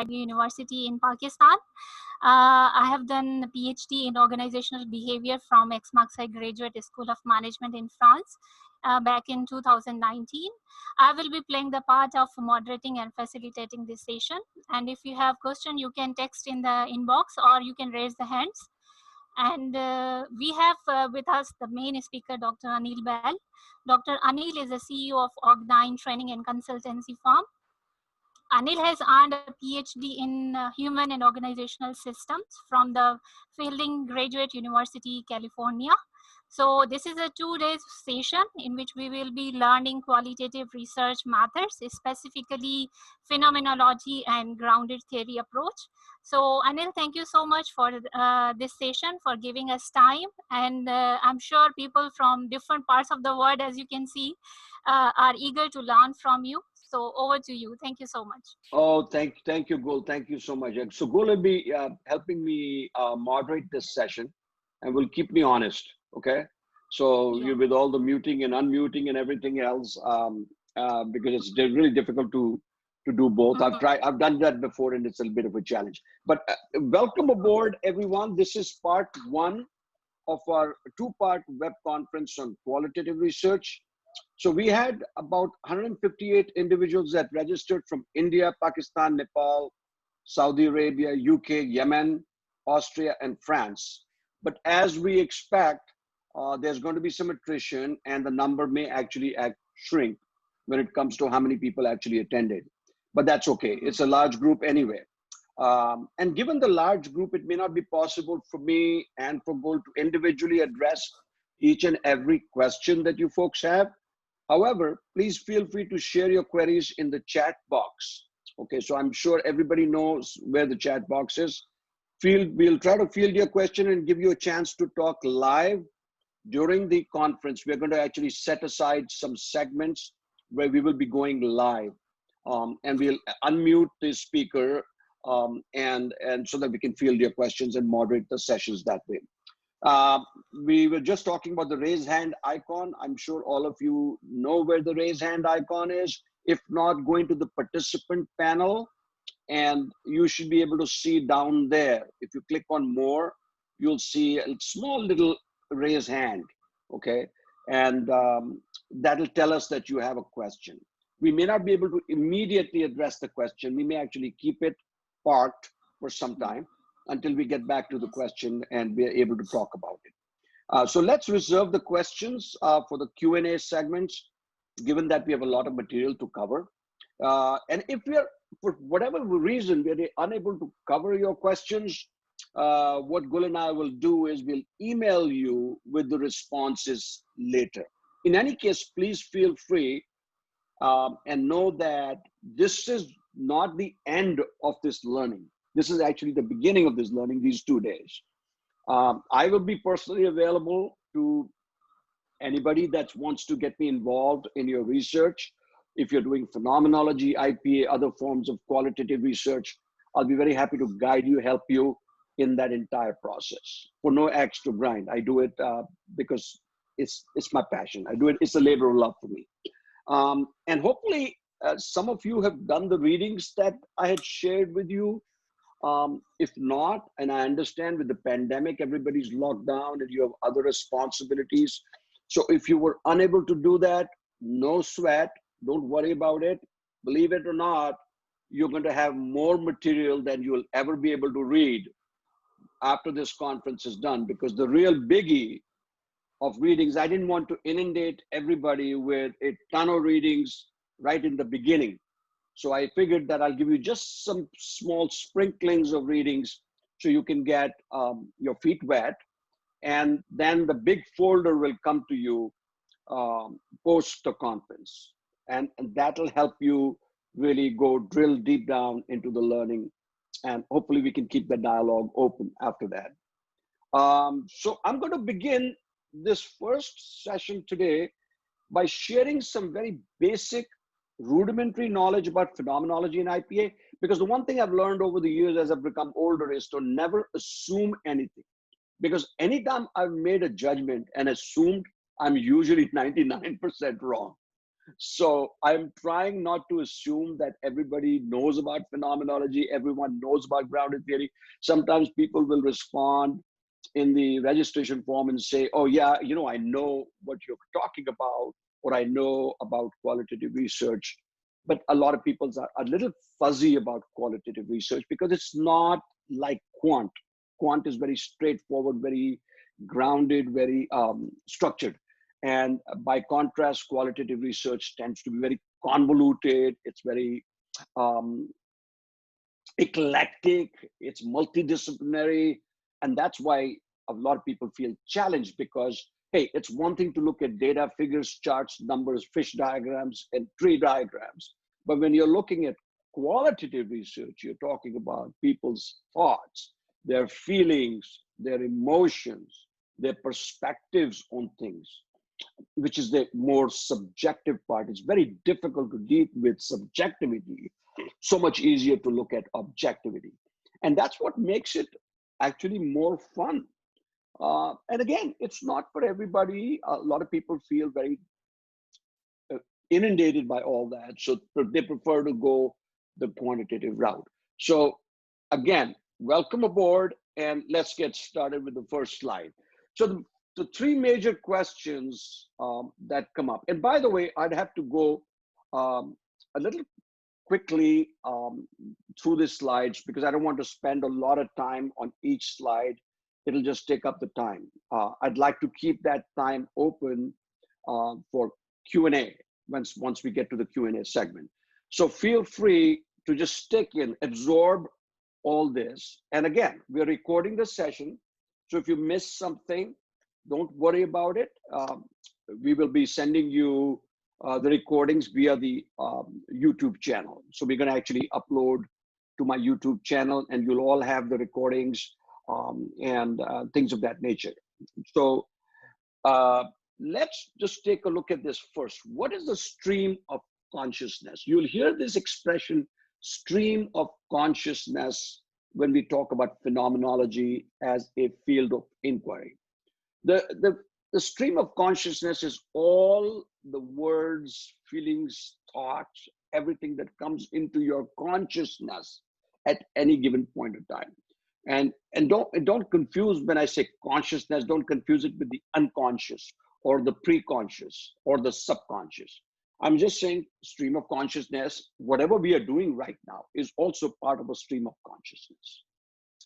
University in Pakistan. I have done a PhD in organizational behavior from Aix-Marseille Graduate School of Management in France back in 2019. I will be playing the part of moderating and facilitating this session. And if you have question, you can text in the inbox or you can raise the hands. And we have with us the main speaker, Dr. Anil Bahl. Dr. Anil is the CEO of Org9 Training and Consultancy Firm. Anil has earned a PhD in Human and Organizational Systems from the Fielding Graduate University, California. So this is a 2-day session in which we will be learning qualitative research methods, specifically phenomenology and grounded theory approach. So Anil, thank you so much for this session, for giving us time. And I'm sure people from different parts of the world, as you can see, are eager to learn from you. So over to you. Thank you so much. Oh, thank you, Gul. Thank you so much. So Gul will be helping me moderate this session and will keep me honest. Okay. So Yeah. with all the muting and unmuting and everything else, because it's really difficult to do both. I've done that before and it's a bit of a challenge, but welcome aboard everyone. This is part 1 of our 2-part web conference on qualitative research. So we had about 158 individuals that registered from India, Pakistan, Nepal, Saudi Arabia, UK, Yemen, Austria, and France. But as we expect, there's going to be some attrition and the number may actually shrink when it comes to how many people actually attended. But that's okay. It's a large group anyway. And given the large group, it may not be possible for me and for Gul to individually address each and every question that you folks have. However, please feel free to share your queries in the chat box. Okay, so I'm sure everybody knows where the chat box is. We'll try to field your question and give you a chance to talk live during the conference. We're going to actually set aside some segments where we will be going live, and we'll unmute the speaker and so that we can field your questions and moderate the sessions that way. We were just talking about the raise hand icon. I'm sure all of you know where the raise hand icon is. If not, go into the participant panel and you should be able to see down there. If you click on more, you'll see a small little raise hand, okay? And that'll tell us that you have a question. We may not be able to immediately address the question. We may actually keep it parked for some time until we get back to the question and we're able to talk about it. So let's reserve the questions for the Q&A segments, given that we have a lot of material to cover. And if we are, for whatever reason, we're unable to cover your questions, what Gul and I will do is we'll email you with the responses later. In any case, please feel free and know that this is not the end of this learning. This is actually the beginning of this learning, these 2 days. I will be personally available to anybody that wants to get me involved in your research. If you're doing phenomenology, IPA, other forms of qualitative research, I'll be very happy to guide you, help you in that entire process for no extra grind. I do it because it's my passion. I do it, it's a labor of love for me. And hopefully some of you have done the readings that I had shared with you. If not, and I understand with the pandemic, everybody's locked down and you have other responsibilities. So if you were unable to do that, no sweat, don't worry about it. Believe it or not, you're going to have more material than you'll ever be able to read after this conference is done, because the real biggie of readings, I didn't want to inundate everybody with a ton of readings right in the beginning. So I figured that I'll give you just some small sprinklings of readings so you can get your feet wet. And then the big folder will come to you post the conference. And that'll help you really go drill deep down into the learning. And hopefully we can keep the dialogue open after that. So I'm going to begin this first session today by sharing some very basic rudimentary knowledge about phenomenology and IPA, because the one thing I've learned over the years as I've become older is to never assume anything, because anytime I've made a judgment and assumed, I'm usually 99% wrong. So I'm trying not to assume that everybody knows about phenomenology, everyone knows about grounded theory. Sometimes people will respond in the registration form and say, oh yeah, I know what you're talking about, or I know about qualitative research. But a lot of people are a little fuzzy about qualitative research because it's not like quant. Quant is very straightforward, very grounded, very structured. And by contrast, qualitative research tends to be very convoluted. It's very um, eclectic, it's multidisciplinary. And that's why a lot of people feel challenged because, hey, it's one thing to look at data, figures, charts, numbers, fish diagrams, and tree diagrams. But when you're looking at qualitative research, you're talking about people's thoughts, their feelings, their emotions, their perspectives on things, which is the more subjective part. It's very difficult to deal with subjectivity, so much easier to look at objectivity. And that's what makes it actually more fun. And again, it's not for everybody. A lot of people feel very inundated by all that. So they prefer to go the quantitative route. So again, welcome aboard, and let's get started with the first slide. So the three major questions that come up, and by the way, I'd have to go a little quickly through the slides because I don't want to spend a lot of time on each slide. It'll just take up the time. I'd like to keep that time open for Q&A once we get to the Q&A segment. So feel free to just stick in, absorb all this. And again, we're recording the session. So if you miss something, don't worry about it. We will be sending you the recordings via the YouTube channel. So we're going to actually upload to my YouTube channel, and you'll all have the recordings and things of that nature. So let's just take a look at this first. What is the stream of consciousness? You'll hear this expression, stream of consciousness, when we talk about phenomenology as a field of inquiry. The stream of consciousness is all the words, feelings, thoughts, everything that comes into your consciousness at any given point of time. And don't confuse when I say consciousness, don't confuse it with the unconscious or the pre-conscious or the subconscious. I'm just saying stream of consciousness, whatever we are doing right now is also part of a stream of consciousness.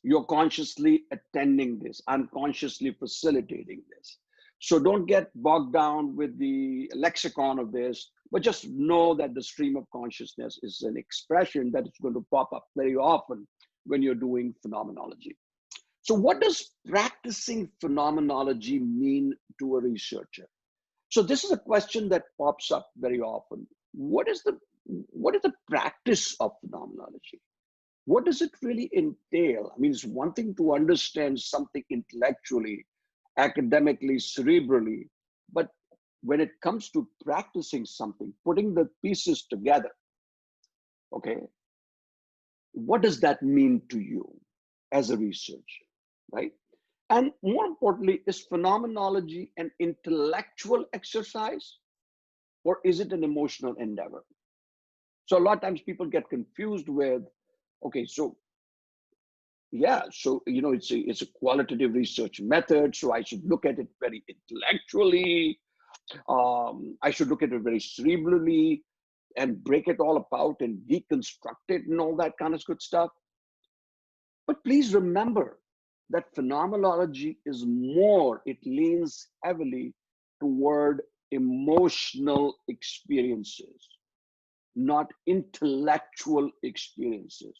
You're consciously attending this, unconsciously facilitating this. So don't get bogged down with the lexicon of this, but just know that the stream of consciousness is an expression that is going to pop up very often when you're doing phenomenology. So what does practicing phenomenology mean to a researcher? So this is a question that pops up very often. What is the practice of phenomenology? What does it really entail? I mean, it's one thing to understand something intellectually, academically, cerebrally, but when it comes to practicing something, putting the pieces together, okay, what does that mean to you as a researcher, right? And more importantly, is phenomenology an intellectual exercise or is it an emotional endeavor? So a lot of times people get confused with, okay, so yeah, so it's a qualitative research method, so I should look at it very intellectually. I should look at it very cerebrally and break it all apart and deconstruct it and all that kind of good stuff. But please remember that phenomenology is more, it leans heavily toward emotional experiences, not intellectual experiences.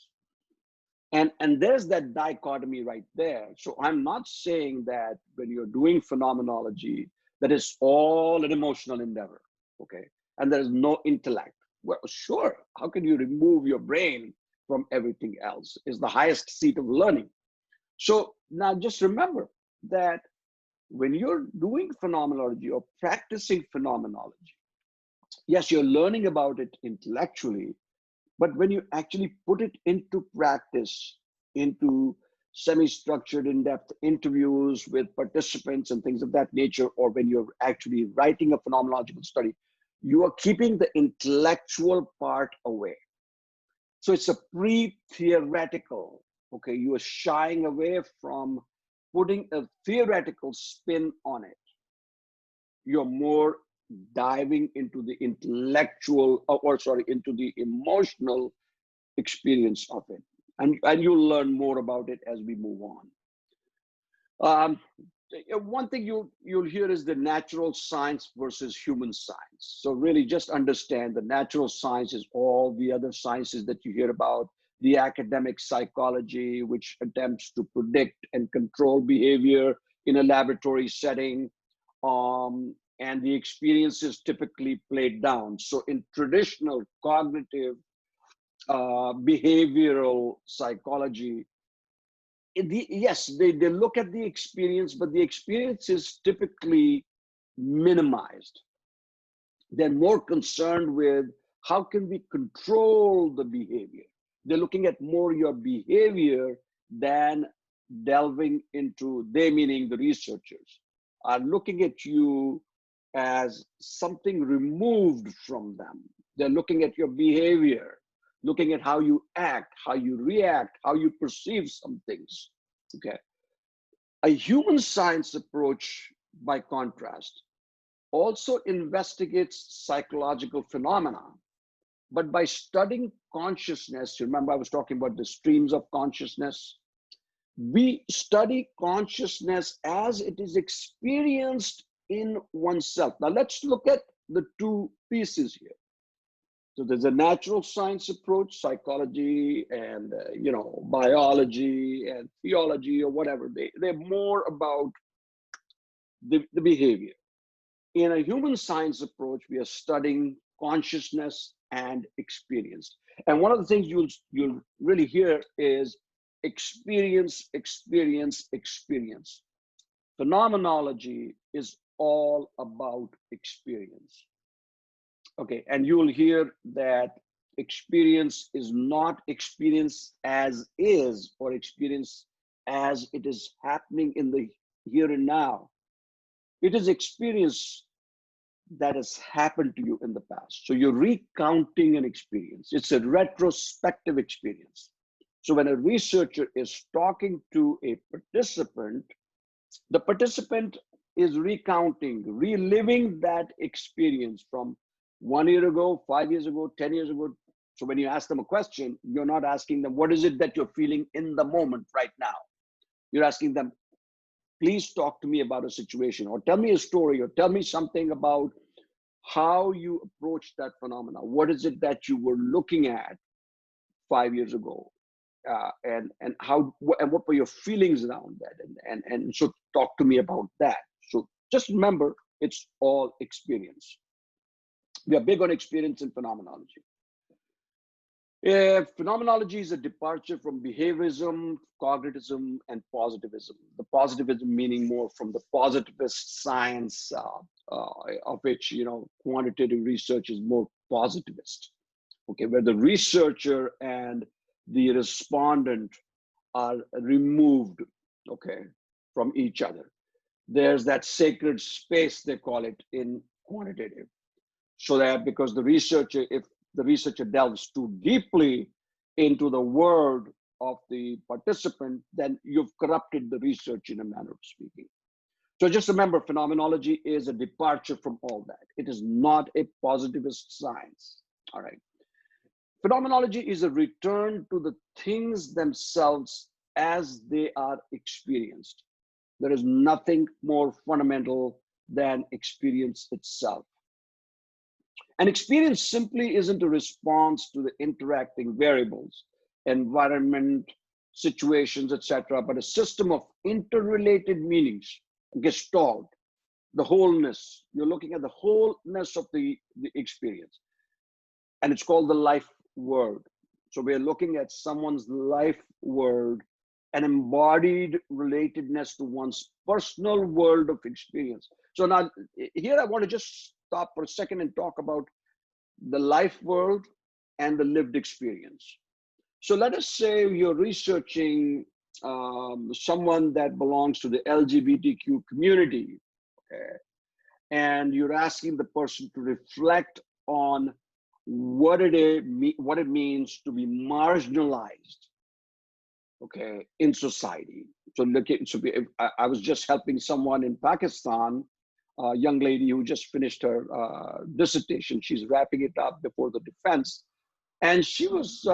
And there's that dichotomy right there. So I'm not saying that when you're doing phenomenology, that it's all an emotional endeavor, okay? And there's no intellect. Well, sure, how can you remove your brain from everything else? Is the highest seat of learning. So now just remember that when you're doing phenomenology or practicing phenomenology, yes, you're learning about it intellectually, but when you actually put it into practice, into semi-structured, in-depth interviews with participants and things of that nature, or when you're actually writing a phenomenological study, You are keeping the intellectual part away. So it's a pre-theoretical, okay? You are shying away from putting a theoretical spin on it. You're more diving into the intellectual, into the emotional experience of it. And you'll learn more about it as we move on. One thing you'll hear is the natural science versus human science. So really just understand the natural science is all the other sciences that you hear about, the academic psychology, which attempts to predict and control behavior in a laboratory setting. And the experience is typically played down. So in traditional cognitive behavioral psychology, yes, they look at the experience, but the experience is typically minimized. They're more concerned with how can we control the behavior. They're looking at more your behavior than delving into, they meaning the researchers, are looking at you as something removed from them. They're looking at your behavior, looking at how you act, how you react, how you perceive some things. Okay. A human science approach, by contrast, also investigates psychological phenomena, but by studying consciousness, remember I was talking about the streams of consciousness, we study consciousness as it is experienced in oneself. Now let's look at the two pieces here. So there's a natural science approach, psychology and biology and theology or whatever. They're more about the behavior. In a human science approach, we are studying consciousness and experience. And one of the things you'll really hear is experience, experience, experience. Phenomenology is all about experience. Okay, and you'll hear that experience is not experience as is or experience as it is happening in the here and now. It is experience that has happened to you in the past. So you're recounting an experience. It's a retrospective experience. So when a researcher is talking to a participant, the participant is recounting, reliving that experience from 1 year ago, 5 years ago, 10 years ago. So when you ask them a question, you're not asking them, what is it that you're feeling in the moment right now? You're asking them, please talk to me about a situation, or tell me a story, or tell me something about how you approach that phenomena. What is it that you were looking at 5 years ago? And what were your feelings around that? And so talk to me about that. So just remember, it's all experience. We are big on experience in phenomenology. Phenomenology is a departure from behaviorism, cognitivism, and positivism. The positivism meaning more from the positivist science, of which quantitative research is more positivist. Okay, where the researcher and the respondent are removed, okay, from each other. There's that sacred space, they call it, in quantitative. So that because if the researcher delves too deeply into the world of the participant, then you've corrupted the research in a manner of speaking. So just remember, phenomenology is a departure from all that. It is not a positivist science, all right? Phenomenology is a return to the things themselves as they are experienced. There is nothing more fundamental than experience itself. And experience simply isn't a response to the interacting variables, environment, situations, etc., but a system of interrelated meanings, gestalt, the wholeness. You're looking at the wholeness of the experience. And it's called the life world. So we're looking at someone's life world, an embodied relatedness to one's personal world of experience. So now here I want to just stop for a second and talk about the life world and the lived experience. So let us say you're researching someone that belongs to the LGBTQ community, okay? and you're asking the person to reflect on what it means to be marginalized, okay, in society. So I was just helping someone in Pakistan, a young lady who just finished her dissertation. She's wrapping it up before the defense, and she was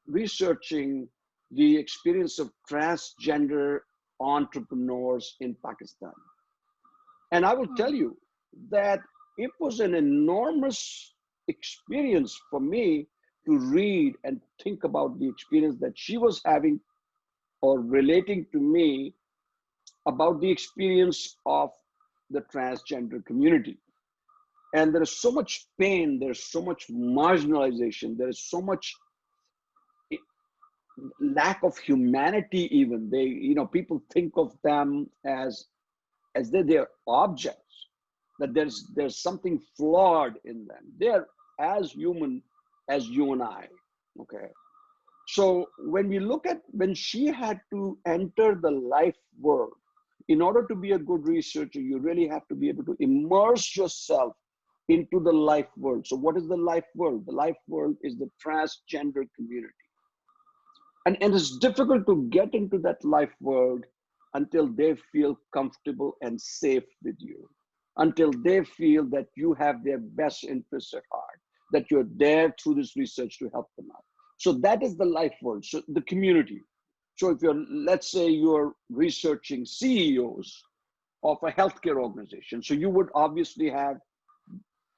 researching the experience of transgender entrepreneurs in Pakistan. And I will tell you that it was an enormous experience for me to read and think about the experience that she was having or relating to me about the experience of the transgender community. And there is so much pain, there's so much marginalization, there is so much lack of humanity. Even people think of them as they're objects, that there's something flawed in them. They're as human as you and I. Okay. So when she had to enter the life world, in order to be a good researcher, you really have to be able to immerse yourself into the life world. So what is the life world? The life world is the transgender community. And it's difficult to get into that life world until they feel comfortable and safe with you, until they feel that you have their best interests at heart, that you're there through this research to help them out. So that is the life world, so the community. So if let's say you're researching CEOs of a healthcare organization, so you would obviously have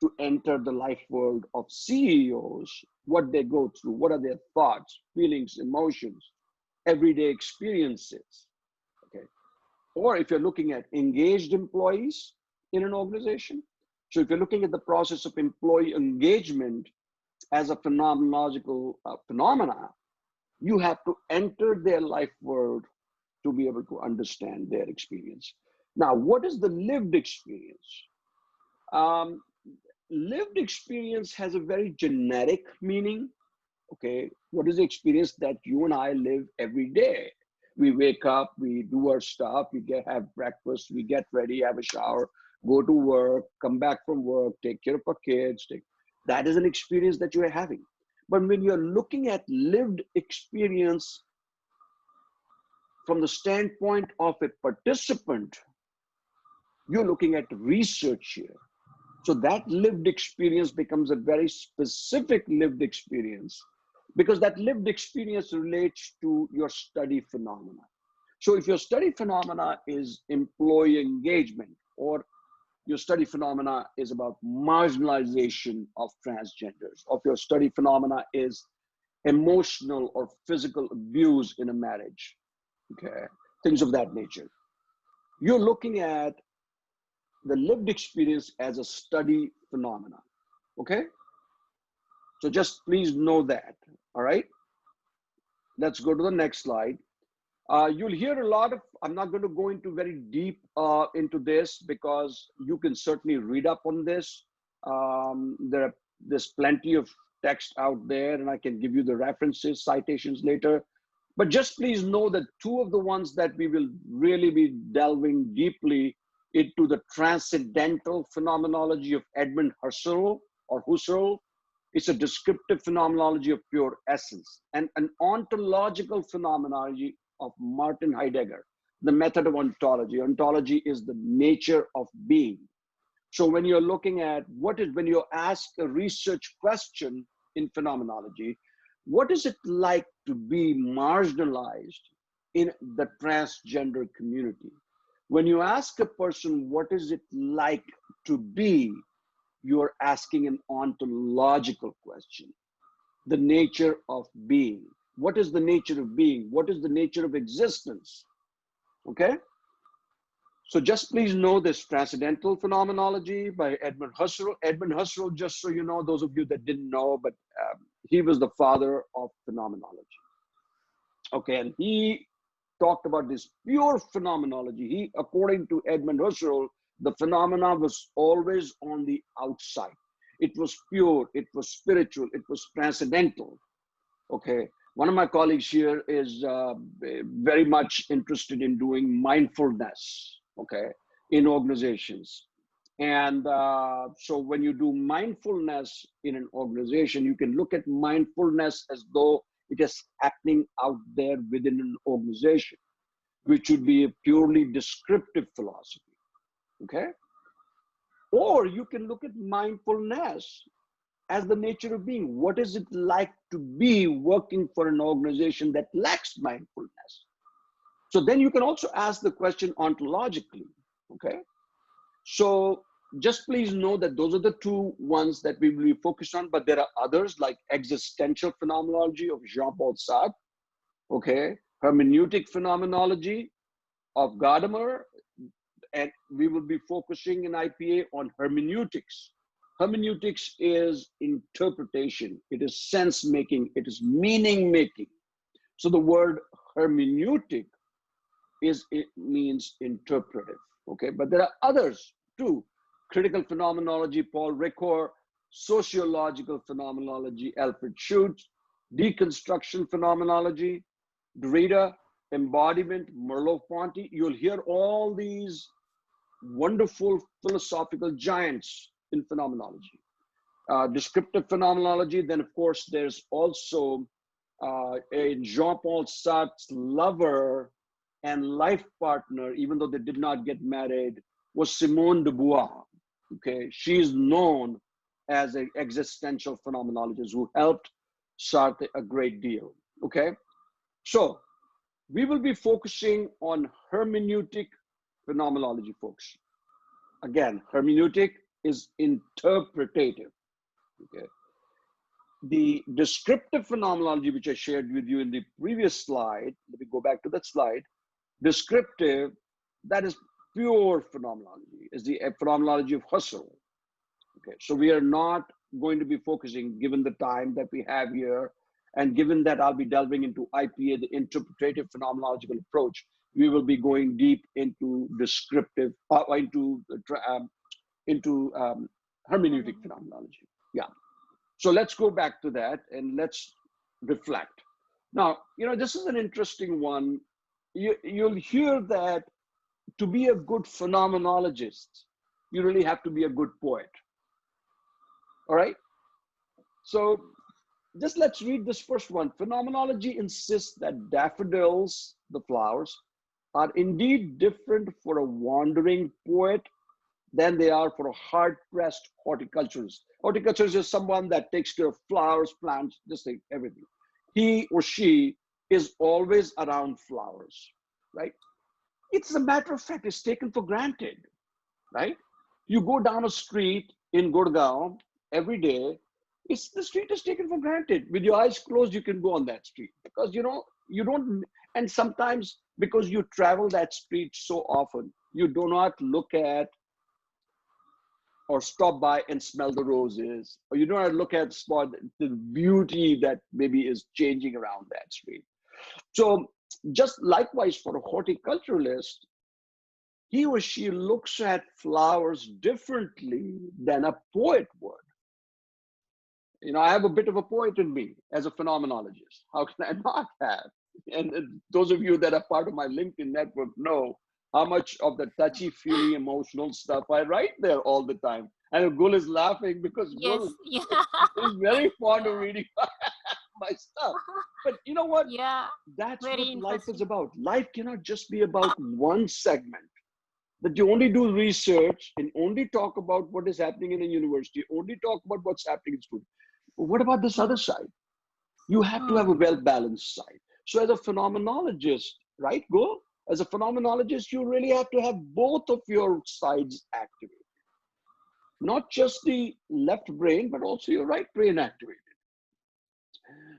to enter the life world of CEOs, what they go through, what are their thoughts, feelings, emotions, everyday experiences, okay? Or if you're looking at engaged employees in an organization, so if you're looking at the process of employee engagement as a phenomenological phenomena, you have to enter their life world to be able to understand their experience. Now, what is the lived experience? Lived experience has a very generic meaning. Okay, what is the experience that you and I live every day? We wake up, we do our stuff, have breakfast, we get ready, have a shower, go to work, come back from work, take care of our kids. That is an experience that you are having. But when you're looking at lived experience from the standpoint of a participant, you're looking at research here. So that lived experience becomes a very specific lived experience, because that lived experience relates to your study phenomena. So if your study phenomena is employee engagement, or your study phenomena is about marginalization of transgenders, or if your study phenomena is emotional or physical abuse in a marriage, okay, things of that nature, you're looking at the lived experience as a study phenomena. Okay, so just please know that. All right, let's go to the next slide. You'll hear a lot of, I'm not going to go into very deep into this, because you can certainly read up on this. There's plenty of text out there, and I can give you the references, citations later. But just please know that two of the ones that we will really be delving deeply into, the transcendental phenomenology of Edmund Husserl, or Husserl. It's a descriptive phenomenology of pure essence, and an ontological phenomenology of Martin Heidegger, the method of ontology. Ontology is the nature of being. So when you're looking at when you ask a research question in phenomenology, what is it like to be marginalized in the transgender community? When you ask a person, what is it like to be, you're asking an ontological question. The nature of being. What is the nature of being? What is the nature of existence? Okay? So just please know this transcendental phenomenology by Edmund Husserl. Edmund Husserl, just so you know, those of you that didn't know, but he was the father of phenomenology. Okay, and he talked about this pure phenomenology. According to Edmund Husserl, the phenomena was always on the outside. It was pure, it was spiritual, it was transcendental. Okay, one of my colleagues here is very much interested in doing mindfulness, okay, in organizations. And so when you do mindfulness in an organization, you can look at mindfulness as though it is happening out there within an organization, which would be a purely descriptive philosophy, okay? Or you can look at mindfulness as the nature of being. What is it like to be working for an organization that lacks mindfulness? So then you can also ask the question ontologically, okay? So just please know that those are the two ones that we will be focused on, but there are others like existential phenomenology of Jean-Paul Sartre, okay? Hermeneutic phenomenology of Gadamer, and we will be focusing in IPA on hermeneutics. Hermeneutics is interpretation, it is sense making, it is meaning making. So the word hermeneutic it means interpretive, okay? But there are others too. Critical phenomenology, Paul Ricoeur; sociological phenomenology, Alfred Schutz; deconstruction phenomenology, Derrida; embodiment, Merleau-Ponty. You'll hear all these wonderful philosophical giants in phenomenology. Descriptive phenomenology, then of course there's also a Jean-Paul Sartre's lover and life partner, even though they did not get married, was Simone de Beauvoir. Okay, she is known as an existential phenomenologist who helped Sartre a great deal. Okay, so we will be focusing on hermeneutic phenomenology, folks. Again, hermeneutic is interpretative. Okay, the descriptive phenomenology, which I shared with you in the previous slide, let me go back to that slide. Descriptive, that is pure phenomenology, is the phenomenology of Husserl. Okay, so we are not going to be focusing, given the time that we have here, and given that I'll be delving into IPA, the interpretative phenomenological approach, we will be going deep into descriptive, into hermeneutic phenomenology. Yeah. So let's go back to that and let's reflect. Now, you know, this is an interesting one. You'll hear that to be a good phenomenologist, you really have to be a good poet. All right? So just let's read this first one. Phenomenology insists that daffodils, the flowers, are indeed different for a wandering poet than they are for a hard-pressed horticulturist. Horticulturist is someone that takes care of flowers, plants, just like everything. He or she is always around flowers, right? It's a matter of fact, it's taken for granted, right? You go down a street in Gurgaon every day, the street is taken for granted. With your eyes closed, you can go on that street because you don't, and sometimes because you travel that street so often, you do not look at or stop by and smell the roses, or you don't look at spot the beauty that maybe is changing around that street. So just likewise for a horticulturalist, he or she looks at flowers differently than a poet would. You know, I have a bit of a poet in me as a phenomenologist. How can I not have? And those of you that are part of my LinkedIn network know how much of the touchy-feely emotional stuff I write there all the time. And Gul is laughing because Yes, Gul yeah. is very fond of Yeah. reading my stuff. But you know what? Yeah, That's very what life is interesting. about. Life cannot just be about one segment. That you only do research and only talk about what is happening in a university, only talk about what's happening in school. But what about this other Hmm. side? You have to have a Hmm. well-balanced side. So as a phenomenologist, right, Go? As a phenomenologist, you really have to have both of your sides activated. Not just the left brain, but also your right brain activated.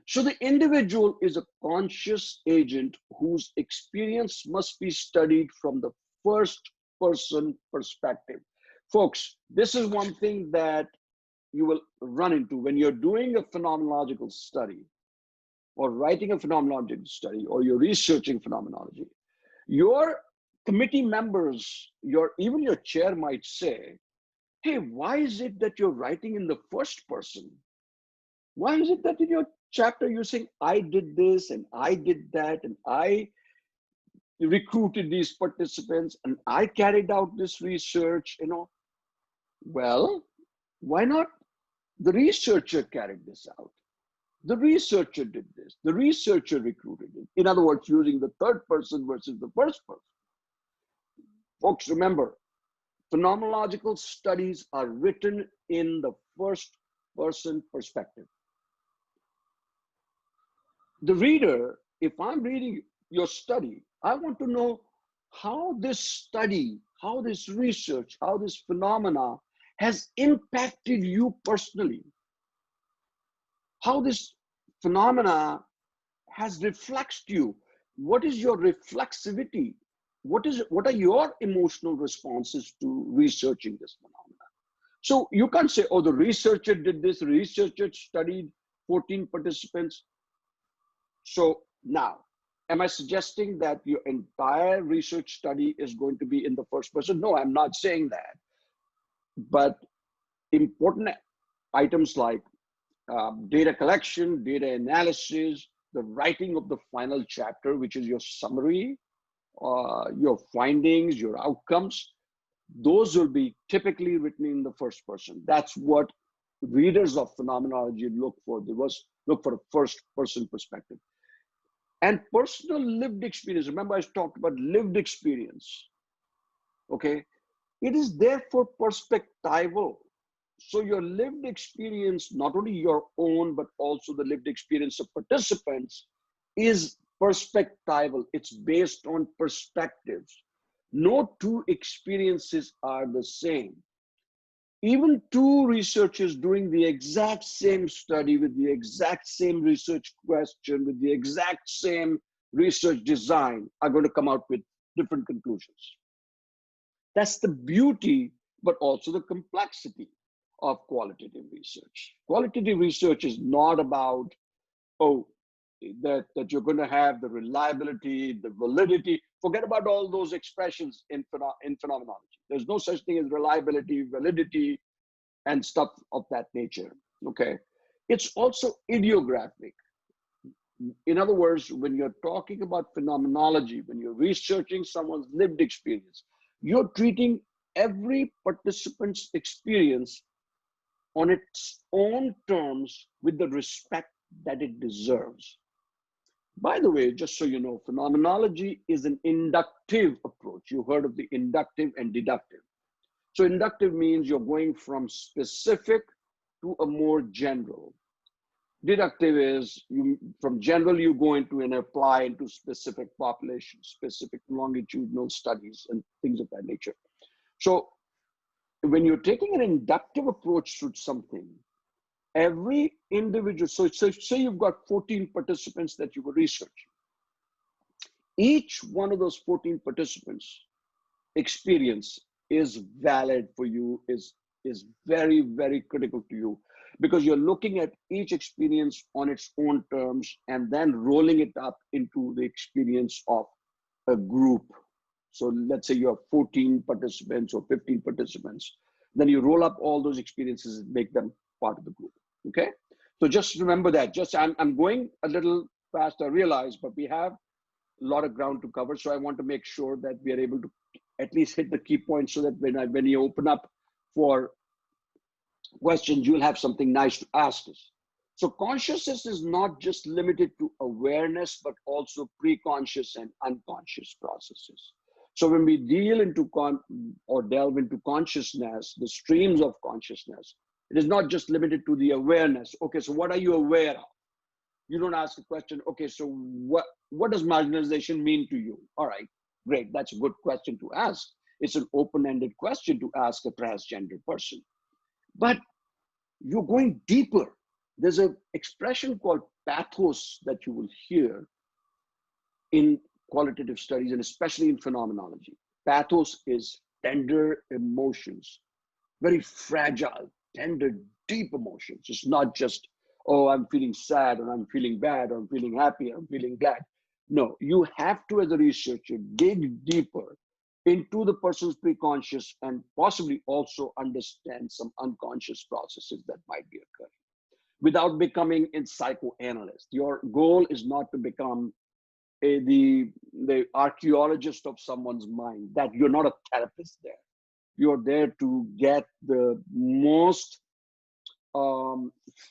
So the individual is a conscious agent whose experience must be studied from the first person perspective. Folks, this is one thing that you will run into when you're doing a phenomenological study or writing a phenomenological study or you're researching phenomenology. Your committee members, even your chair might say, hey, why is it that you're writing in the first person? Why is it that in your chapter you're saying, I did this and I did that and I recruited these participants and I carried out this research, you know? Well, why not the researcher carried this out? The researcher did this. The researcher recruited it. In other words, using the third person versus the first person. Folks, remember, phenomenological studies are written in the first person perspective. The reader, if I'm reading your study, I want to know how this study, how this research, how this phenomena has impacted you personally, how this phenomena has reflexed you. What is your reflexivity? What are your emotional responses to researching this phenomena? So you can't say, oh, the researcher did this, the researcher studied 14 participants. So now, am I suggesting that your entire research study is going to be in the first person? No, I'm not saying that. But important items like data collection, data analysis, the writing of the final chapter, which is your summary, your findings, your outcomes, those will be typically written in the first person. That's what readers of phenomenology look for. They look for a first person perspective. And personal lived experience, remember I talked about lived experience, okay? It is therefore perspectival. So your lived experience, not only your own, but also the lived experience of participants, is perspectival. It's based on perspectives. No two experiences are the same. Even two researchers doing the exact same study with the exact same research question, with the exact same research design, are going to come out with different conclusions. That's the beauty, but also the complexity of qualitative research. Qualitative research is not about, oh, that you're going to have the reliability, the validity. Forget about all those expressions in phenomenology. There's no such thing as reliability, validity, and stuff of that nature, okay? It's also idiographic. In other words, when you're talking about phenomenology, when you're researching someone's lived experience, you're treating every participant's experience on its own terms with the respect that it deserves. By the way, just so you know, phenomenology is an inductive approach. You heard of the inductive and deductive. So inductive means you're going from specific to a more general. Deductive is from general you go into and apply into specific populations, specific longitudinal studies and things of that nature. So when you're taking an inductive approach to something, every individual, so say you've got 14 participants that you were researching. Each one of those 14 participants' experience is valid for you, is very, very critical to you, because you're looking at each experience on its own terms and then rolling it up into the experience of a group. So let's say you have 14 participants or 15 participants. Then you roll up all those experiences and make them part of the group, okay? So just remember that. I'm going a little fast, I realize, but we have a lot of ground to cover. So I want to make sure that we are able to at least hit the key points so that when you open up for questions, you'll have something nice to ask us. So consciousness is not just limited to awareness, but also pre-conscious and unconscious processes. So when we deal into or delve into consciousness, the streams of consciousness, it is not just limited to the awareness. Okay, so what are you aware of? You don't ask a question, okay, so what does marginalization mean to you? All right, great, that's a good question to ask. It's an open-ended question to ask a transgender person. But you're going deeper. There's an expression called pathos that you will hear in qualitative studies and especially in phenomenology. Pathos is tender emotions, very fragile, tender, deep emotions. It's not just, oh, I'm feeling sad or I'm feeling bad or I'm feeling happy or I'm feeling glad. No, you have to, as a researcher, dig deeper into the person's pre-conscious and possibly also understand some unconscious processes that might be occurring without becoming a psychoanalyst. Your goal is not to become the archaeologist of someone's mind, that you're not a therapist there. You're there to get the most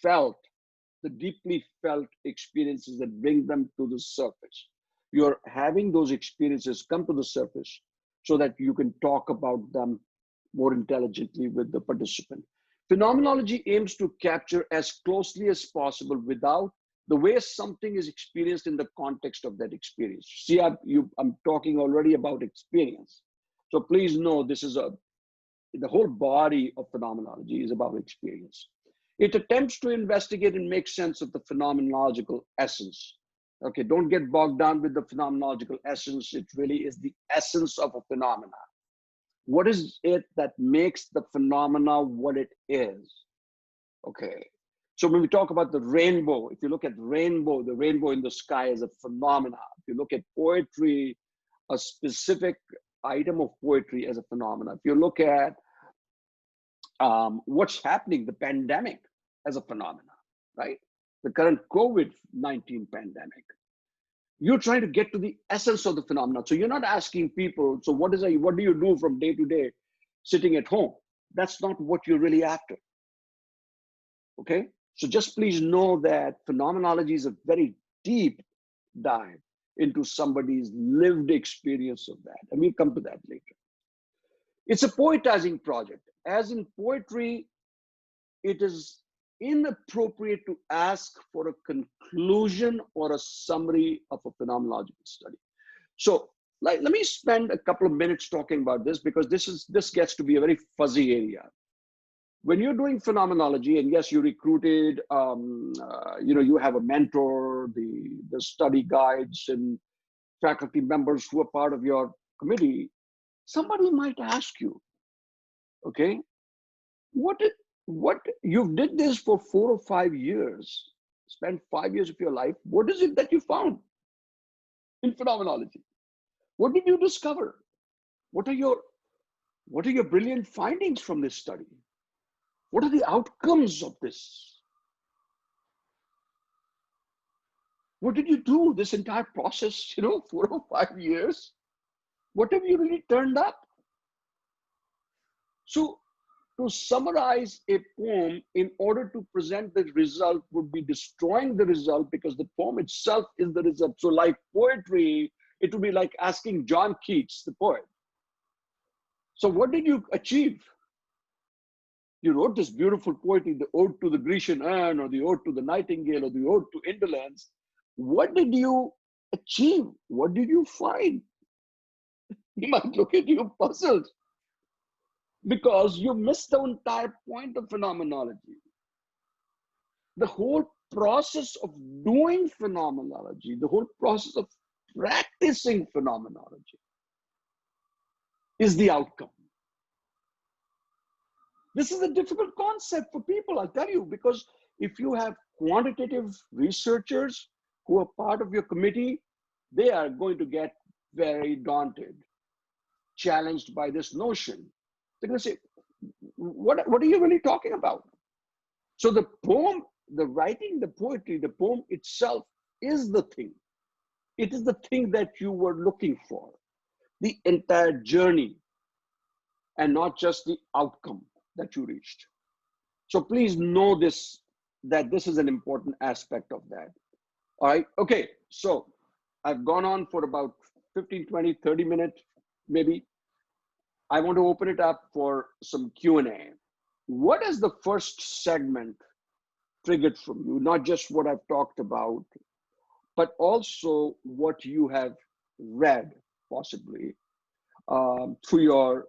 felt, the deeply felt experiences that bring them to the surface. You're having those experiences come to the surface so that you can talk about them more intelligently with the participant. Phenomenology aims to capture as closely as possible without the way something is experienced in the context of that experience. See, I'm talking already about experience. So please know this is the whole body of phenomenology is about experience. It attempts to investigate and make sense of the phenomenological essence. Okay, don't get bogged down with the phenomenological essence. It really is the essence of a phenomena. What is it that makes the phenomena what it is? Okay, so when we talk about the rainbow, if you look at the rainbow in the sky is a phenomena. If you look at poetry, a specific item of poetry as a phenomena. If you look at what's happening, the pandemic as a phenomena, right? The current COVID-19 pandemic. You're trying to get to the essence of the phenomenon. So you're not asking people, so what do you do from day to day sitting at home? That's not what you're really after. Okay? So just please know that phenomenology is a very deep dive into somebody's lived experience of that. And we'll come to that later. It's a poetizing project. As in poetry, it is inappropriate to ask for a conclusion or a summary of a phenomenological study. So let me spend a couple of minutes talking about this because this gets to be a very fuzzy area. When you're doing phenomenology, and yes, you recruited, you have a mentor, the study guides and faculty members who are part of your committee, somebody might ask you, okay, what you did this for 4 or 5 years, spent 5 years of your life. What is it that you found in phenomenology? What did you discover? What are your brilliant findings from this study? What are the outcomes of this? What did you do this entire process, 4 or 5 years? What have you really turned up? So to summarize a poem in order to present the result would be destroying the result because the poem itself is the result. So like poetry, it would be like asking John Keats, the poet. So what did you achieve? You wrote this beautiful poetry, the Ode to the Grecian Urn, or the Ode to the Nightingale, or the Ode to Indolence. What did you achieve? What did you find? He might look at you puzzled because you missed the entire point of phenomenology. The whole process of doing phenomenology, the whole process of practicing phenomenology is the outcome. This is a difficult concept for people, I'll tell you, because if you have quantitative researchers who are part of your committee, they are going to get very daunted, challenged by this notion. They're going to say, what are you really talking about? So the poem, the writing, the poetry, the poem itself is the thing. It is the thing that you were looking for, the entire journey, and not just the outcome that you reached. So please know this, that this is an important aspect of that. All right, okay, so I've gone on for about 15, 20, 30 minutes, maybe. I want to open it up for some Q&A. What is the first segment triggered from you? Not just what I've talked about, but also what you have read, possibly, through your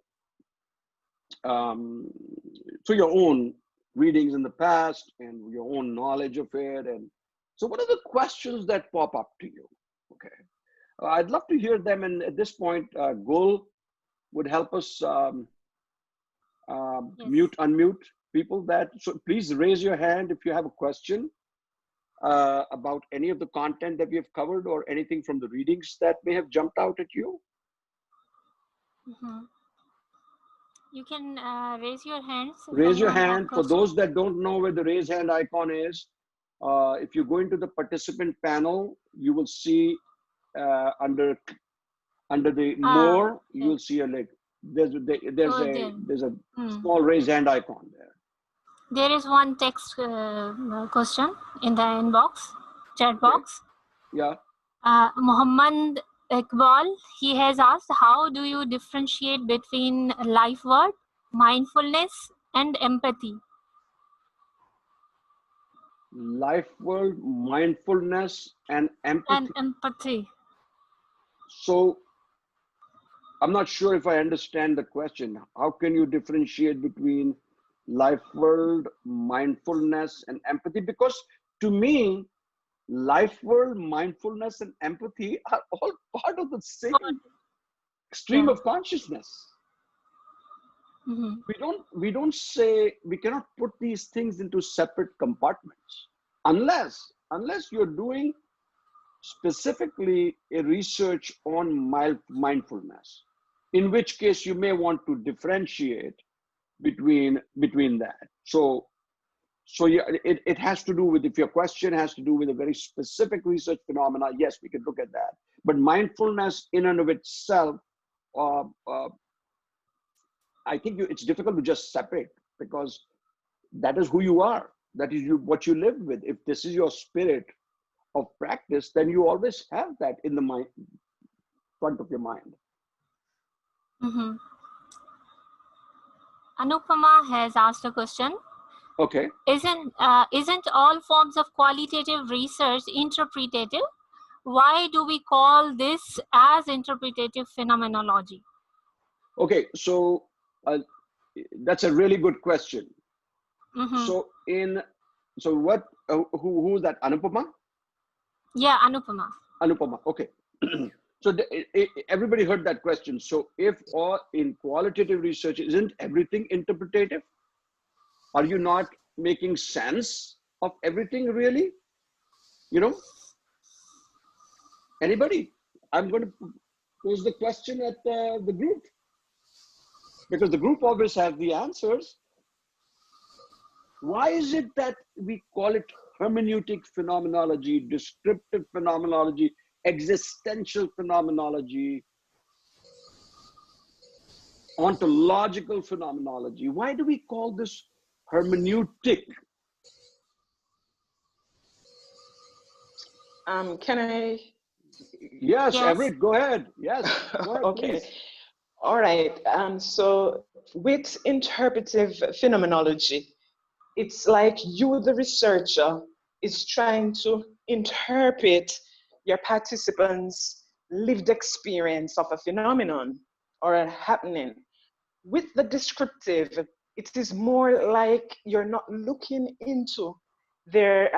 own readings in the past and your own knowledge of it. And so what are the questions that pop up to you? Okay, I'd love to hear them. And at this point, Gul would help us Yes. unmute people that, so please raise your hand if you have a question about any of the content that we have covered or anything from the readings that may have jumped out at you. Mm-hmm. You can raise your hands Raise when you your have hand. For questions. those that don't know where the raise hand icon is, if you go into the participant panel, you will see under the more, you will see a link. Oh, there. there's a Hmm. small raised hand icon there. There is one text question in the inbox, chat Okay. box. Yeah. Muhammad Iqbal, he has asked, how do you differentiate between life word, mindfulness, and empathy? Life world, mindfulness, and And empathy. empathy. So I'm not sure if I understand the question. How can you differentiate between life world, mindfulness, and empathy? Because to me, life world, mindfulness, and empathy are all part of the same stream Yeah. of consciousness. Mm-hmm. We don't say, we cannot put these things into separate compartments unless you're doing specifically a research on mindfulness, in which case you may want to differentiate between that. So yeah, it has to do with, if your question has to do with a very specific research phenomena, yes, we can look at that. But mindfulness in and of itself, uh, uh, I think it's difficult to just separate, because that is who you are. That is what you live with. If this is your spirit of practice, then you always have that in the mind, front of your mind. Mm-hmm. Anupama has asked a question. Okay. Isn't all forms of qualitative research interpretative? Why do we call this as interpretative phenomenology? Okay. So that's a really good question. Mm-hmm. So what? Who's that? Anupama? Yeah, Anupama. Anupama. Okay. So everybody heard that question. So if all in qualitative research, isn't everything interpretative? Are you not making sense of everything really? You know, anybody? I'm going to pose the question at the group, because the group always has the answers. Why is it that we call it hermeneutic phenomenology, descriptive phenomenology, existential phenomenology, ontological phenomenology? Why do we call this hermeneutic? Can I? Yes, Yes. Everett, go ahead. Yes, go ahead, Okay. please. All right. So with interpretive phenomenology, it's like you, the researcher, is trying to interpret your participants' lived experience of a phenomenon or a happening. With the descriptive, it is more like you're not looking into their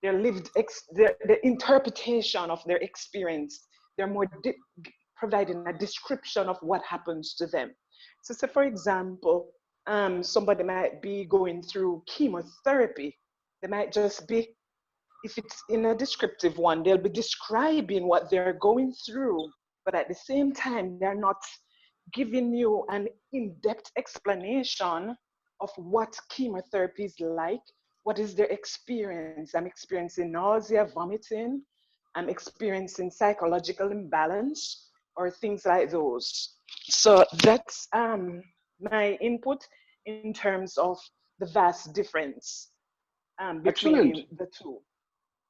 the interpretation of their experience. They're more providing a description of what happens to them. So, say for example, somebody might be going through chemotherapy. They might just be, if it's in a descriptive one, they'll be describing what they're going through, but at the same time, they're not giving you an in-depth explanation of what chemotherapy is like. What is their experience? I'm experiencing nausea, vomiting. I'm experiencing psychological imbalance or things like those. So that's my input in terms of the vast difference Excellent. between the two.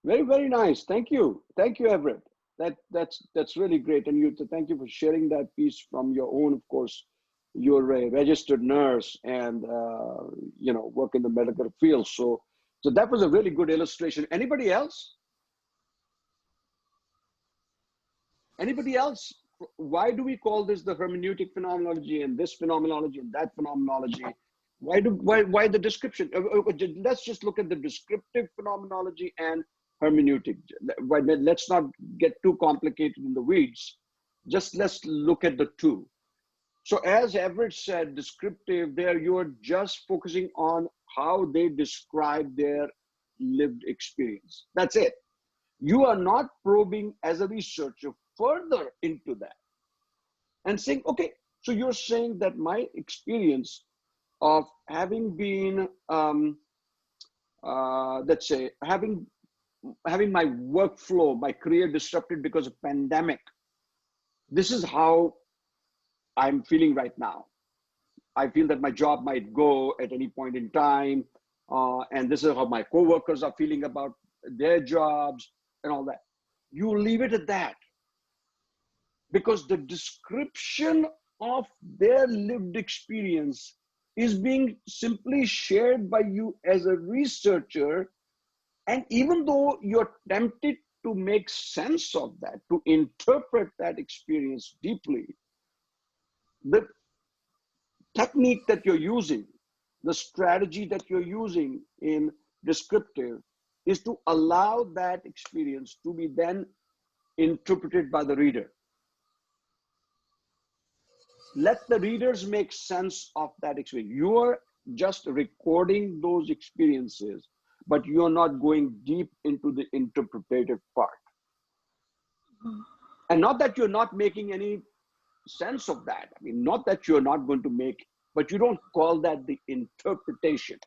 Very, very nice. Thank you. Thank you, Everett. That's really great. And thank you for sharing that piece from your own, of course. You're a registered nurse and work in the medical field. So that was a really good illustration. Anybody else? Anybody else? Why do we call this the hermeneutic phenomenology and this phenomenology and that phenomenology? Why the description? Let's just look at the descriptive phenomenology and hermeneutic. Let's not get too complicated in the weeds. Just let's look at the two. So as Everett said, descriptive, there you're just focusing on how they describe their lived experience. That's it. You are not probing as a researcher further into that and saying, okay, so you're saying that my experience of having been, let's say, having my workflow, my career disrupted because of pandemic, this is how I'm feeling right now. I feel that my job might go at any point in time. And this is how my coworkers are feeling about their jobs and all that. You leave it at that, because the description of their lived experience is being simply shared by you as a researcher. And even though you're tempted to make sense of that, to interpret that experience deeply, the technique that you're using, the strategy that you're using in descriptive, is to allow that experience to be then interpreted by the reader. Let the readers make sense of that experience. You are just recording those experiences, but you're not going deep into the interpretative part. And not that you're not making any sense of that. I mean, not that you're not going to make, but you don't call that the interpretation.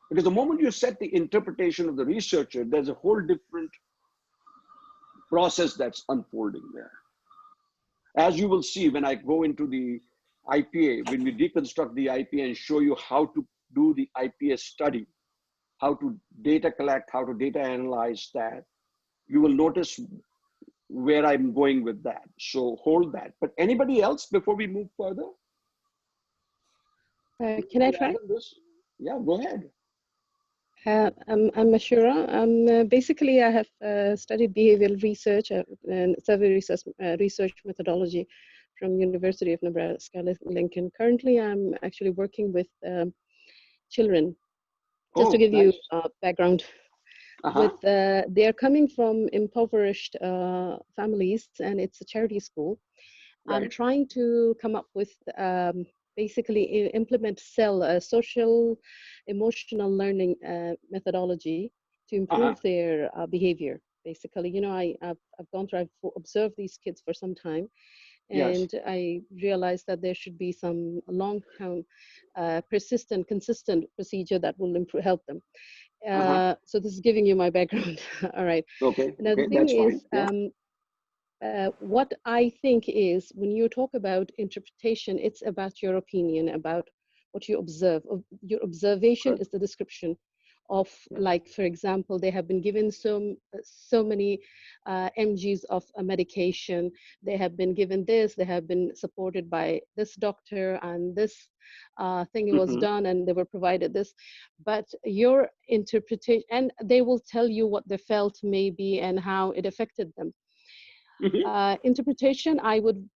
Because the moment you set the interpretation of the researcher, there's a whole different process that's unfolding there. As you will see when I go into the IPA, when we deconstruct the IPA and show you how to do the IPA study, how to data collect, how to data analyze that, you will notice where I'm going with that. So hold that. But anybody else before we move further? Can I try? Yeah, go ahead. I'm Ashura. Basically, I have studied behavioral research and survey research methodology from University of Nebraska, Lincoln. Currently, I'm actually working with children. Just to give you background, with they are coming from impoverished families, and it's a charity school. Right. I'm trying to come up with basically implement social emotional learning methodology to improve their behavior. Basically, you know, I've gone through, I've observed these kids for some time, and yes, I realized that there should be some long-term, persistent, consistent procedure that will help them. So this is giving you my background. All right. Okay. Now the thing is, what I think is, when you talk about interpretation, it's about your opinion, about what you observe. Your observation is the description of, like, for example, they have been given so many mgs of a medication. They have been given this. They have been supported by this doctor, and this thing was done, and they were provided this. But your interpretation, and they will tell you what they felt maybe and how it affected them. Interpretation, I would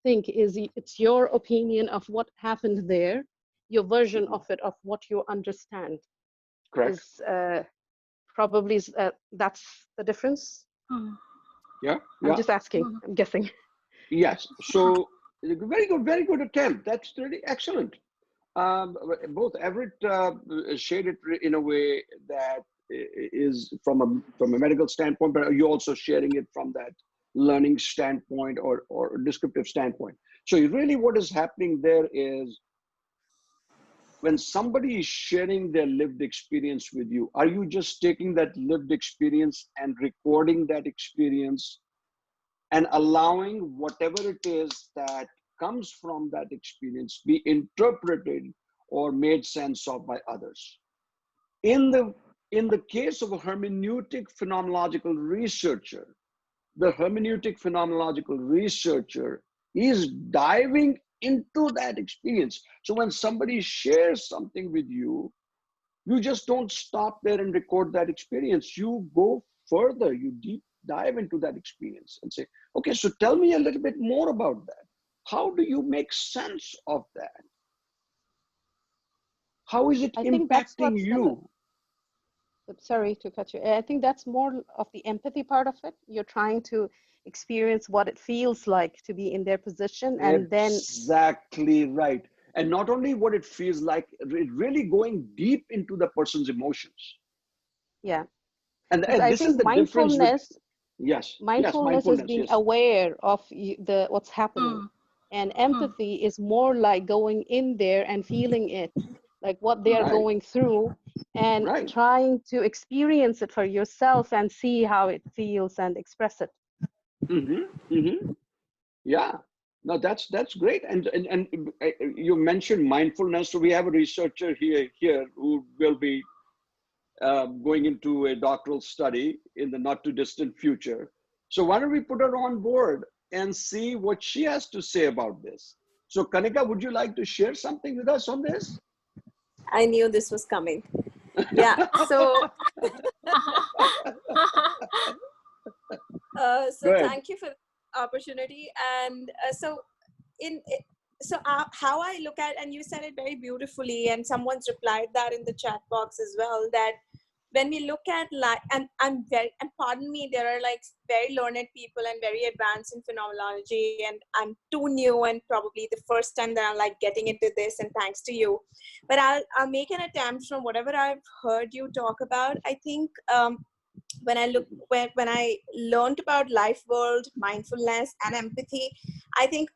think, is it's your opinion of what happened there, your version of it, of what you understand. Correct. Is probably that's the difference. Yeah. I'm just asking. I'm guessing. Yes. So very good attempt. That's really excellent. Both Everett shared it in a way that is from a medical standpoint, but you're also sharing it from that learning standpoint or descriptive standpoint. So really what is happening there is, when somebody is sharing their lived experience with you, are you just taking that lived experience and recording that experience and allowing whatever it is that comes from that experience be interpreted or made sense of by others? In the case of a hermeneutic phenomenological researcher, the hermeneutic phenomenological researcher is diving into that experience. So when somebody shares something with you, you just don't stop there and record that experience. You go further, you deep dive into that experience and say, okay, so tell me a little bit more about that. How do you make sense of that? How is it impacting you? Sorry to cut you. I think that's more of the empathy part of it. You're trying to experience what it feels like to be in their position, and then exactly right. And not only what it feels like, really going deep into the person's emotions. Yeah. And this is the difference with, mindfulness is being aware of what's happening. And empathy is more like going in there and feeling it, like what they are going through, and trying to experience it for yourself and see how it feels and express it. Yeah, no, that's great. And you mentioned mindfulness. So we have a researcher here who will be going into a doctoral study in the not too distant future. So why don't we put her on board and see what she has to say about this? So Kanika, would you like to share something with us on this? I knew this was coming. Yeah. So, Go ahead. thank you for the opportunity. And how I look at, and you said it very beautifully, and someone's replied that in the chat box as well, that when we look at and pardon me, there are like very learned people and very advanced in phenomenology, and I'm too new and probably the first time that I'm like getting into this, and thanks to you. But I'll make an attempt from whatever I've heard you talk about. I think when I learned about life world, mindfulness, and empathy, I think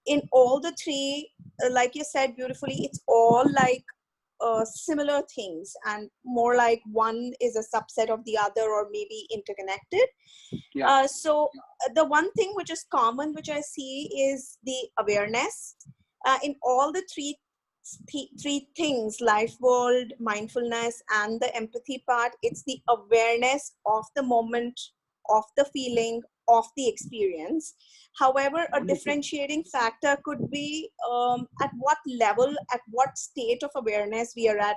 in all the three, like you said beautifully, it's all like similar things, and more like one is a subset of the other, or maybe interconnected. Yeah. So the one thing which is common, which I see, is the awareness in all the three things: life world, mindfulness, and the empathy part. It's the awareness of the moment, of the feeling, of the experience. However, a Wonderful. differentiating factor could be at what level, at what state of awareness we are at,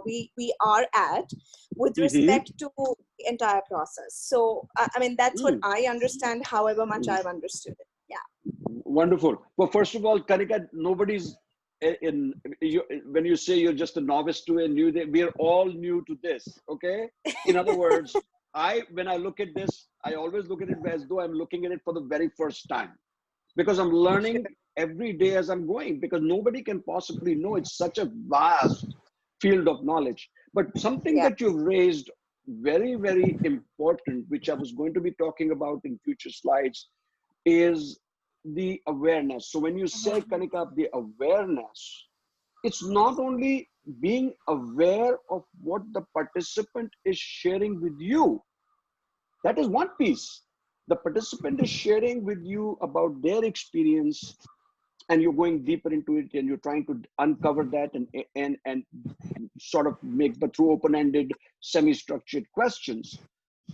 we are at with respect to the entire process. So I mean, that's what I understand, however much I've understood it. Yeah. Wonderful. Well, first of all, Kanika, nobody's when you say you're just a novice to a new, we are all new to this. Okay. In other words, when I look at this, I always look at it as though I'm looking at it for the very first time, because I'm learning every day as I'm going, because nobody can possibly know. It's such a vast field of knowledge. But something that you've raised, very, very important, which I was going to be talking about in future slides, is the awareness. So when you say, Kanika, the awareness, it's not only being aware of what the participant is sharing with you. That is one piece. The participant is sharing with you about their experience, and you're going deeper into it, and you're trying to uncover that and sort of make the through open-ended, semi-structured questions.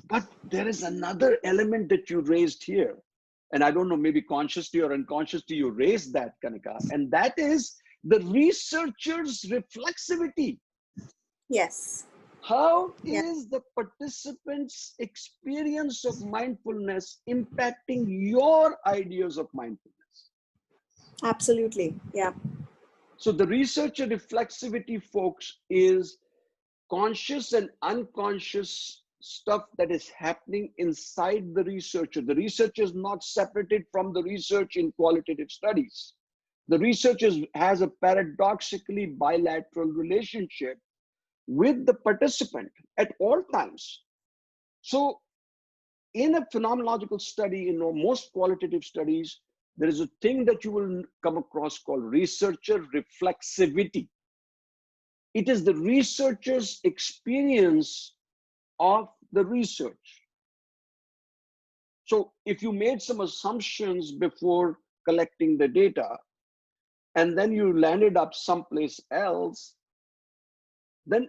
But there is another element that you raised here. And I don't know, maybe consciously or unconsciously you raised that, Kanika, and that is the researcher's reflexivity. Yes. How is the participant's experience of mindfulness impacting your ideas of mindfulness? Absolutely. Yeah. So the researcher reflexivity, folks, is conscious and unconscious stuff that is happening inside the researcher. The researcher is not separated from the research in qualitative studies. The researcher has a paradoxically bilateral relationship with the participant at all times. So in a phenomenological study, most qualitative studies, there is a thing that you will come across called researcher reflexivity. It is the researcher's experience of the research. So if you made some assumptions before collecting the data, and then you landed up someplace else, then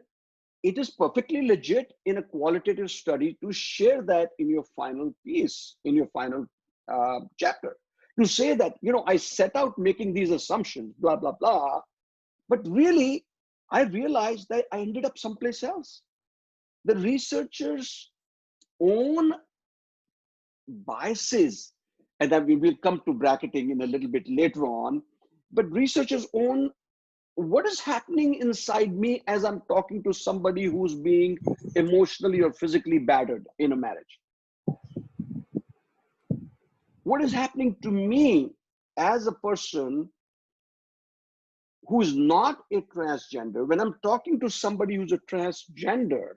it is perfectly legit in a qualitative study to share that in your final piece, in your final chapter. To say that, I set out making these assumptions, blah, blah, blah, but really, I realized that I ended up someplace else. The researcher's own biases, and then we will come to bracketing in a little bit later on, but researchers' own, what is happening inside me as I'm talking to somebody who's being emotionally or physically battered in a marriage? What is happening to me as a person who's not a transgender when I'm talking to somebody who's a transgender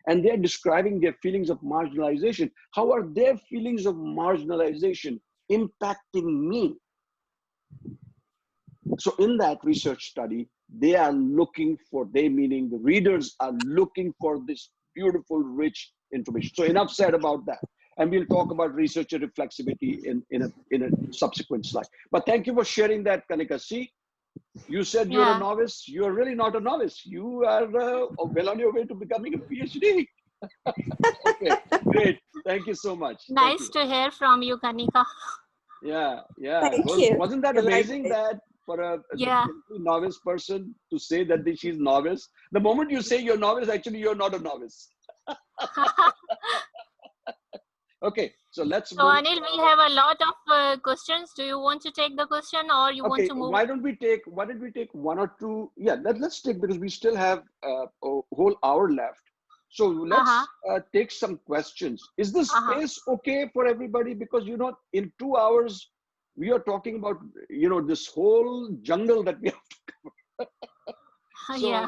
and they're describing their feelings of marginalization? How are their feelings of marginalization impacting me? So in that research study, they are looking for, meaning the readers are looking for this beautiful, rich information. So enough said about that. And we'll talk about researcher reflexivity in a subsequent slide. But thank you for sharing that, Kanika. See, you said you're a Yeah. novice. You're really not a novice. You are well on your way to becoming a PhD. Okay, great. Thank you so much. Thank Nice you. to hear from you, Kanika. Yeah, yeah. Thank you. Wasn't that amazing that for a Yeah. novice person to say that she's novice? The moment you say you're novice, actually you're not a novice. Okay, so let's So move. Anil, we have a lot of questions. Do you want to take the question, or you want Okay, to move? why don't we take one or two? Yeah, let's take, because we still have a whole hour left. So let's take some questions. Is this space okay for everybody? Because, you know, in 2 hours, we are talking about, you know, this whole jungle that we have to cover. So, Yeah.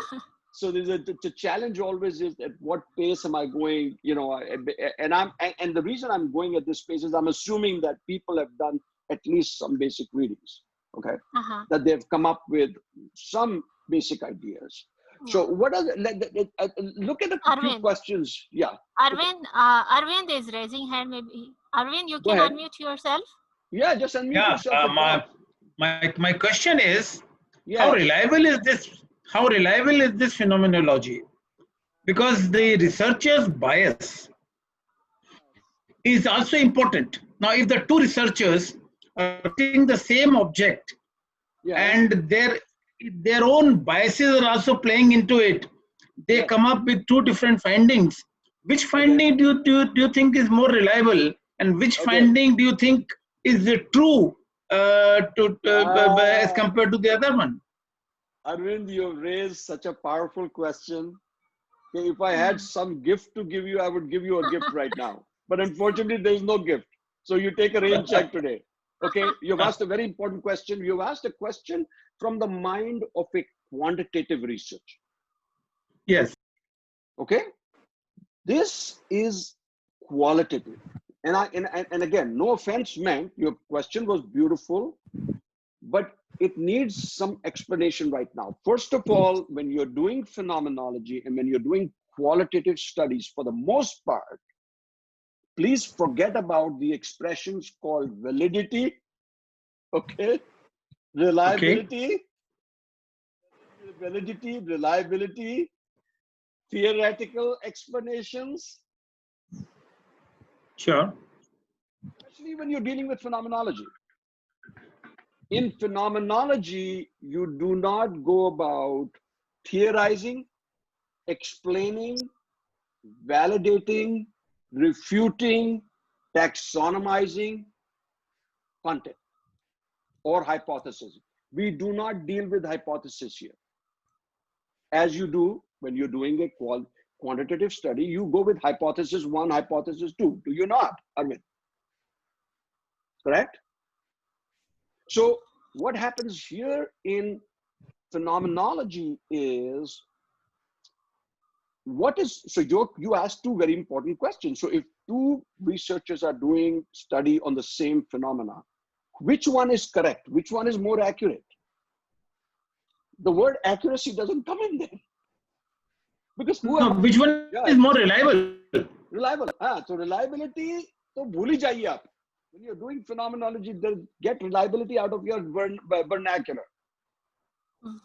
so there's the challenge always is at what pace am I going, you know, and the reason I'm going at this pace is I'm assuming that people have done at least some basic readings, okay? That they've come up with some basic ideas. So what are look at a few questions. Yeah. Arvind is raising hand. Maybe Arvind, you can unmute yourself. Yeah, just unmute yourself. My question is, yeah. How reliable is this phenomenology? Because the researcher's bias is also important. Now, if the two researchers are writing the same object and their own biases are also playing into it, they come up with two different findings. Which finding do you think is more reliable, and which finding do you think is true as compared to the other one? Arvind, you raised such a powerful question. If I had some gift to give you, I would give you a gift right now. But unfortunately, there's no gift. So you take a rain check today. Okay, you've asked a very important question. You've asked a question from the mind of a quantitative research. Yes. Okay, this is qualitative. And again, no offense meant, your question was beautiful, but it needs some explanation right now. First of all, when you're doing phenomenology and when you're doing qualitative studies, for the most part, please forget about the expressions called validity, okay, reliability, reliability, theoretical explanations. Sure. Especially when you're dealing with phenomenology. In phenomenology, you do not go about theorizing, explaining, validating, refuting, taxonomizing content or hypothesis. We do not deal with hypothesis here. As you do when you're doing a quantitative study, you go with hypothesis 1, hypothesis 2. Do you not, Arvind? Correct? So what happens here in phenomenology is, so you asked two very important questions. So if two researchers are doing study on the same phenomena, which one is correct? Which one is more accurate? The word accuracy doesn't come in there. Because which one is more reliable? Reliable. So reliability, so bhuli jaiye aap. When you're doing phenomenology, get reliability out of your vernacular.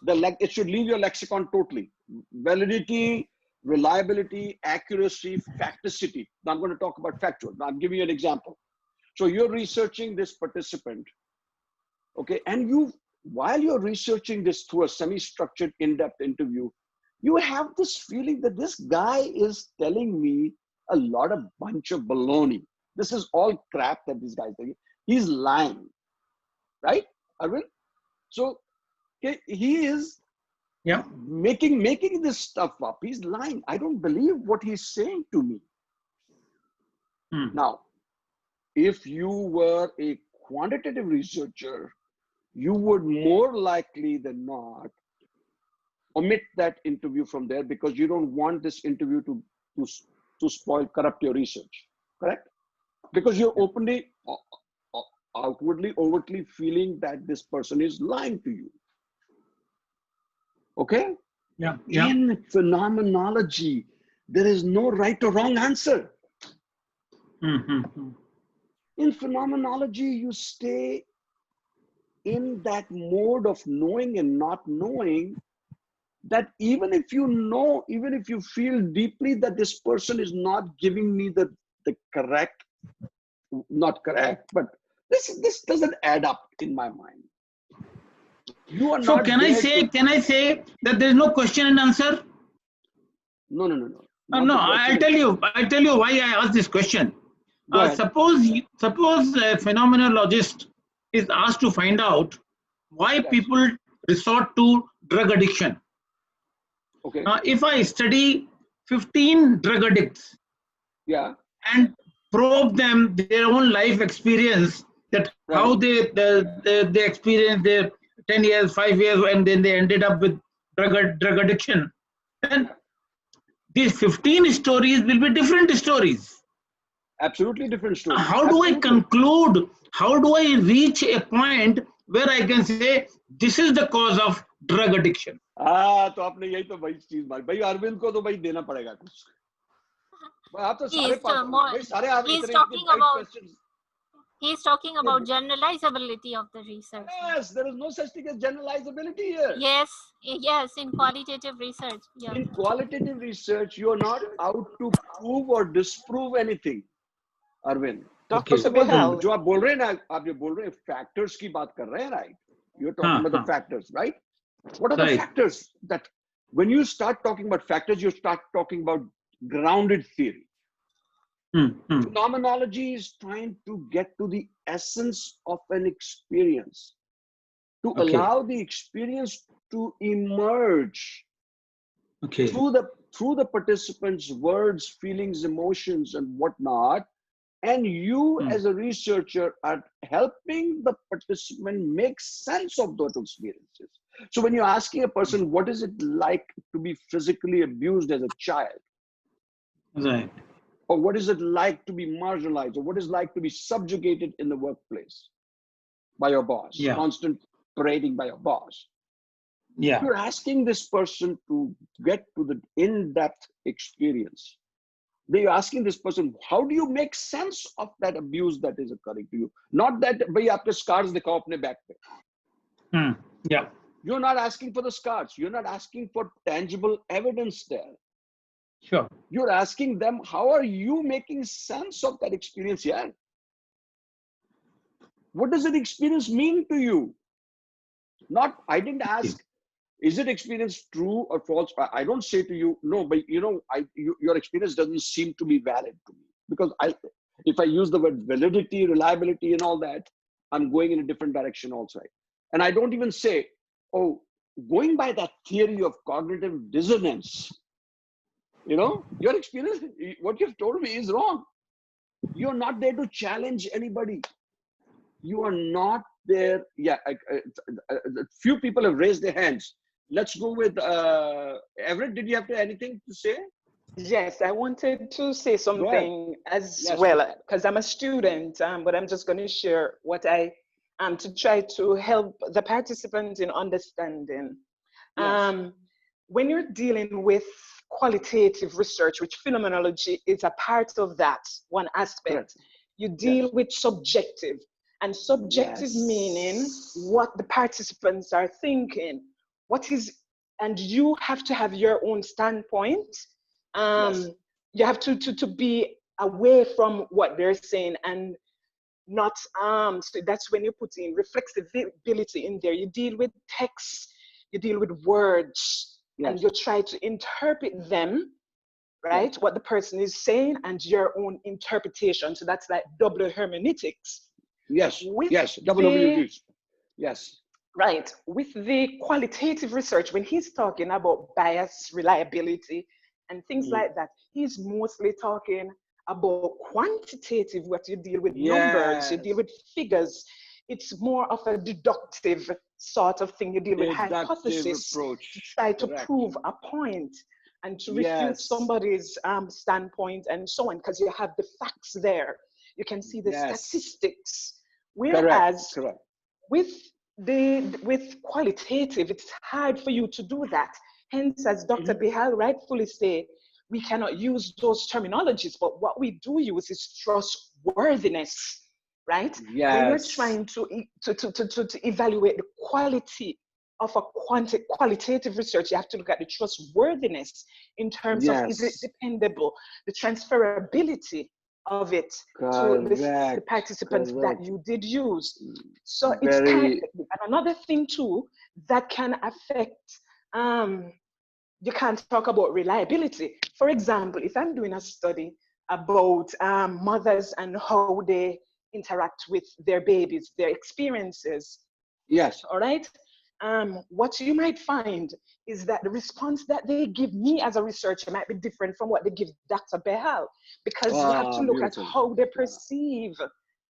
It should leave your lexicon totally. Validity, reliability, accuracy, facticity. Now I'm going to talk about factual. Now I'm giving you an example. So you're researching this participant, okay, and while you're researching this through a semi-structured, in-depth interview, you have this feeling that this guy is telling me a bunch of baloney. This is all crap that this guy's telling. He's lying, right, Arvind? So okay, he is making this stuff up. He's lying. I don't believe what he's saying to me. Now, if you were a quantitative researcher, you would more likely than not omit that interview from there, because you don't want this interview to spoil, corrupt your research, correct? Because you're openly, outwardly, overtly feeling that this person is lying to you. Okay? Yeah. In phenomenology, there is no right or wrong answer. Mm-hmm. In phenomenology, you stay in that mode of knowing and not knowing, that even if you know, even if you feel deeply that this person is not giving me the correct, not correct, but this doesn't add up in my mind. You are So not can I there to, say that there is no question and answer? no. Not No, the question. I'll tell you why I asked this question. Go ahead. Suppose a phenomenologist is asked to find out why Yes. people resort to drug addiction. Okay. If I study 15 drug addicts, Yeah. and probe them their own life experience, that how Right. they experienced their 10 years, 5 years, and then they ended up with drug addiction, then these 15 stories will be different stories. Absolutely different stories. How do I conclude? How do I reach a point where I can say this is the cause of drug addiction? तो आपने यही तो भाई चीज मारी भाई, अरविंद को तो भाई देना पड़ेगा कुछ। आप तो सारे भाई सारे आप he's इतने talking bright about questions. he's talking about generalizability of the research. Yes, there is no such thing as generalizability here. Yes, in qualitative research. Yeah. In qualitative research, you are not out to prove or disprove anything, Arvind. Dr. First of all, Behal, जो आप बोल रहे हैं ना, आप जो बोल रहे हैं factors की बात कर रहे हैं, right? You're talking about the factors, right? What are the factors that, when you start talking about factors, you start talking about grounded theory. Phenomenology is trying to get to the essence of an experience, to allow the experience to emerge through the participants' words, feelings, emotions, and whatnot. And you, as a researcher, are helping the participant make sense of those experiences. So when you're asking a person, what is it like to be physically abused as a child? Right. Or what is it like to be marginalized? Or what is it like to be subjugated in the workplace by your boss? Constant parading by your boss. You're asking this person to get to the in-depth experience. They're asking this person, how do you make sense of that abuse that is occurring to you? Not that, bhai, aapke scars dikhao apne back pe. You're not asking for the scars. You're not asking for tangible evidence there. Sure. You're asking them, how are you making sense of that experience here? What does that experience mean to you? Not, I didn't ask, is it experience true or false? I don't say to you, no, but you know, your experience doesn't seem to be valid to me. Because if I use the word validity, reliability, and all that, I'm going in a different direction also. And I don't even say, oh, going by that theory of cognitive dissonance, you know, your experience, what you've told me is wrong. You're not there to challenge anybody. You are not there. Yeah, few people have raised their hands. Let's go with Everett. Did you have anything to say? Yes, I wanted to say something as well, because I'm a student, but I'm just going to share what I to try to help the participants in understanding. When you're dealing with qualitative research, which phenomenology is a part of that one aspect, you deal with subjective, and subjective meaning what the participants are thinking. What is, and you have to have your own standpoint. You have to be away from what they're saying and not so that's when you put in reflexivity in there. You deal with text, you deal with words, and you try to interpret them, right? What the person is saying and your own interpretation. So that's like double hermeneutics. Double hermeneutics. Right. With the qualitative research, when he's talking about bias, reliability, and things like that, he's mostly talking about quantitative, what you deal with numbers, you deal with figures. It's more of a deductive sort of thing. You deal with hypothesis approach. To try to prove a point and to refute somebody's standpoint and so on, because you have the facts there. You can see the statistics. Whereas with qualitative, it's hard for you to do that. Hence, as Dr. Behal rightfully said, we cannot use those terminologies, but what we do use is trustworthiness, right? Yes. When you're trying to evaluate the quality of a qualitative research, you have to look at the trustworthiness in terms of, is it dependable, the transferability of it to the participants that you did use. So it's kind of, and another thing too that can affect, you can't talk about reliability. For example, if I'm doing a study about mothers and how they interact with their babies, their experiences. Yes. All right. What you might find is that the response that they give me as a researcher might be different from what they give Dr. Behal, because you have to look at how they perceive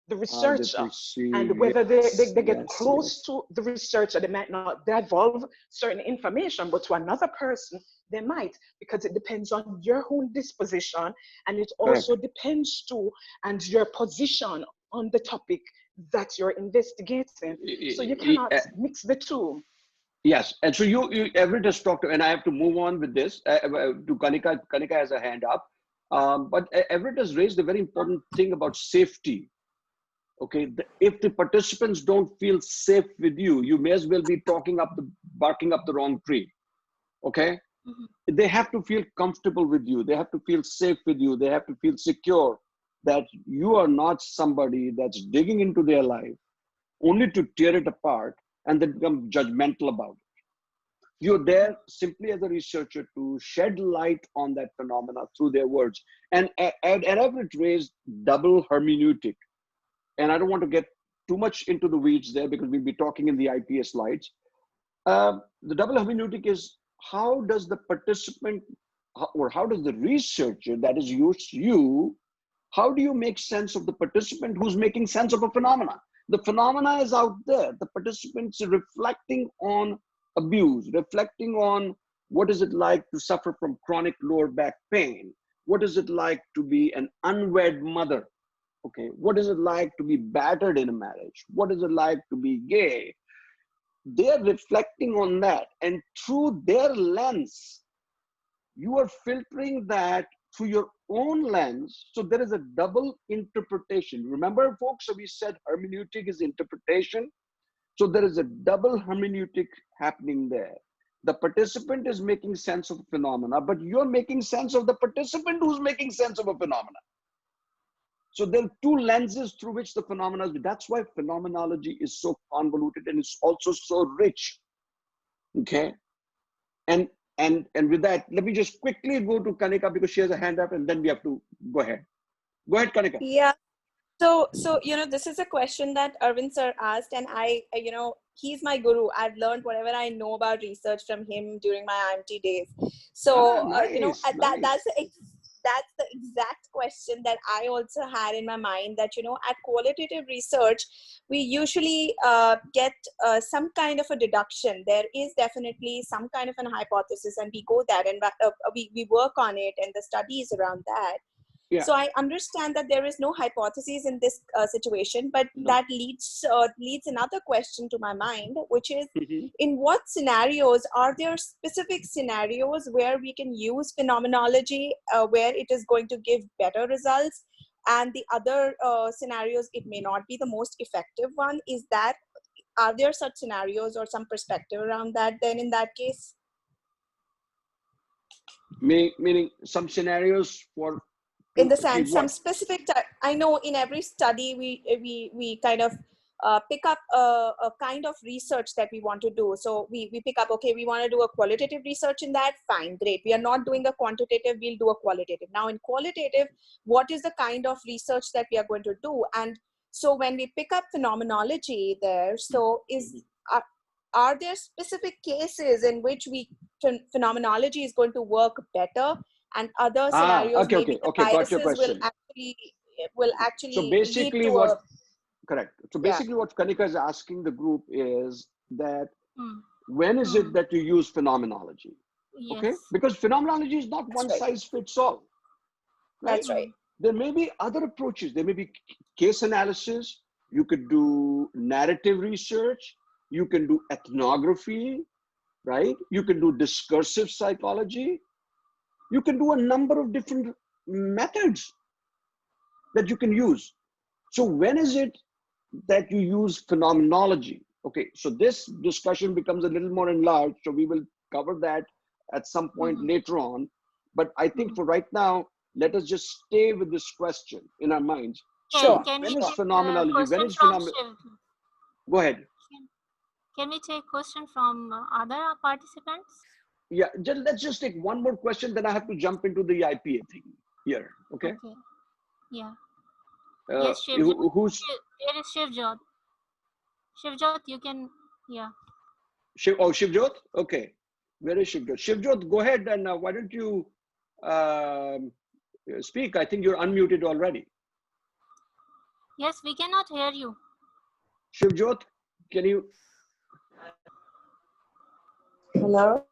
the researcher, and whether they get close to the researcher, they might not divulge certain information, but to another person, they might, because it depends on your own disposition, and it also depends to, and your position on the topic that you're investigating. So you cannot mix the two. Yes, and so you Everett has talked, and I have to move on with this to Kanika. Kanika has a hand up, but Everett has raised a very important thing about safety. Okay, if the participants don't feel safe with you, you may as well be barking up the wrong tree. Okay, they have to feel comfortable with you. They have to feel safe with you. They have to feel secure that you are not somebody that's digging into their life only to tear it apart and then become judgmental about it. You're there simply as a researcher to shed light on that phenomena through their words. And Everett raised double hermeneutic. And I don't want to get too much into the weeds there because we'll be talking in the IPA slides. The double hermeneutic is, how does the participant, or how does the researcher that is you, how do you make sense of the participant who's making sense of a phenomena? The phenomena is out there. The participants are reflecting on abuse, reflecting on what is it like to suffer from chronic lower back pain? What is it like to be an unwed mother? Okay, what is it like to be battered in a marriage? What is it like to be gay? They're reflecting on that, and through their lens, you are filtering that through your own lens. So there is a double interpretation. Remember, folks, so we said hermeneutic is interpretation. So there is a double hermeneutic happening there. The participant is making sense of a phenomena, but you're making sense of the participant who's making sense of a phenomena. So there are two lenses through which the phenomena is. That's why phenomenology is so convoluted, and it's also so rich. Okay, and with that, let me just quickly go to Kanika because she has a hand up, and then we have to go ahead. Go ahead, Kanika. Yeah. So this is a question that Arvind sir asked, and I he's my guru. I've learned whatever I know about research from him during my IMT days. So nice. That's the exact question that I also had in my mind, that at qualitative research we usually get some kind of a deduction. There is definitely some kind of an hypothesis, and we go that, and we work on it, and the studies around that. Yeah. So I understand that there is no hypothesis in this situation, but that leads another question to my mind, which is, in what scenarios, are there specific scenarios where we can use phenomenology, where it is going to give better results, and the other scenarios, it may not be the most effective one? Are there such scenarios or some perspective around that then in that case? Meaning some scenarios for... In the sense, some specific, I know in every study we kind of pick up a kind of research that we want to do. So we pick up, okay, we want to do a qualitative research in that, fine, great. We are not doing a quantitative, we'll do a qualitative. Now in qualitative, what is the kind of research that we are going to do? And so when we pick up phenomenology there, so are there specific cases in which phenomenology is going to work better, and other scenarios maybe the biases will actually so basically lead to correct. So basically what Kanika is asking the group is that when is it that you use phenomenology? Yes. Okay, because phenomenology is not one size fits all. Right? That's right. There may be other approaches. There may be case analysis. You could do narrative research. You can do ethnography, right? You can do discursive psychology. You can do a number of different methods that you can use. So when is it that you use phenomenology? Okay, so this discussion becomes a little more enlarged, so we will cover that at some point later on. But I think for right now, let us just stay with this question in our minds. Can, So can we when is take phenomenology? When question is from phenomenology? Shiv? Go ahead. Can we take question from other participants? Yeah, let's just take one more question, then I have to jump into the IPA thing here. Okay. Okay. Yeah. Uh, Yes, Shivjot. who's Where is Shivjot? Shivjot, you can, yeah. Shivjot? Okay. Where is Shivjot? Shivjot, go ahead and why don't you speak? I think you're unmuted already. Yes, we cannot hear you. Shivjot, can you? Hello?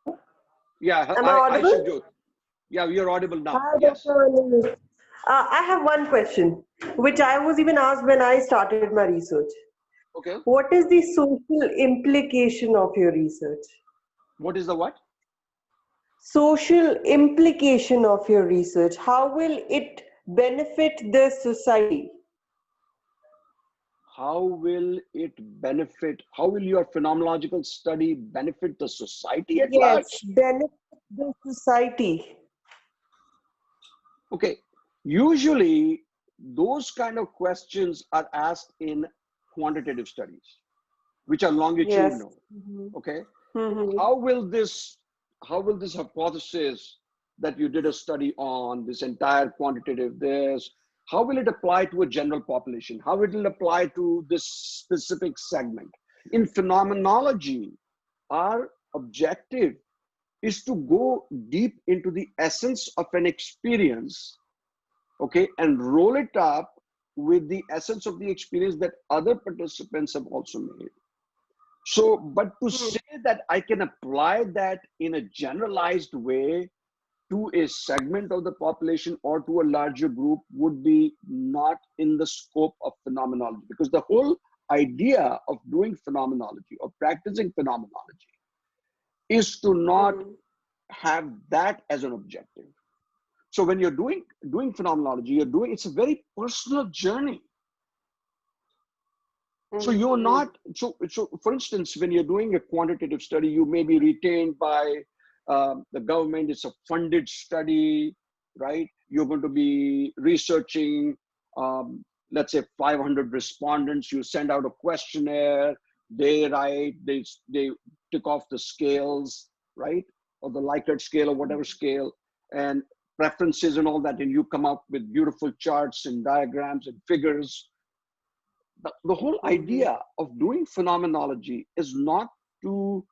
Yeah, Am I hi audible? Shivjot. Yeah, you're audible now. Hi, Yes. Dr. Anil. I have one question, which I was even asked when I started my research. Okay. What is the social implication of your research? What is the what? Social implication of your research. How will it benefit the society? How will it benefit? How will your phenomenological study benefit the society at Yes, large? benefit the society. Okay. Usually, those kind of questions are asked in quantitative studies, which are Yes. longitudinal. Okay. How will this hypothesis that you did a study on, this entire quantitative this, how will it apply to a general population? How it will apply to this specific segment? In phenomenology, our objective is to go deep into the essence of an experience, okay, and roll it up with the essence of the experience that other participants have also made. So, but to say that I can apply that in a generalized way to a segment of the population or to a larger group would be not in the scope of phenomenology, because the whole idea of doing phenomenology or practicing phenomenology is to not have that as an objective. So when you're doing phenomenology, it's a very personal journey. So you're not, so for instance, when you're doing a quantitative study, you may be retained by the government. It's a funded study, right? You're going to be researching, let's say 500 respondents. You send out a questionnaire, they write, they tick off the scales, right? Or the Likert scale or whatever scale, and preferences and all that. And you come up with beautiful charts and diagrams and figures. The whole idea of doing phenomenology is not to,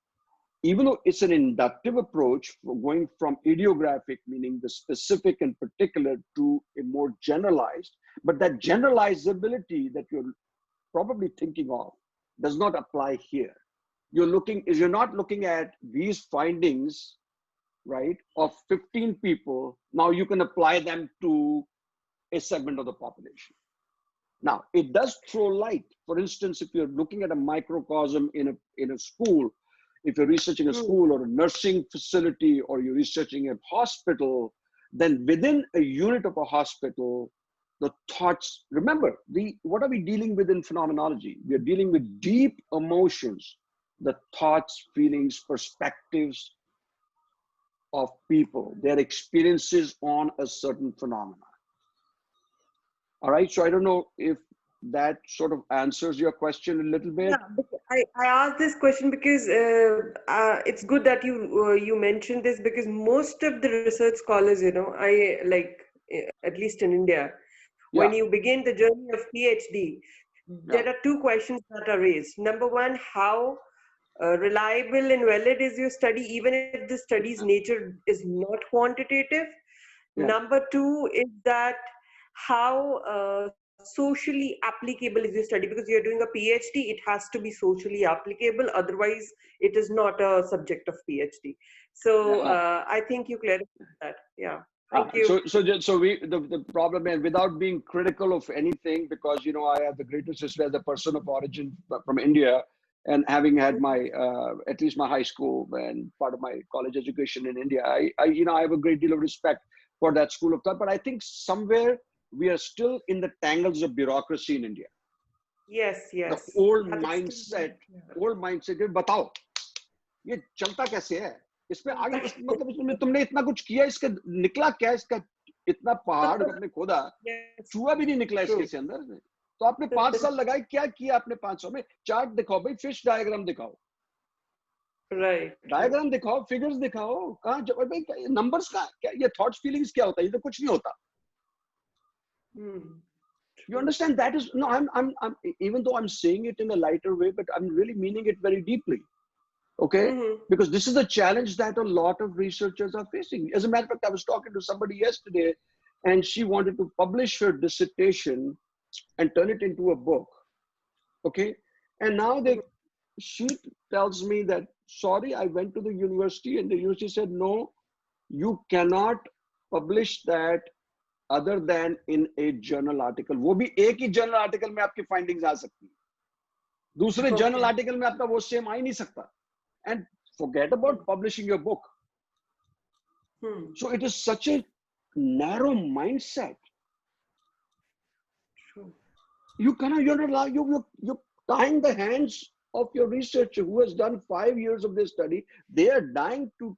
even though it's an inductive approach for going from idiographic, meaning the specific and particular, to a more generalized, but that generalizability that you're probably thinking of does not apply here. You're not looking at these findings, right, of 15 people. Now you can apply them to a segment of the population. Now, it does throw light. For instance, if you're looking at a microcosm in a school, if you're researching a school or a nursing facility, or you're researching a hospital, then within a unit of a hospital, the thoughts, remember, what are we dealing with in phenomenology? We're dealing with deep emotions, the thoughts, feelings, perspectives of people, their experiences on a certain phenomenon. All right, so I don't know if that sort of answers your question a little bit. Yeah, I asked this question because it's good that you mentioned this, because most of the research scholars, I like, at least in India, when you begin the journey of PhD, there are two questions that are raised. Number one, how reliable and valid is your study, even if the study's nature is not quantitative? Number two is that how socially applicable is your study, because you're doing a PhD, it has to be socially applicable, otherwise it is not a subject of PhD. So I think you clarified that. Yeah, thank you. So the problem is, without being critical of anything, because I have the greatest respect as a person of origin from India, And having had my, at least my high school and part of my college education in India, I have a great deal of respect for that school of thought. But I think somewhere we are still in the tangles of bureaucracy in India. Yes, yes. The old That is mindset, still, बताओ, ये चलता कैसे है? इसमें आगे मतलब इसमें तुमने इतना कुछ किया, इसका निकला क्या? इसका इतना पहाड़ आपने खोदा, चूहा भी नहीं निकला इसके अंदर. तो आपने 5 साल लगाए, क्या किया आपने 5 साल में? चार्ट दिखाओ भाई, फिश डायग्राम दिखाओ, राइट, डायग्राम दिखाओ, फिगर्स दिखाओ, कहाँ भाई नंबर्स का क्या, ये थॉट्स फीलिंग्स क्या होता है? ये तो कुछ नहीं होता. You understand? That is no. I'm even though I'm saying it in a lighter way, but I'm really meaning it very deeply. Okay, because this is a challenge that a lot of researchers are facing. As a matter of fact, I was talking to somebody yesterday, and she wanted to publish her dissertation and turn it into a book. Okay, and now she tells me that, sorry, I went to the university, and the university said, no, you cannot publish that other than in a journal article. वो भी एक ही journal article में आपकी findings आ सकती हैं, दूसरे journal article में आपका वो same आ ही नहीं सकता. And forget about publishing your book. So it is such a narrow mindset. You cannot, you're not allowed, you're tying the hands of your researcher who has done 5 years of this study. They are dying to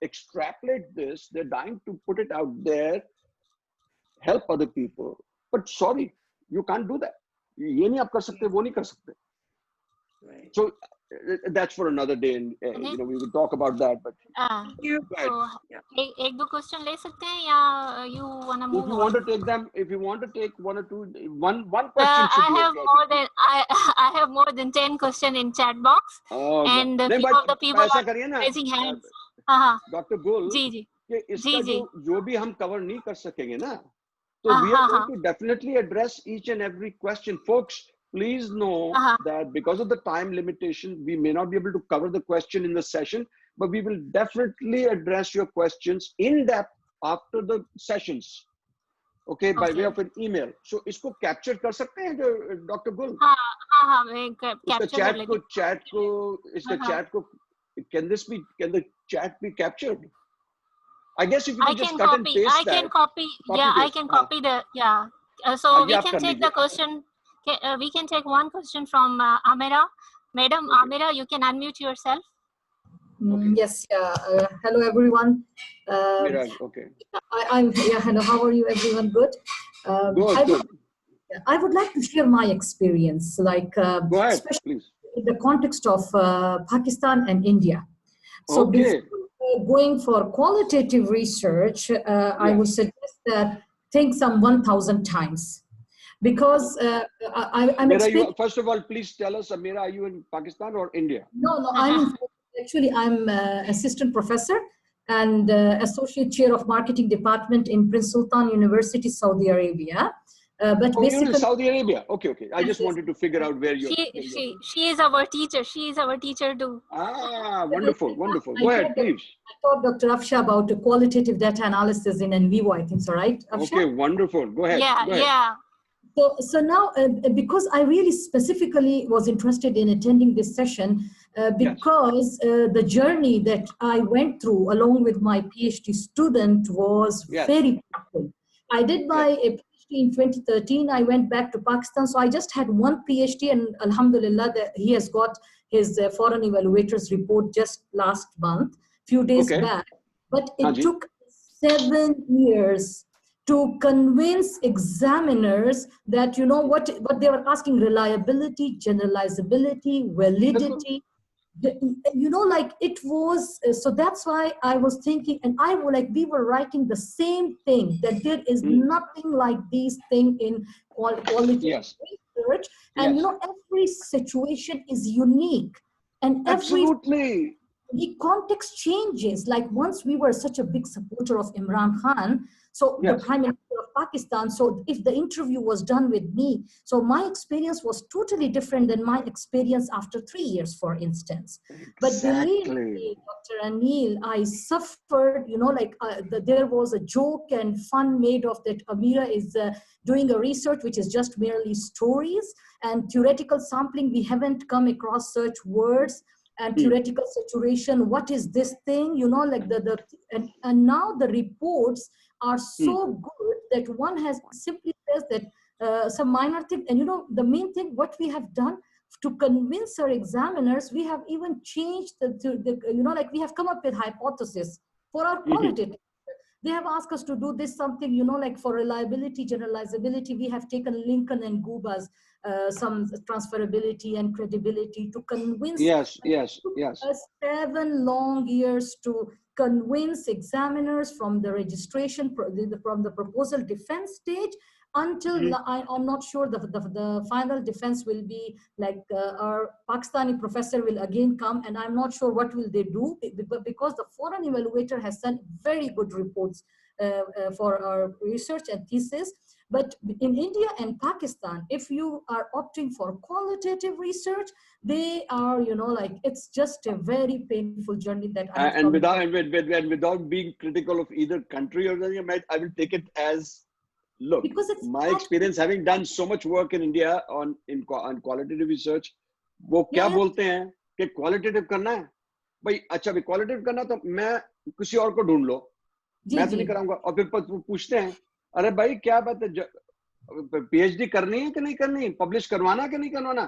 extrapolate this. They're dying to put it out there, help other people. But sorry, you can't do that. ये नहीं आप कर सकते, वो नहीं कर सकते. So that's for another day, and we will talk about that. But so एक दो question ले सकते हैं या you wanna move on? If you want to take them, if you want to take one or two, one question should be okay. I have more than 10 questions in chat box, and few of the people are raising hands. Dr. Gul, जी इसका जो भी हम cover नहीं कर सकेंगे ना, so we are going to definitely address each and every question, folks. Please know that because of the time limitation, we may not be able to cover the question in the session, but we will definitely address your questions in depth after the sessions. Okay, by way of an email. So, इसको capture कर सकते हैं जो Dr. Gul? हाँ, मैं capture कर लेंगे. chat को, can the chat be captured? I guess if you can just can cut copy, and paste I can copy. Yeah, I can copy the So we can take the question. We can take one question from Amira. Madam Amira, you can unmute yourself. Yes. Hello, everyone. Okay. Hello. How are you, everyone? Good. Good. I would like to share my experience, like Go ahead, especially please. in the context of Pakistan and India. So before going for qualitative research, I would suggest that think some 1,000 times. Because I'm first of all, please tell us, Amira, are you in Pakistan or India? No, I'm assistant professor and associate chair of marketing department in Prince Sultan University, Saudi Arabia. But basically, you're in Saudi Arabia. Okay. I just wanted to figure out where you're. She is our teacher. She is our teacher too. Wonderful. Go ahead, please. I taught Dr. Afsha about qualitative data analysis in NVivo, I think so, right, Afsha? Okay, wonderful. Go ahead. Yeah. So now, because I really specifically was interested in attending this session, because the journey that I went through along with my PhD student was very powerful. I did my PhD in 2013. I went back to Pakistan. So I just had one PhD, and Alhamdulillah, he has got his foreign evaluators report just last month, few days back. But it took 7 years to convince examiners that, what they were asking: reliability, generalizability, validity. Like it was, so that's why I was thinking, and we were writing the same thing, that there is nothing like these things in quality research. And every situation is unique, and the context changes. Like once we were such a big supporter of Imran Khan, so the Prime Minister of Pakistan. So if the interview was done with me, so my experience was totally different than my experience after 3 years, for instance. But believe me, Dr. Anil, I suffered, you know, like there was a joke and fun made of that Amira is doing a research which is just merely stories, and theoretical sampling, we haven't come across such words, and theoretical saturation, what is this thing, you know, like and now the reports are so good that one has simply says that some minor thing, and you know, the main thing what we have done to convince our examiners, we have even changed the you know, like we have come up with hypothesis for our qualitative. They have asked us to do this something, you know, like for reliability, generalizability, we have taken Lincoln and Guba's some transferability and credibility to convince. Yes. It took us 7 long years to convince examiners from the registration, from the proposal defense stage until I'm not sure the final defense will be like our Pakistani professor will again come, and I'm not sure what will they do, because the foreign evaluator has sent very good reports for our research and thesis. But in India and Pakistan, if you are opting for qualitative research, they are, you know, like it's just a very painful journey that I have and without being critical of either country or anything, I will take it as, look, because it's my experience having done so much work in India on qualitative research, वो क्या बोलते हैं कि qualitative करना है भाई, अच्छा भी qualitative करना तो मैं किसी और को ढूंढ लो, मैं तो नहीं कराऊंगा। और फिर पूछते हैं, अरे भाई क्या बात है, PhD करनी है कि नहीं करनी, पब्लिश करवाना है कि नहीं करवाना,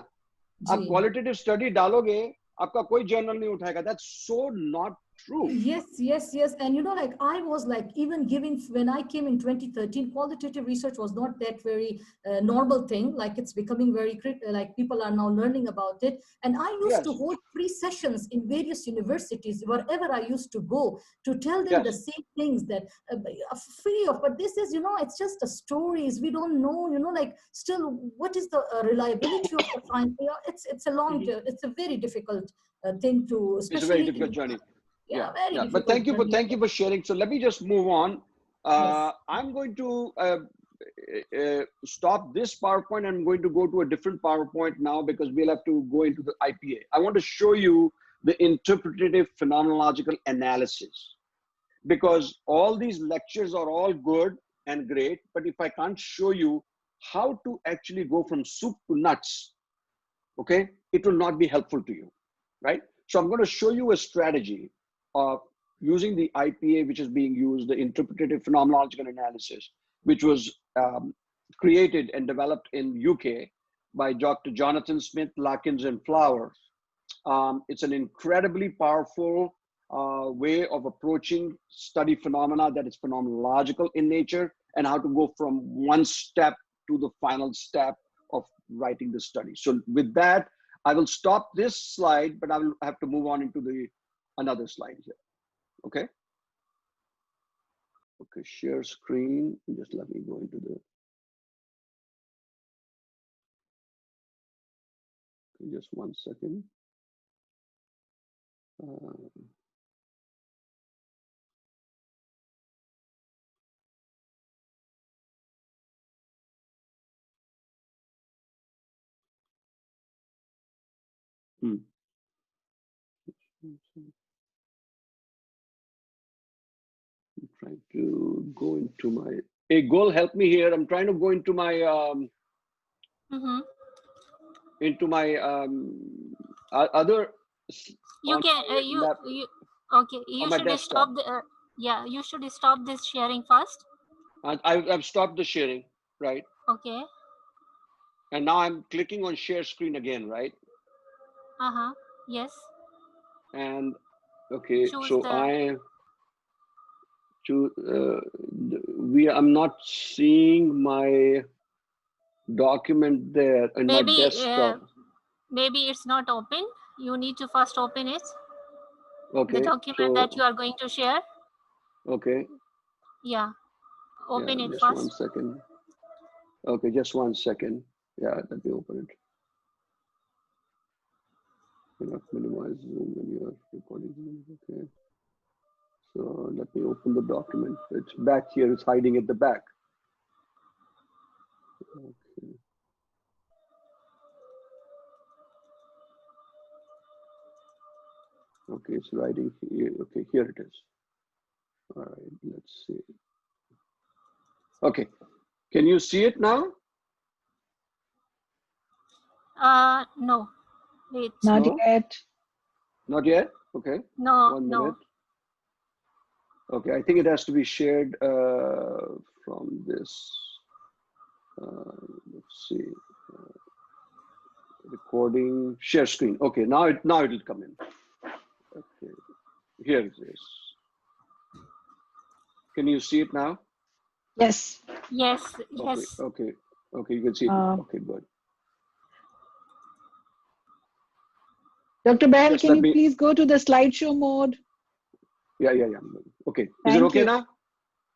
आप क्वालिटेटिव स्टडी डालोगे आपका कोई जर्नल नहीं उठाएगा। That's so not true. Yes. And you know, like I was like even giving, when I came in 2013, qualitative research was not that very normal thing. Like it's becoming very like people are now learning about it. And I used to hold free sessions in various universities, wherever I used to go, to tell them the same things that free of, but this is, you know, it's just a stories. We don't know, you know, like still what is the reliability of the find. It's a long, it's a very difficult thing to, especially it's a very difficult journey. Yeah. But thank you for sharing. So let me just move on. I'm going to stop this PowerPoint. I'm going to go to a different PowerPoint now because we'll have to go into the IPA. I want to show you the interpretative phenomenological analysis, because all these lectures are all good and great, but if I can't show you how to actually go from soup to nuts, okay, it will not be helpful to you, right? So I'm going to show you a strategy of using the IPA, which is being used, the interpretative phenomenological analysis, which was created and developed in UK by Dr. Jonathan Smith, Larkins, and Flowers. It's an incredibly powerful way of approaching study phenomena that is phenomenological in nature, and how to go from one step to the final step of writing the study. So with that, I will stop this slide, but I will have to move on into another slide here. Okay. Okay, share screen. Just let me go into the. Okay, just 1 second. I'm trying to go into my. Hey, Gol, help me here. I'm trying to go into my other. You can okay. You should stop the. Yeah, you should stop this sharing first. I've stopped the sharing, right? Okay. And now I'm clicking on share screen again, right? Yes. And okay, choose so I'm not seeing my document there in my desktop. Maybe it's not open. You need to first open it. Okay. The document that you are going to share. Okay. Yeah. Open it just first. 1 second. Okay, just 1 second. Yeah, let me open it. You not minimize Zoom when you are recording. Okay. So let me open the document. It's back here. It's hiding at the back. Okay. Okay, it's writing here. Okay, here it is. All right, let's see. Okay, can you see it now? No, wait. Not No? yet. Not yet? Okay. No, 1 no. minute. Okay, I think it has to be shared from this. Let's see. Recording, share screen. Okay, now it will come in. Okay, here it is. Can you see it now? Yes. Yes, Okay, yes. okay, okay. You can see it now. Okay, good. Dr. Behl, Just can let you me. please go to the slideshow mode? Yeah. Okay. Is it Thank okay you. now?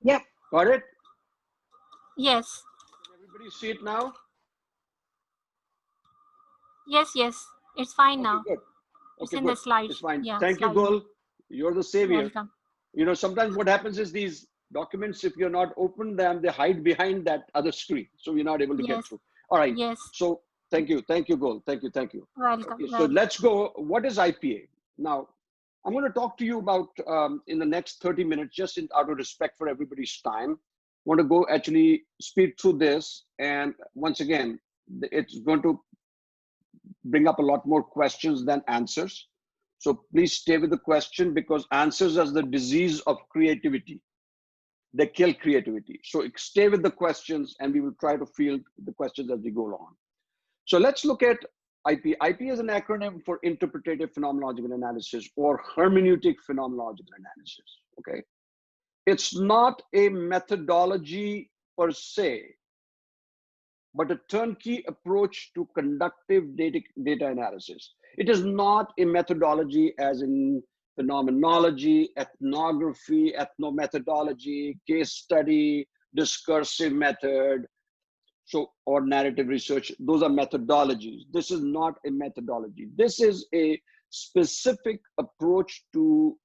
Yeah. Got it? Yes. Can everybody see it now? Yes, yes. It's fine Okay, now. good. It's Okay, in good. the slide. It's fine. Yeah, Thank you, slide. Gul. You're the savior. Welcome. You know, sometimes what happens is these documents, if you're not open them, they hide behind that other screen. So we're not able to get Yes. through. All right. Yes. So thank you, Gul. Thank you. Welcome. Okay, so let's go. What is IPA? Now, I'm going to talk to you about in the next 30 minutes, just out of respect for everybody's time. I want to go actually speed through this. And once again, it's going to bring up a lot more questions than answers. So please stay with the question, because answers are the disease of creativity. They kill creativity. So stay with the questions, and we will try to field the questions as we go along. So let's look at IP. IP is an acronym for interpretative phenomenological analysis, or hermeneutic phenomenological analysis. Okay. It's not a methodology per se, but a turnkey approach to conductive data analysis. It is not a methodology as in phenomenology, ethnography, ethnomethodology, case study, discursive method, or narrative research. Those are methodologies. This is not a methodology. This is a specific approach to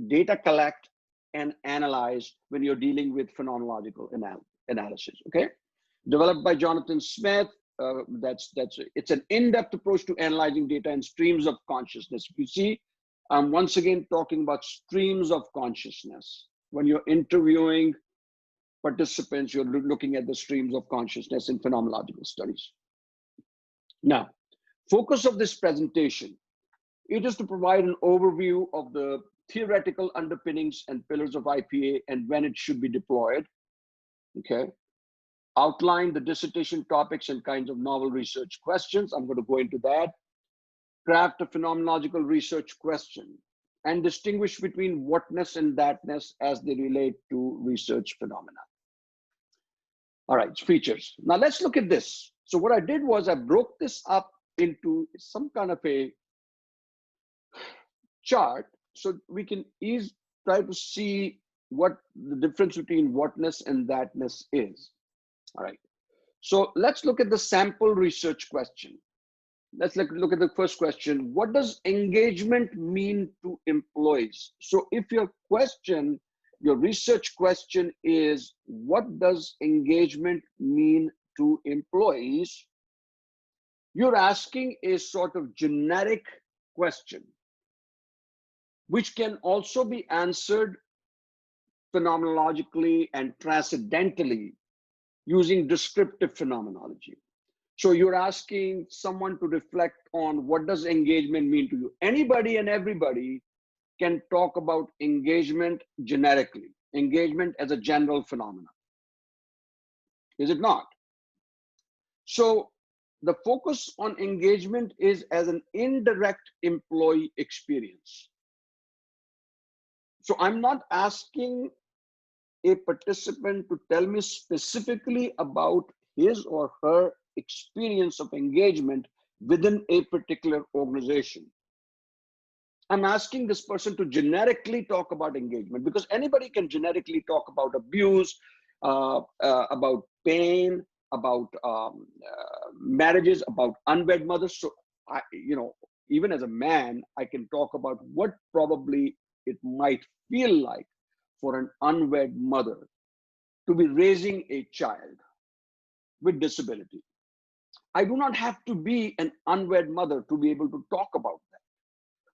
data collect and analyze when you're dealing with phenomenological analysis. Okay. Developed by Jonathan Smith. It's an in-depth approach to analyzing data and streams of consciousness. You see, I'm once again talking about streams of consciousness. When you're interviewing participants, you're looking at the streams of consciousness in phenomenological studies. Now, focus of this presentation, it is to provide an overview of the theoretical underpinnings and pillars of IPA and when it should be deployed. Okay. Outline the dissertation topics and kinds of novel research questions. I'm going to go into that. Craft a phenomenological research question and distinguish between whatness and thatness as they relate to research phenomena. All right, features. Now let's look at this. So what I did was I broke this up into some kind of a chart so we can try to see what the difference between whatness and thatness is. All right. So let's look at the sample research question. Let's look at the first question. What does engagement mean to employees? So if your research question is, what does engagement mean to employees? You're asking a sort of generic question, which can also be answered phenomenologically and transcendentally using descriptive phenomenology. So you're asking someone to reflect on what does engagement mean to you. Anybody and everybody can talk about engagement generically, engagement as a general phenomenon. Is it not? So the focus on engagement is as an indirect employee experience. So I'm not asking a participant to tell me specifically about his or her experience of engagement within a particular organization. I'm asking this person to generically talk about engagement, because anybody can generically talk about abuse, about pain, about marriages, about unwed mothers. So, even as a man, I can talk about what probably it might feel like for an unwed mother to be raising a child. with disability. I do not have to be an unwed mother to be able to talk about that.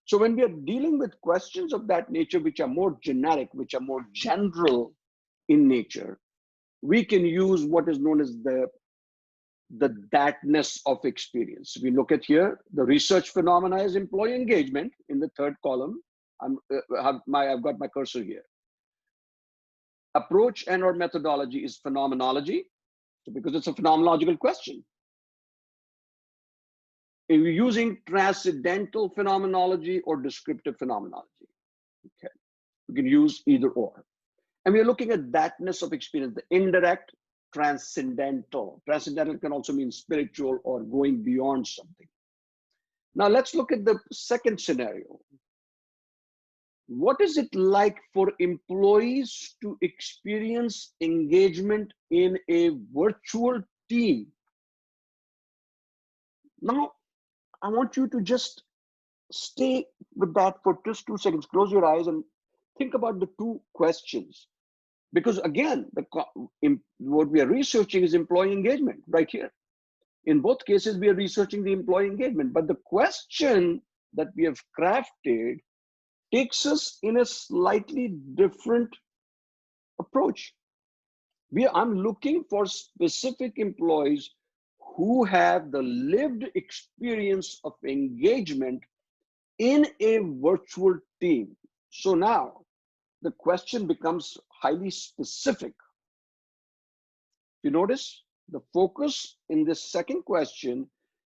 So when we are dealing with questions of that nature, which are more generic, which are more general in nature, we can use what is known as the thatness of experience. We look at here, the research phenomena is employee engagement in the third column. I've got my cursor here. Approach and or methodology is phenomenology, so because it's a phenomenological question. If you're using transcendental phenomenology or descriptive phenomenology, okay, we can use either or. And we're looking at thatness of experience, the indirect, transcendental. Transcendental can also mean spiritual or going beyond something. Now let's look at the second scenario. What is it like for employees to experience engagement in a virtual team? Now, I want you to just stay with that for just 2 seconds. Close your eyes and think about the two questions. Because again, what we are researching is employee engagement right here. In both cases, we are researching the employee engagement. But the question that we have crafted takes us in a slightly different approach. I'm looking for specific employees who have the lived experience of engagement in a virtual team. So now the question becomes highly specific. You notice the focus in this second question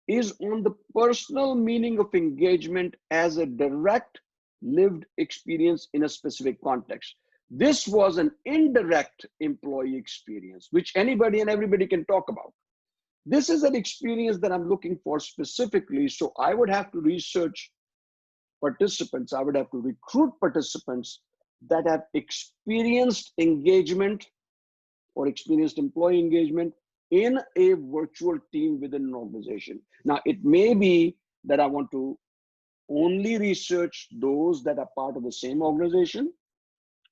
is on the personal meaning of engagement as a direct lived experience in a specific context. This was an indirect employee experience, which anybody and everybody can talk about. This is an experience that I'm looking for specifically, so I would have to research participants, I would have to recruit participants that have experienced engagement or experienced employee engagement in a virtual team within an organization. Now, it may be that I want to only research those that are part of the same organization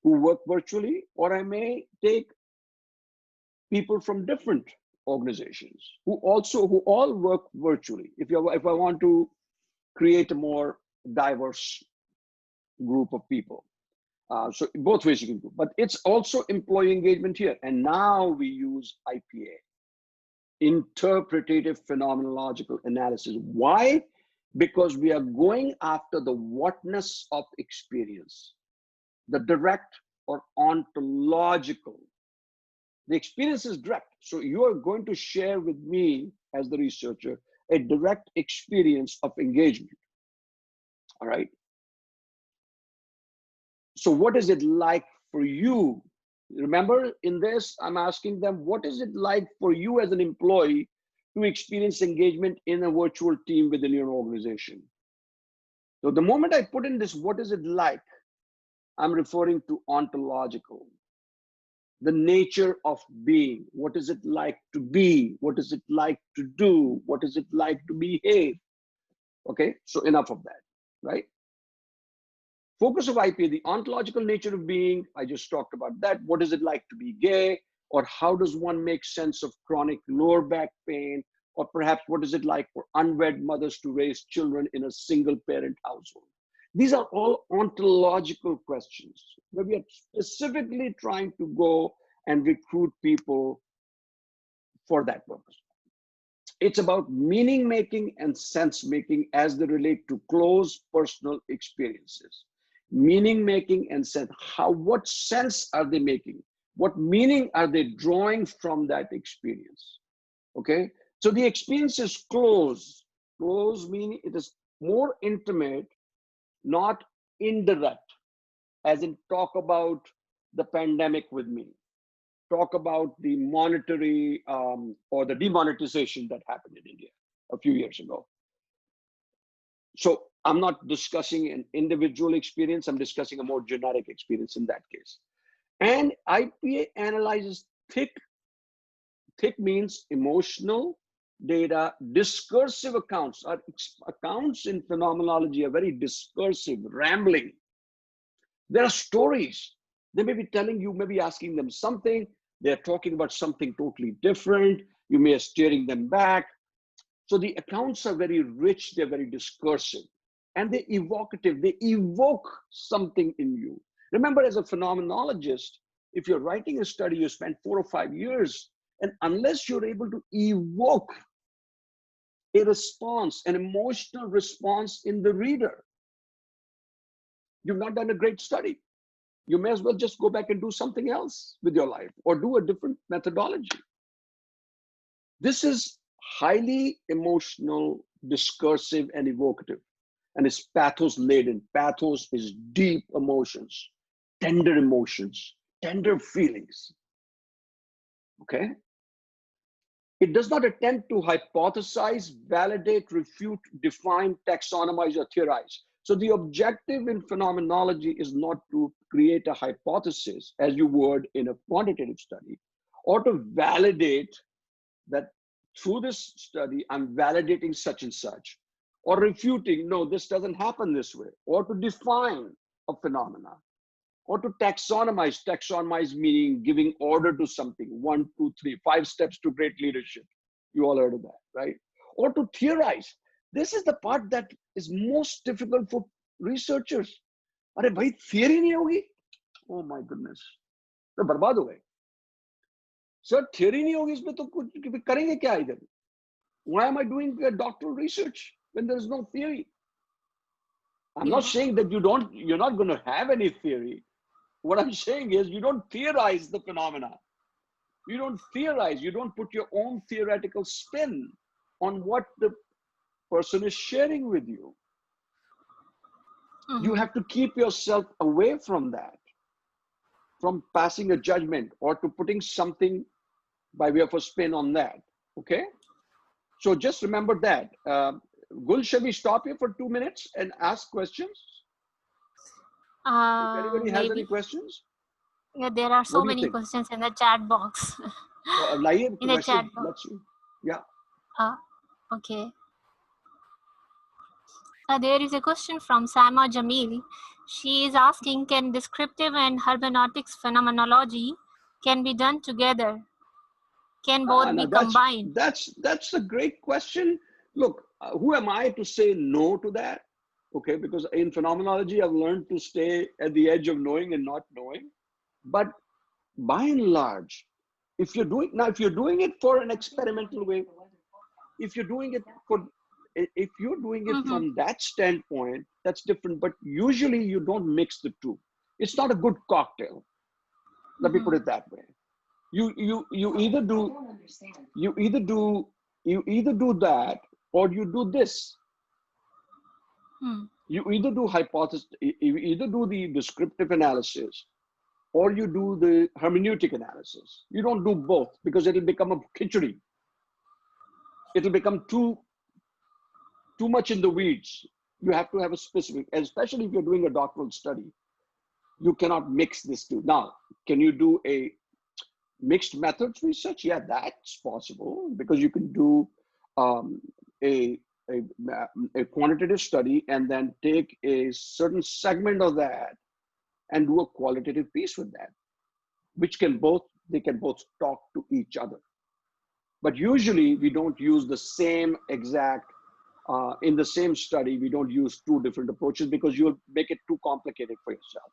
who work virtually, or I may take people from different organizations who all work virtually. If I want to create a more diverse group of people. So both ways you can do, but it's also employee engagement here. And now we use IPA, interpretative phenomenological analysis. Why? Because we are going after the whatness of experience, the direct or ontological. The experience is direct. So you are going to share with me as the researcher a direct experience of engagement. All right. So what is it like for you? Remember, in this, I'm asking them, what is it like for you as an employee to experience engagement in a virtual team within your organization? So the moment I put in this, what is it like? I'm referring to ontological, the nature of being. What is it like to be? What is it like to do? What is it like to behave? Okay, so enough of that, right? Focus of IPA, the ontological nature of being, I just talked about that. What is it like to be gay? Or how does one make sense of chronic lower back pain? Or perhaps what is it like for unwed mothers to raise children in a single parent household? These are all ontological questions where we are specifically trying to go and recruit people for that purpose. It's about meaning making and sense making as they relate to close personal experiences. Meaning making and sense. What sense are they making? What meaning are they drawing from that experience? Okay, so the experience is close. Close meaning it is more intimate, not indirect, as in talk about the pandemic with me, talk about the monetary or the demonetization that happened in India a few years ago. So I'm not discussing an individual experience, I'm discussing a more generic experience in that case. And IPA analyzes thick. Thick means emotional data, discursive accounts. Our accounts in phenomenology are very discursive, rambling. There are stories. They may be telling you, maybe asking them something. They're talking about something totally different. You may be steering them back. So the accounts are very rich, they're very discursive, and they're evocative. They evoke something in you. Remember, as a phenomenologist, if you're writing a study, you spend 4 or 5 years, and unless you're able to evoke a response, an emotional response in the reader, you've not done a great study. You may as well just go back and do something else with your life or do a different methodology. This is highly emotional, discursive, and evocative, and it's pathos laden. Pathos is deep emotions, tender feelings. Okay? It does not attempt to hypothesize, validate, refute, define, taxonomize, or theorize. So the objective in phenomenology is not to create a hypothesis, as you would in a quantitative study, or to validate that through this study, I'm validating such and such, or refuting, no, this doesn't happen this way, or to define a phenomena, or to taxonomize meaning giving order to something, 1, 2, 3, 5 steps to great leadership. You all heard of that, right? Or to theorize. This is the part that is most difficult for researchers. Are bhai, theory nahi hogi? Oh my goodness. तो बर्बाद हो गए. Sir, theory nahi hogi, isme to kuch karenge kya idhar? Why am I doing doctoral research when there is no theory? I'm not saying that you're not going to have any theory. What I'm saying is you don't theorize the phenomena. You don't theorize. You don't put your own theoretical spin on what the person is sharing with you. You have to keep yourself away from that, from passing a judgment or to putting something by way of a spin on that. Okay? So just remember that. Gul, shall we stop here for 2 minutes and ask questions? If anybody has any questions? Yeah, there are so many questions in the chat box. In the chat box. Let's see. Yeah. Okay. There is a question from Sama Jamil. She is asking, can descriptive and hermeneutics phenomenology can be done together? Can both be combined? That's a great question. Look, who am I to say no to that? Okay, because in phenomenology, I've learned to stay at the edge of knowing and not knowing. But by and large, if you're doing it for an experimental way, if you're doing it from that standpoint, that's different. But usually you don't mix the two. It's not a good cocktail. Let me put it that way. You either do that or you do this. You either do the descriptive analysis or you do the hermeneutic analysis. You don't do both because it'll become a khichdi. It'll become too much in the weeds. You have to have a specific, especially if you're doing a doctoral study, you cannot mix this two. Now, can you do a mixed methods research? Yeah, that's possible because you can do a quantitative study and then take a certain segment of that and do a qualitative piece with that, which they can both talk to each other. But usually we don't use the same exact, in the same study, we don't use 2 different approaches because you'll make it too complicated for yourself.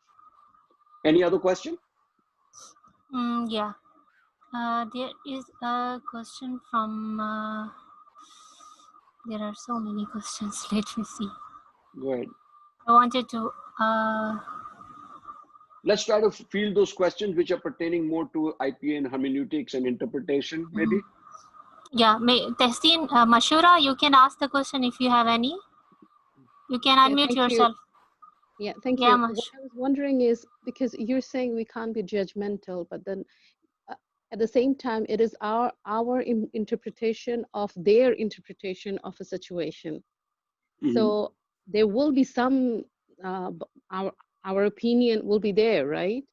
Any other question? Yeah. There is a question from, there are so many questions. Let me see. Go ahead. I wanted to... Let's try to field those questions which are pertaining more to IPA and hermeneutics and interpretation, maybe. Yeah, Testeen, Mashura, you can ask the question if you have any. You can unmute yourself. Yeah, thank you. What I was wondering is, because you're saying we can't be judgmental, but then at the same time, it is our interpretation of their interpretation of a situation. So there will be some, our opinion will be there, right?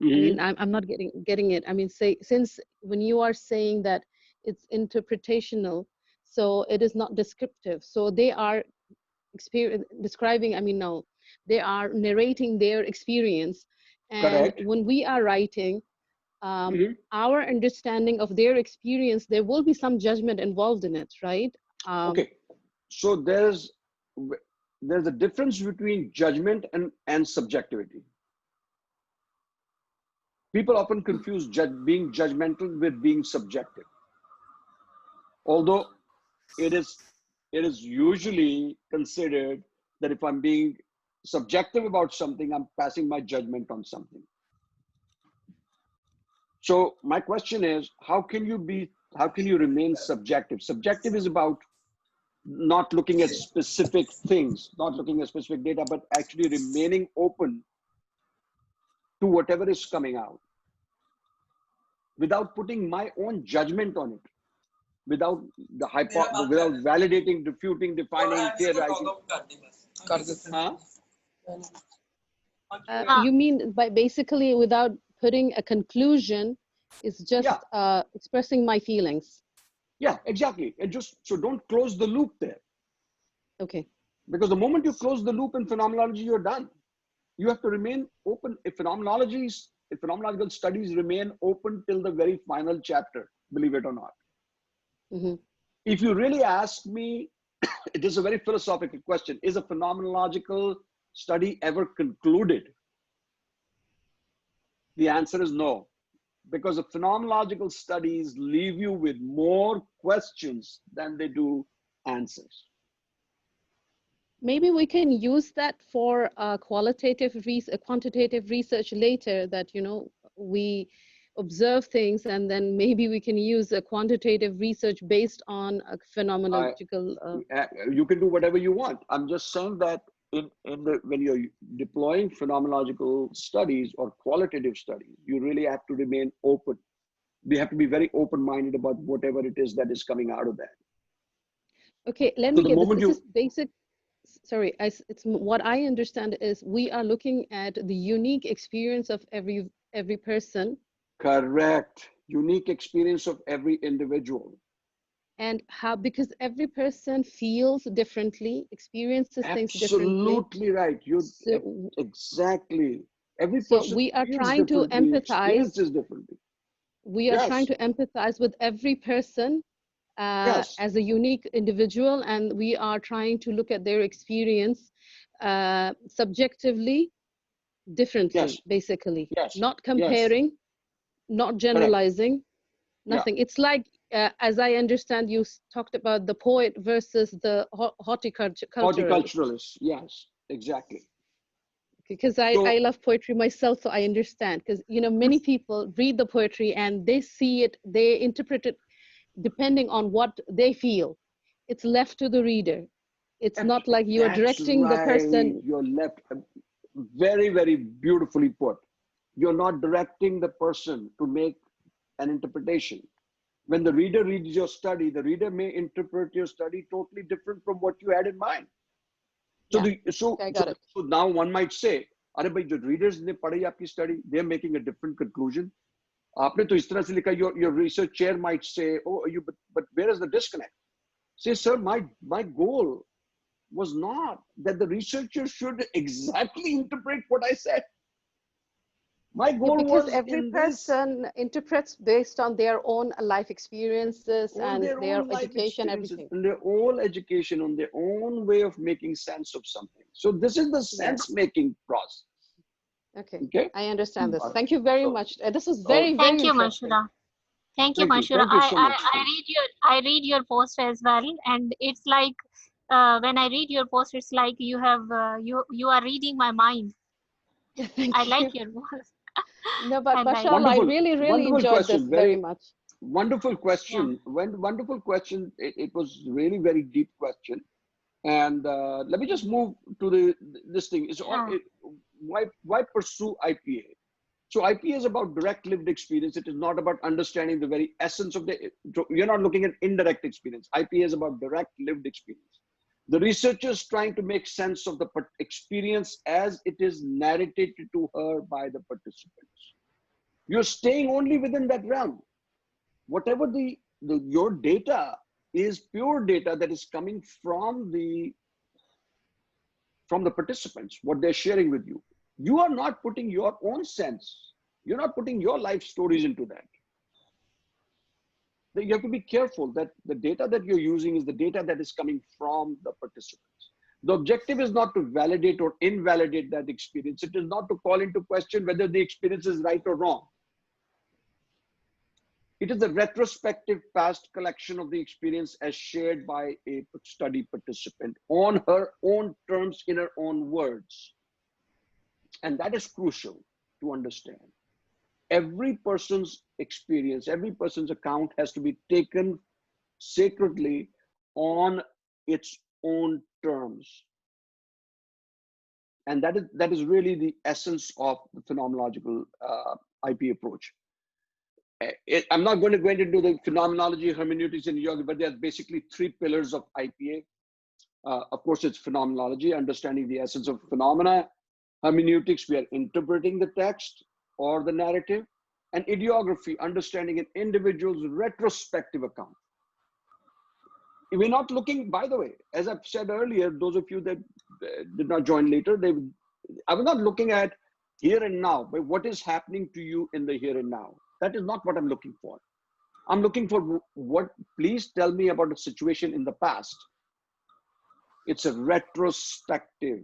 I mean, I'm not getting it. I mean, since when you are saying that it's interpretational, so it is not descriptive. So they are describing, I mean, no, they are narrating their experience. And Correct. when we are writing, our understanding of their experience, there will be some judgment involved in it, right? Okay, so there's a difference between judgment and subjectivity. People often confuse being judgmental with being subjective. Although it is usually considered that if I'm being subjective about something, I'm passing my judgment on something. So my question is, how can you remain subjective? Subjective is about not looking at specific things, not looking at specific data, but actually remaining open to whatever is coming out without putting my own judgment on it, without without validating, refuting, defining, theorizing. You mean by basically without putting a conclusion, is just expressing my feelings. Yeah, exactly. And just, so don't close the loop there. Okay. Because the moment you close the loop in phenomenology, you're done. You have to remain open. If phenomenological studies remain open till the very final chapter, believe it or not. If you really ask me, it is a very philosophical question. Is a phenomenological study ever concluded? The answer is no. Because the phenomenological studies leave you with more questions than they do answers. Maybe we can use that for quantitative research later, that, you know, we observe things and then maybe we can use a quantitative research based on a phenomenological. You can do whatever you want. I'm just saying that when you're deploying phenomenological studies or qualitative studies, you really have to remain open. We have to be very open-minded about whatever it is that is coming out of that. Okay, let me get this. This is basic. Sorry, it's what I understand is we are looking at the unique experience of every person. Correct. Unique experience of every individual. And how, because every person feels differently, experiences things differently. Absolutely right. Exactly. Every person we are trying to empathize. Differently. We are trying to empathize with every person as a unique individual, and we are trying to look at their experience subjectively, differently, basically. Not comparing, not generalizing, nothing. It's like, as I understand, you talked about the poet versus the horticulturalist. Horticulturalist, yes, exactly. Because I love poetry myself, so I understand. Because, you know, many people read the poetry and they see it, they interpret it depending on what they feel. It's left to the reader. It's not like you are directing the person. You're left, very, very beautifully put. You're not directing the person to make an interpretation. When the reader reads your study, the reader may interpret your study totally different from what you had in mind. So, so now one might say, "Are bhai, the readers ne padhi aapki study, they're making a different conclusion. Aapne to is tarah se likha," your research chair might say, "Oh, but where is the disconnect?" Say, "Sir, my goal was not that the researcher should exactly interpret what I said. My goal because was every person interprets based on their own life experiences and their education, everything. And their own education, on their own way of making sense of something. So this is the sense-making process. Okay, I understand this. Thank you very much. This is very, very interesting. Thank you, Manshura. I read your post as well, and it's like when I read your post, it's like you have you are reading my mind. I like your voice. No, but mashallah, I really enjoyed this very much. Wonderful question. Wonderful question. It was really very deep question. And let me just move to this thing. Why pursue IPA? So IPA is about direct lived experience. It is not about understanding the very essence of you're not looking at indirect experience. IPA is about direct lived experience. The researchers trying to make sense of the experience as it is narrated to her by the participants. You're staying only within that realm. Whatever your data is pure data that is coming from the participants, what they're sharing with you. You are not putting your own sense You're not putting your life stories into that. You have to be careful that the data that you're using is the data that is coming from the participants. The objective is not to validate or invalidate that experience. It is not to call into question whether the experience is right or wrong. It is a retrospective past collection of the experience as shared by a study participant on her own terms, in her own words. And that is crucial to understand. Every person's experience, every person's account has to be taken sacredly on its own terms. And that is really the essence of the phenomenological IP approach. I'm not going to go into the phenomenology, hermeneutics, and yoga, but there are basically three pillars of IPA. Of course, it's phenomenology, understanding the essence of phenomena. Hermeneutics, we are interpreting the text or the narrative. And ideography, understanding an individual's retrospective account. We're not looking, by the way, as I've said earlier, those of you that did not join later, I was not looking at here and now, but what is happening to you in the here and now. That is not what I'm looking for. I'm looking for please tell me about a situation in the past. It's a retrospective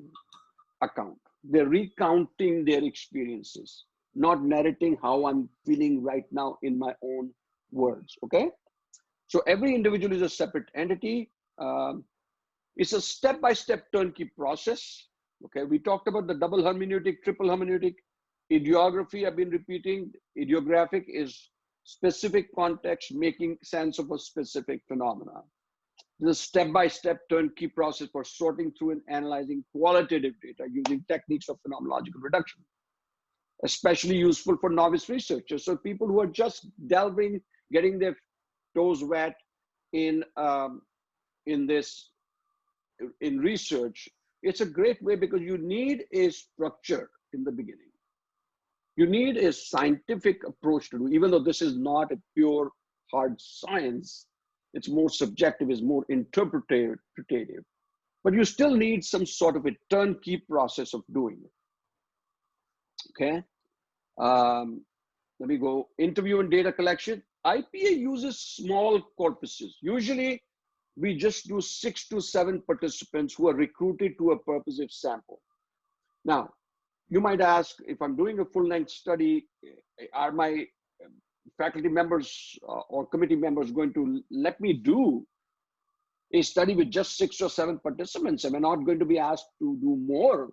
account. They're recounting their experiences, not narrating how I'm feeling right now in my own words, okay? So every individual is a separate entity. It's a step-by-step turnkey process, okay? We talked about the double hermeneutic, triple hermeneutic. Ideography, I've been repeating. Ideographic is specific context, making sense of a specific phenomena. The step-by-step turnkey process for sorting through and analyzing qualitative data using techniques of phenomenological reduction, especially useful for novice researchers. So people who are just delving, getting their toes wet in research, it's a great way because you need a structure in the beginning. You need a scientific approach to do, even though this is not a pure hard science. It's more subjective, it's more interpretative, but you still need some sort of a turnkey process of doing it. Okay. Let me go. Interview and data collection. IPA uses small corpuses. Usually we just do 6 to 7 participants who are recruited to a purposive sample. Now, you might ask, if I'm doing a full-length study, are my faculty members or committee members going to let me do a study with just 6 or 7 participants? Am I not going to be asked to do more,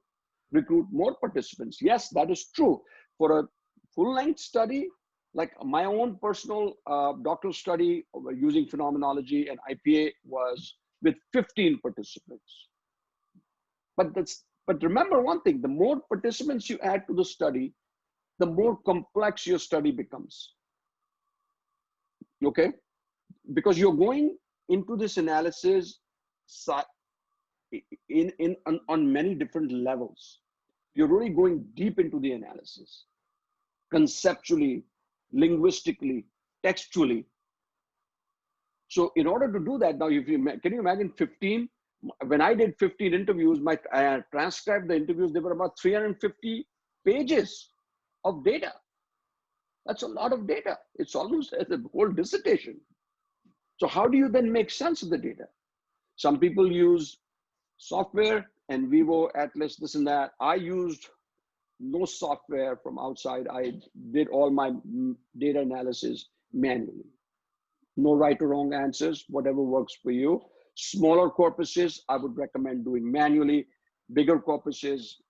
recruit more participants? Yes, that is true. For a full-length study, like my own personal doctoral study using phenomenology and IPA was with 15 participants. But remember one thing, the more participants you add to the study, the more complex your study becomes. Okay? Because you're going into this analysis on many different levels. You're really going deep into the analysis, conceptually, linguistically, textually. So in order to do that, now can you imagine 15? When I did 15 interviews, I transcribed the interviews, they were about 350 pages of data. That's a lot of data. It's almost as a whole dissertation. So how do you then make sense of the data? Some people use software and Vivo, Atlas, this and that. I used no software from outside. I did all my data analysis manually. No right or wrong answers, whatever works for you. Smaller corpuses, I would recommend doing manually. Bigger corpuses,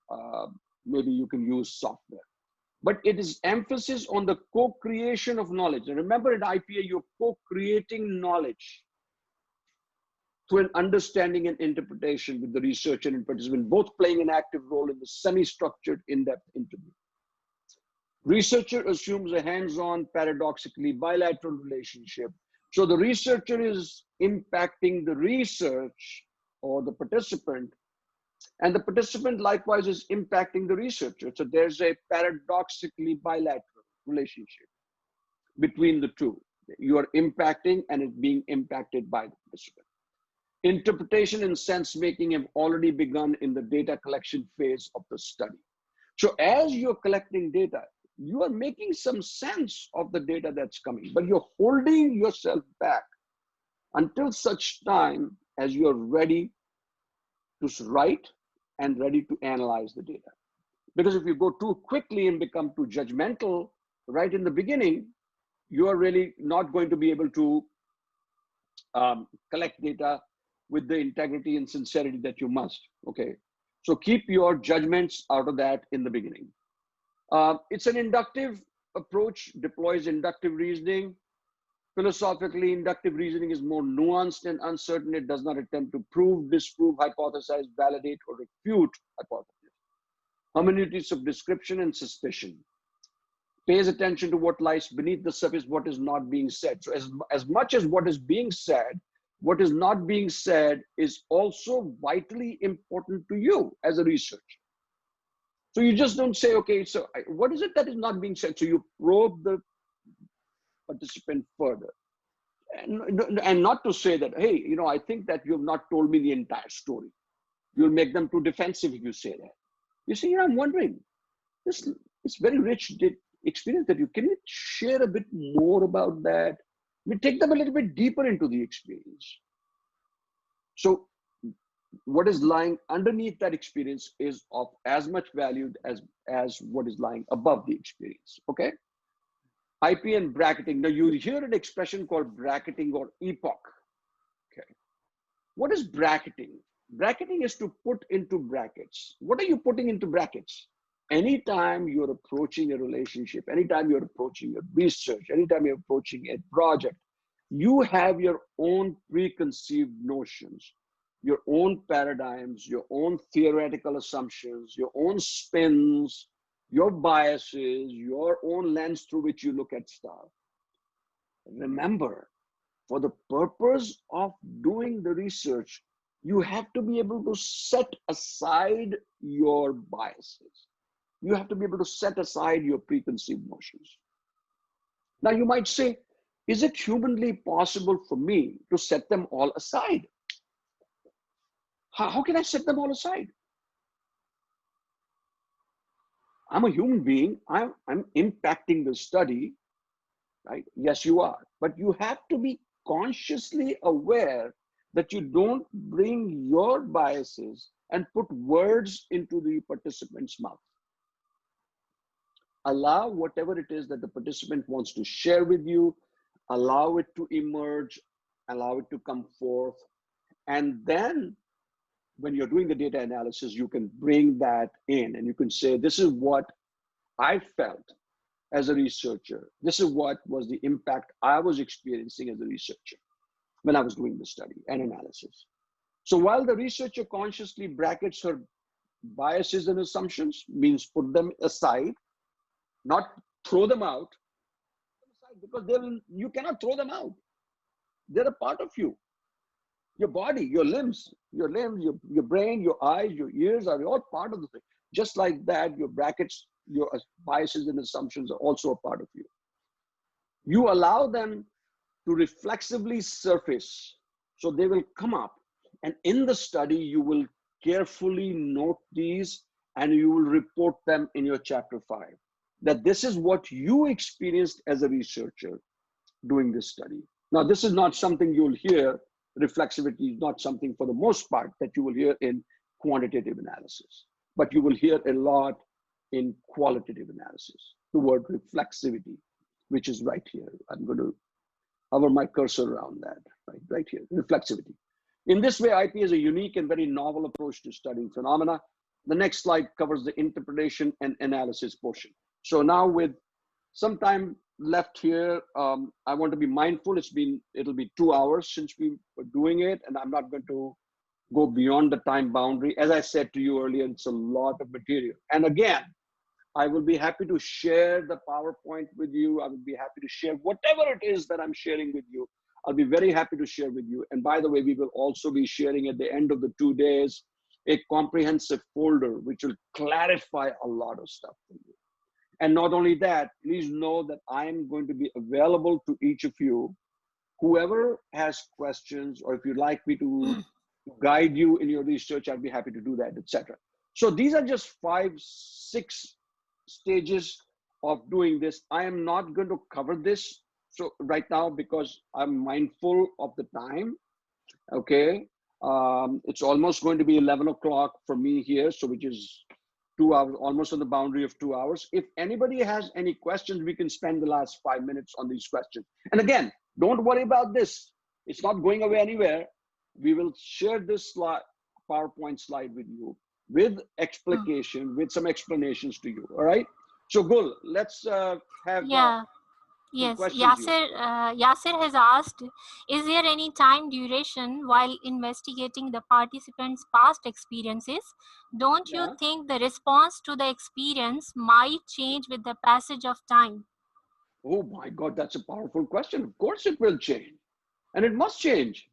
maybe you can use software. But it is emphasis on the co-creation of knowledge. And remember at IPA, you're co-creating knowledge through an understanding and interpretation with the researcher and participant, both playing an active role in the semi-structured, in-depth interview. Researcher assumes a hands-on, paradoxically bilateral relationship. So the researcher is impacting the research or the participant, and the participant likewise is impacting the researcher. So there's a paradoxically bilateral relationship between the two. You are impacting and it's being impacted by the participant. Interpretation and sense making have already begun in the data collection phase of the study. So as you're collecting data, you are making some sense of the data that's coming, but you're holding yourself back until such time as you're ready to write and ready to analyze the data. Because if you go too quickly and become too judgmental right in the beginning, you are really not going to be able to collect data with the integrity and sincerity that you must, okay? So keep your judgments out of that in the beginning. It's an inductive approach, deploys inductive reasoning. Philosophically, inductive reasoning is more nuanced and uncertain. It does not attempt to prove, disprove, hypothesize, validate, or refute hypotheses. Hermeneutics of description and suspicion pays attention to what lies beneath the surface, what is not being said. So as much as what is being said, what is not being said is also vitally important to you as a researcher. So you just don't say, okay, so what is it that is not being said? So you probe the participant further. And not to say that, hey, you know, I think that you have not told me the entire story. You'll make them too defensive if you say that. You see, I'm wondering, this very rich experience that can you share a bit more about that? We take them a little bit deeper into the experience. So what is lying underneath that experience is of as much value as what is lying above the experience, okay? IP and bracketing. Now you hear an expression called bracketing or epoch, okay? What is bracketing? Bracketing is to put into brackets. What are you putting into brackets? Anytime you're approaching a relationship, anytime you're approaching a research, anytime you're approaching a project, you have your own preconceived notions, your own paradigms, your own theoretical assumptions, your own spins, your biases, your own lens through which you look at stuff. Remember, for the purpose of doing the research, you have to be able to set aside your biases. You have to be able to set aside your preconceived notions. Now you might say, is it humanly possible for me to set them all aside? How can I set them all aside? I'm a human being. I'm impacting the study, right? Yes, you are. But you have to be consciously aware that you don't bring your biases and put words into the participant's mouth. Allow whatever it is that the participant wants to share with you, allow it to emerge, allow it to come forth. And then when you're doing the data analysis, you can bring that in and you can say, this is what I felt as a researcher. This is what was the impact I was experiencing as a researcher when I was doing the study and analysis. So while the researcher consciously brackets her biases and assumptions, means put them aside, not throw them out, because you cannot throw them out. They're a part of you. Your body, your limbs, your brain, your eyes, your ears are all part of the thing. Just like that, your brackets, your biases and assumptions are also a part of you. You allow them to reflexively surface, so they will come up. And in the study, you will carefully note these and you will report them in your chapter 5. That this is what you experienced as a researcher doing this study. Now, this is not something you'll hear. Reflexivity is not something for the most part that you will hear in quantitative analysis, but you will hear a lot in qualitative analysis. The word reflexivity, which is right here. I'm going to hover my cursor around that, right here, reflexivity. In this way, IP is a unique and very novel approach to studying phenomena. The next slide covers the interpretation and analysis portion. So now with some time left here, I want to be mindful. It'll be 2 hours since we were doing it, and I'm not going to go beyond the time boundary. As I said to you earlier, it's a lot of material. And again, I will be happy to share the PowerPoint with you. I will be happy to share whatever it is that I'm sharing with you. I'll be very happy to share with you. And by the way, we will also be sharing at the end of the 2 days a comprehensive folder which will clarify a lot of stuff for you. And not only that, please know that I am going to be available to each of you. Whoever has questions, or if you'd like me to guide you in your research, I'd be happy to do that, etc. So these are just 5, 6 stages of doing this. I am not going to cover this so right now because I'm mindful of the time. Okay. It's almost going to be 11 o'clock for me here. So which is 2 hours, almost on the boundary of 2 hours. If anybody has any questions, we can spend the last 5 minutes on these questions. And again, don't worry about this. It's not going away anywhere. We will share this PowerPoint slide with you with explication, with some explanations to you. All right. So Gul, let's have Yes, questions here. Yasser has asked, is there any time duration while investigating the participants' past experiences? Don't you think the response to the experience might change with the passage of time? Oh my God, that's a powerful question. Of course it will change. And it must change.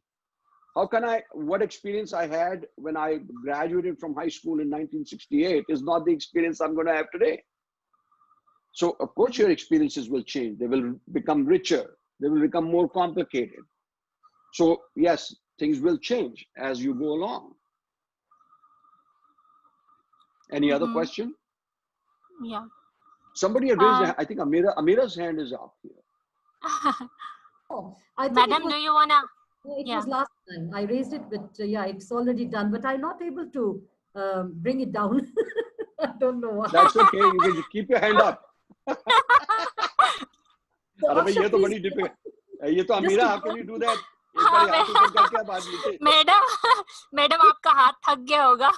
How can what experience I had when I graduated from high school in 1968 is not the experience I'm going to have today. So of course your experiences will change. They will become richer. They will become more complicated. So yes, things will change as you go along. Any other question? Yeah. Somebody had raised, I think Amira's hand is up here. Oh, I think Madam, do you wanna? It was last time. I raised it, but yeah, it's already done. But I'm not able to bring it down. I don't know why. That's okay. You can keep your hand up. Amira, how can you do that? Madam आपका हाथ थक गया होगा.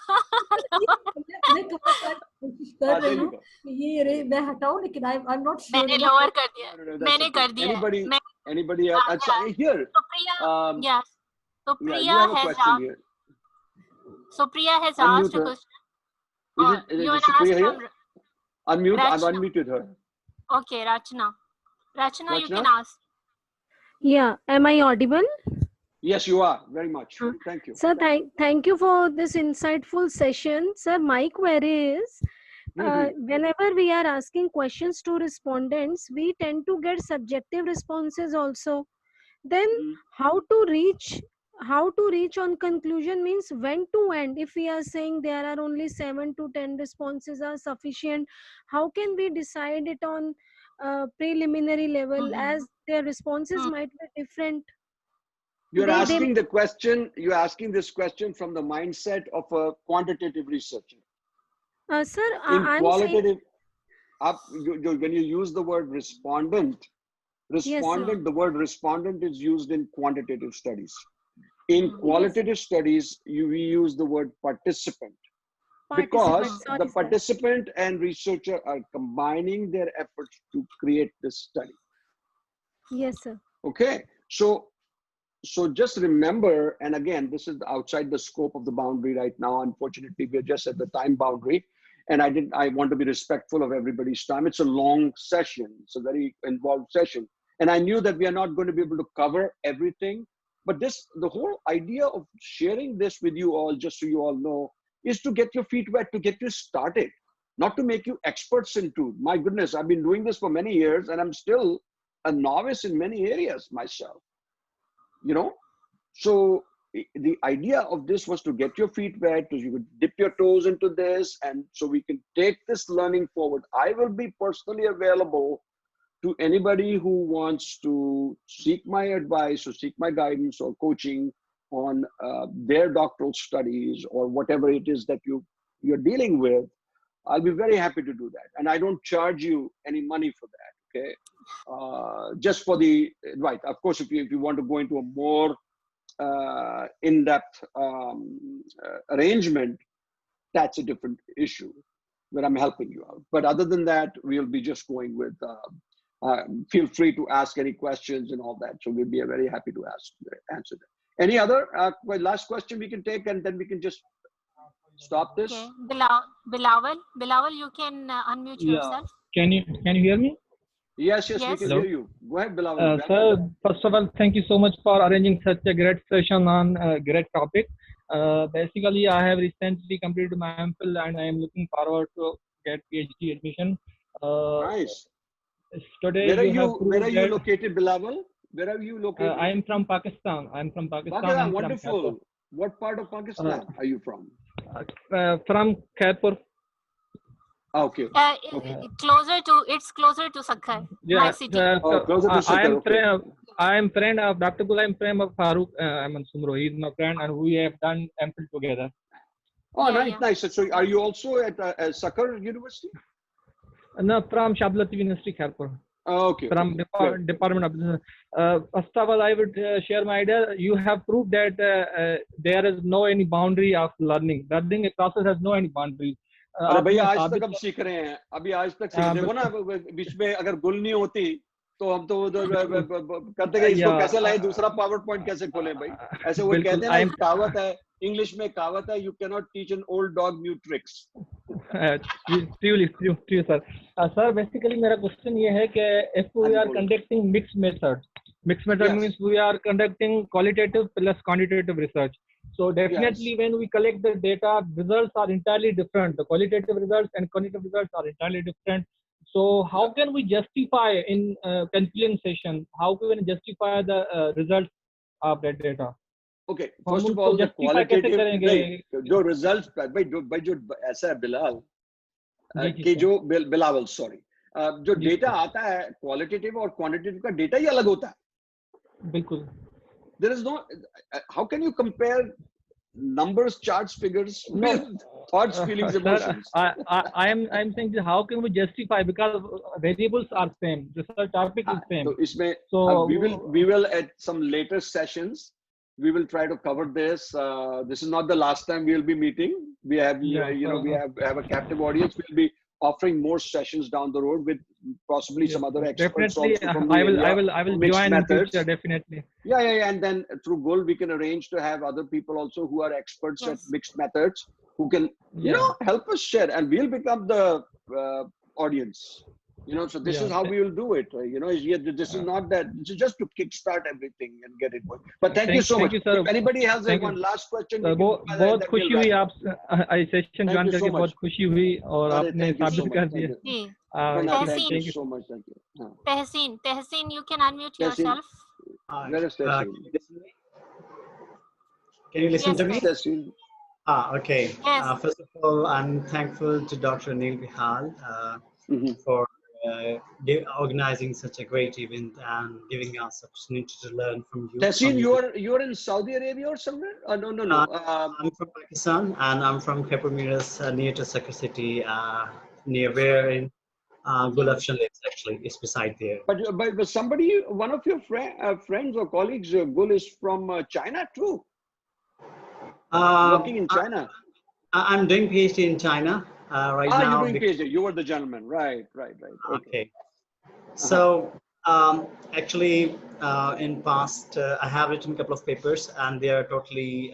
मैं कोशिश कर रही हूँ ये रे मैं हटाऊं लेकिन I'm not sure. मैंने lower कर दिया. मैंने कर दिया. Anybody else? Here. Yes. So Priya has asked. So Priya has asked a question. You want to ask from unmute. I've unmuted her. Okay, Rachna, you can ask. Yeah, am I audible? Yes, you are, very much. Thank you. Sir, thank you for this insightful session. Sir, my query is, whenever we are asking questions to respondents, we tend to get subjective responses also. Then how to reach on conclusion means when to end. If we are saying there are only 7 to 10 responses are sufficient, how can we decide it on preliminary level as their responses might be different? You're asking the question, you're asking this question from the mindset of a quantitative researcher. Sir, I'm qualitative, when you use the word respondent, yes, the word respondent is used in quantitative studies. In qualitative studies, we use the word participant. Because the participant and researcher are combining their efforts to create this study. Yes, sir. Okay, so just remember, and again, this is outside the scope of the boundary right now. Unfortunately, we're just at the time boundary, and I want to be respectful of everybody's time. It's a long session. It's a very involved session, and I knew that we are not going to be able to cover everything. But the whole idea of sharing this with you all, just so you all know, is to get your feet wet, to get you started, not to make you experts into. My goodness, I've been doing this for many years, and I'm still a novice in many areas myself. So the idea of this was to get your feet wet, so you could dip your toes into this, and so we can take this learning forward. I will be personally available to anybody who wants to seek my advice or seek my guidance or coaching on their doctoral studies or whatever it is that you're dealing with. I'll be very happy to do that. And I don't charge you any money for that, okay? Just for the, right, of course, if you want to go into a more in-depth arrangement, that's a different issue where I'm helping you out. But other than that, we'll be just going with, feel free to ask any questions and all that. So we'll be very happy to answer that. Any other last question we can take, and then we can just stop this? Okay. Bilawal, you can unmute yourself. Can you hear me? Yes, we can hear you. Go ahead, Bilawal. Sir, first of all, thank you so much for arranging such a great session on a great topic. Basically, I have recently completed my MPhil and I am looking forward to get PhD admission. Nice. Today where are you located, Bilawal? Where are you located? I am from Pakistan. Pakistan, wonderful. What part of Pakistan are you from? From Khairpur. Okay. Okay. It's closer to Sakhar, my city. Closer to Sakhar. Okay. I am friend of Dr. Gul. I am friend of Farooq Ahmed Sumro. He is my friend, and we have done MPhil together. Oh, nice. So, are you also at Sakhar University? No, from Shablat University, Kharpur. Okay. From Department of Business. First of all, I would share my idea. You have proved that there is no any boundary of learning. Learning process has no any boundary. अरे भैया आज तक हम सीख रहे हैं, अभी आज तक सीख देखो ना बीच में अगर गुल नहीं होती तो हम तो उधर करते गए इसको कैसे लाए दूसरा पावर पॉइंट कैसे खोले भाई ऐसे वो कहते हैं ना एक कहावत है इंग्लिश में कहावत है you can not teach an old dog new tricks true sir sir basically मेरा क्वेश्चन ये है कि if we are conducting mixed method means we are conducting qualitative plus quantitative research. So definitely when we collect the data, results are entirely different. The qualitative results and quantitative results are entirely different. So how can we justify in conclusion session? How can we justify the results of that data? Okay, first of all, the qualitative जो results भाई जो ऐसा है बिलाल कि जो Bilawal sorry जो data आता है qualitative और quantitative का data ही अलग होता है बिल्कुल there is no how can you compare numbers charts figures with thoughts feelings emotions I'm saying how can we justify because variables are same the topic is same so isme we will at some later sessions we will try to cover this this is not the last time we will be meeting we have we have a captive audience we'll be offering more sessions down the road with possibly some other experts definitely, also from the I will join methods. In future, definitely. Yeah, and then through Gul we can arrange to have other people also who are experts at mixed methods who can help us share and we'll become the audience. So this is how we will do it. This is not that. This is just to kickstart everything and get it going. But thank you so much. You, sir. If anybody has one last question, बहुत खुशी हुई आप session join करके बहुत खुशी हुई और आपने साबित कर दिया. Thank you so much. Thank you. Tehseen, you can unmute yourself. Where is Tehseen? Can you listen to me? Tehseen. Okay. Yes. First of all, I'm thankful to Dr. Anil Bihal for organizing such a great event and giving us opportunity to learn from you. Tehseen, you're in Saudi Arabia or somewhere? No. I'm from Pakistan and I'm from Khaipur Miras, near to Sakhar city, near where in Gulafshan lives actually. It's beside there. But somebody, one of your friends or colleagues, Gul is from China too. Working in China. I'm doing PhD in China. Right now, you're doing PhD. You were the gentleman, right? Okay. So actually, in past, I have written a couple of papers, and they are totally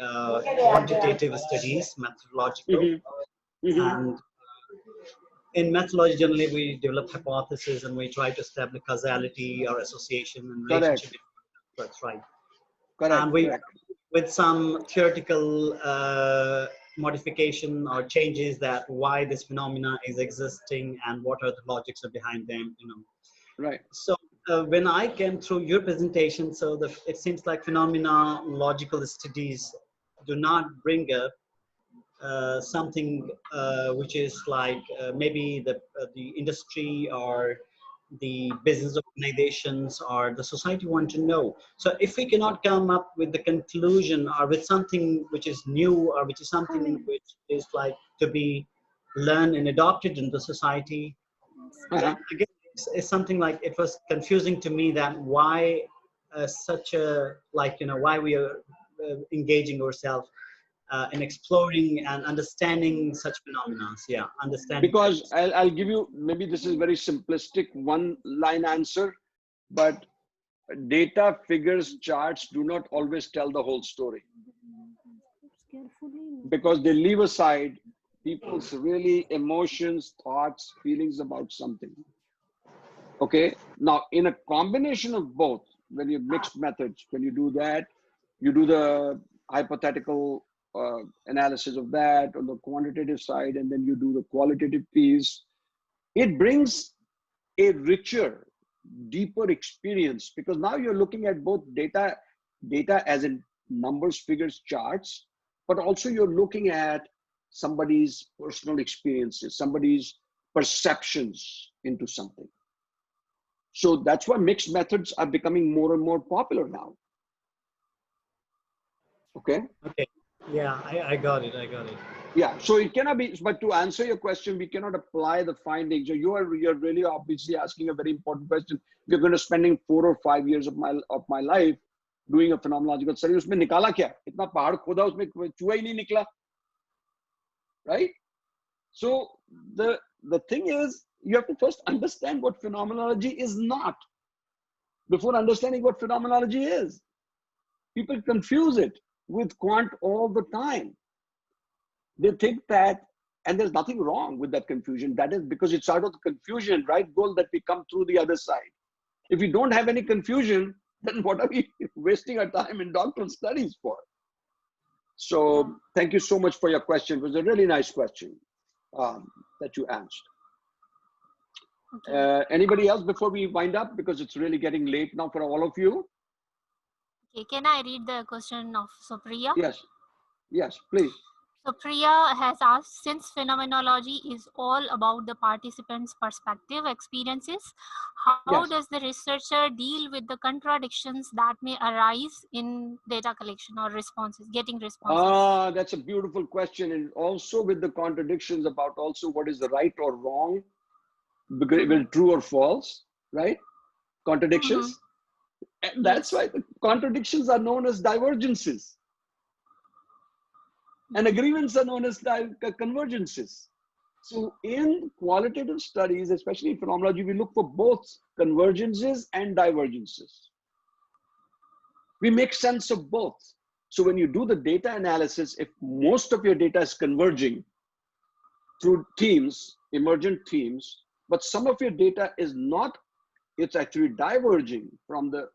quantitative studies, methodological. And in methodology, generally, we develop hypotheses and we try to establish causality or association and relationship. That's right. Correct. And with some theoretical modification or changes that why this phenomena is existing and what are the logics behind them, Right. So when I came through your presentation, so it seems like phenomenological studies do not bring up something which is like maybe the industry or the business organizations or the society want to know. So if we cannot come up with the conclusion or with something which is new or which is something which is like to be learned and adopted in the society, again, it's something like it was confusing to me that why such a why we are engaging ourselves in exploring and understanding such phenomena. Yeah, understanding. Because I'll give you, maybe this is very simplistic one-line answer, but data, figures, charts do not always tell the whole story. Because they leave aside people's really emotions, thoughts, feelings about something. Okay, now in a combination of both, when you mixed methods, when you do that, you do the hypothetical analysis of that on the quantitative side, and then you do the qualitative piece, it brings a richer, deeper experience, because now you're looking at both data as in numbers, figures, charts, but also you're looking at somebody's personal experiences, somebody's perceptions into something. So that's why mixed methods are becoming more and more popular now. Okay. Okay. Yeah, I got it. I got it. Yeah. So it cannot be. But to answer your question, we cannot apply the findings. So you're really obviously asking a very important question. We're going to spending 4 or 5 years of my life doing a phenomenological study. उसमें निकाला क्या? इतना पहाड़ खोदा उसमें चूहा ही नहीं निकला, right? So the thing is, you have to first understand what phenomenology is not before understanding what phenomenology is. People confuse it with quant all the time. They think that, and there's nothing wrong with that confusion. That is because it's out of the confusion, right, goal, that we come through the other side. If we don't have any confusion, then what are we wasting our time in doctoral studies for? So thank you so much for your question. It was a really nice question that you asked. Okay. Anybody else before we wind up? Because it's really getting late now for all of you. Okay, can I read the question of Supriya? Yes, yes, please. So Priya has asked, since phenomenology is all about the participants' perspective experiences, how does the researcher deal with the contradictions that may arise in data collection or responses, getting responses? That's a beautiful question. And also with the contradictions about also what is the right or wrong, because true or false, right? Contradictions. And that's why the contradictions are known as divergences. And agreements are known as convergences. So in qualitative studies, especially in phenomenology, we look for both convergences and divergences. We make sense of both. So when you do the data analysis, if most of your data is converging through themes, emergent themes, but some of your data is not, it's actually diverging from the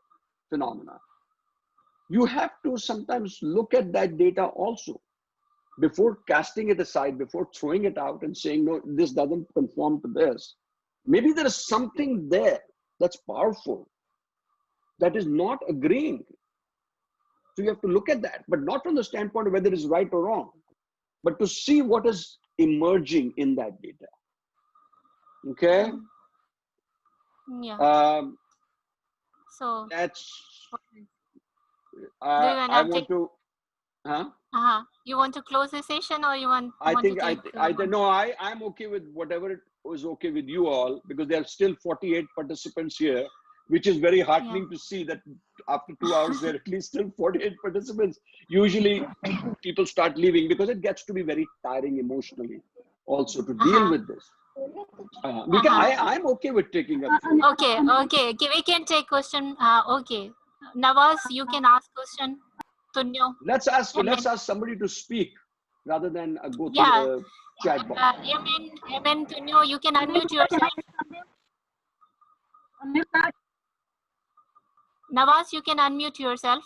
phenomena, you have to sometimes look at that data also before casting it aside, before throwing it out and saying, no, this doesn't conform to this. Maybe there is something there that's powerful that is not agreeing. So you have to look at that, but not from the standpoint of whether it's right or wrong, but to see what is emerging in that data. Okay. Yeah. So that's. I want to. Huh? You want to close the session, or you want? I'm okay with whatever was okay with you all, because there are still 48 participants here, which is very heartening to see that after 2 hours there are at least still 48 participants. Usually people start leaving because it gets to be very tiring emotionally also to deal with this. I'm okay with taking up. Okay. We can take question. Okay, Nawaz, you can ask question. Tunyo. Let's ask somebody to speak rather than go through the chat box. Amen, Tunyo, you can unmute yourself. Nawaz, you can unmute yourself.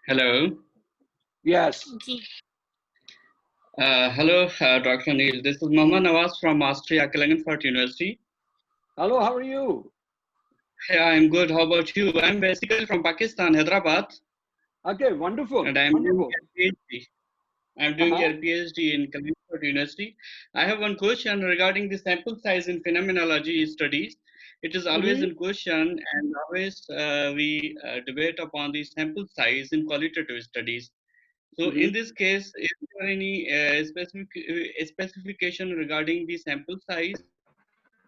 Hello. Yes. Hello, Dr. Neil. This is Mohammad Nawaz from Austria, Klagenfurt University. Hello, how are you? Yeah, I'm good. How about you? I'm basically from Pakistan, Hyderabad. Okay, wonderful. And I'm doing a PhD. I'm doing a PhD in Klagenfurt University. I have one question regarding the sample size in phenomenology studies. It is always in question, and always we debate upon the sample size in qualitative studies. So in this case, is there any specification regarding the sample size,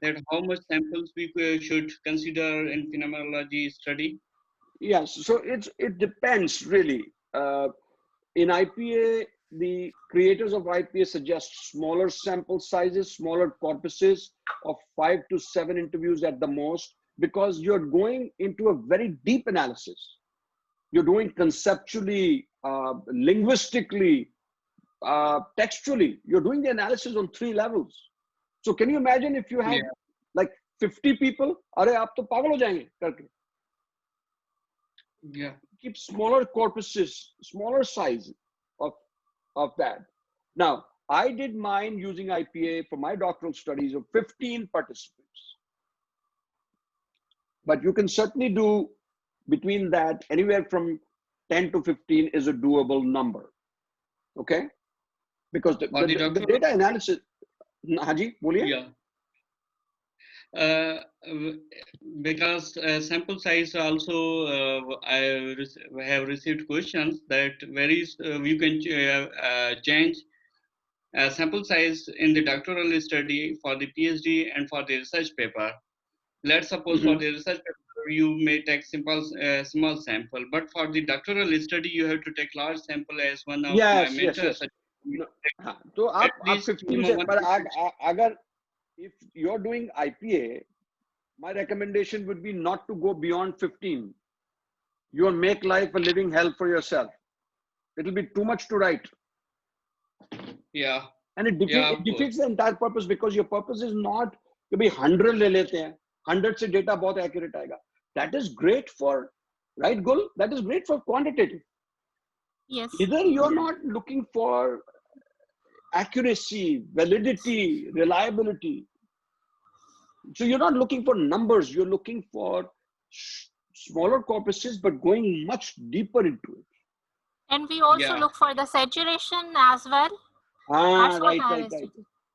that how much samples we should consider in phenomenology study? Yes, so it depends really. In IPA, the creators of IPA suggest smaller sample sizes, smaller corpuses of 5 to 7 interviews at the most, because you're going into a very deep analysis. You're doing conceptually, linguistically, textually. You're doing the analysis on 3 levels. So can you imagine if you had like 50 people? Are aap to pagal ho jayenge karke. Yeah. Keep smaller corpuses, smaller size of that. Now, I did mine using IPA for my doctoral studies of 15 participants. But you can certainly do between that, anywhere from 10 to 15 is a doable number. Okay? Because the data analysis, Haji, boliye. Yeah. Because sample size also, I have received questions that varies. You can change sample size in the doctoral study for the PhD and for the research paper. Let's suppose for the research paper, you may take small sample, but for the doctoral study, you have to take large sample, as one of my Yes, yes, mentors yes. No, हाँ, तो at आप least 15 minimum से, 1 पर अगर if you're doing IPA, my recommendation would be not to go beyond 15. You'll make life a living hell for yourself. It'll be too much to write. Yeah. And it Yeah, defeats the entire purpose, because your purpose is not to be 100 ले लेते हैं, 100 से data बहुत accurate आएगा. That is great for, right, Gul? That is great for quantitative. Yes. Either you're not looking for accuracy, validity, reliability. So you're not looking for numbers, you're looking for smaller corpuses, but going much deeper into it. And we also look for the saturation as well. Ah, right.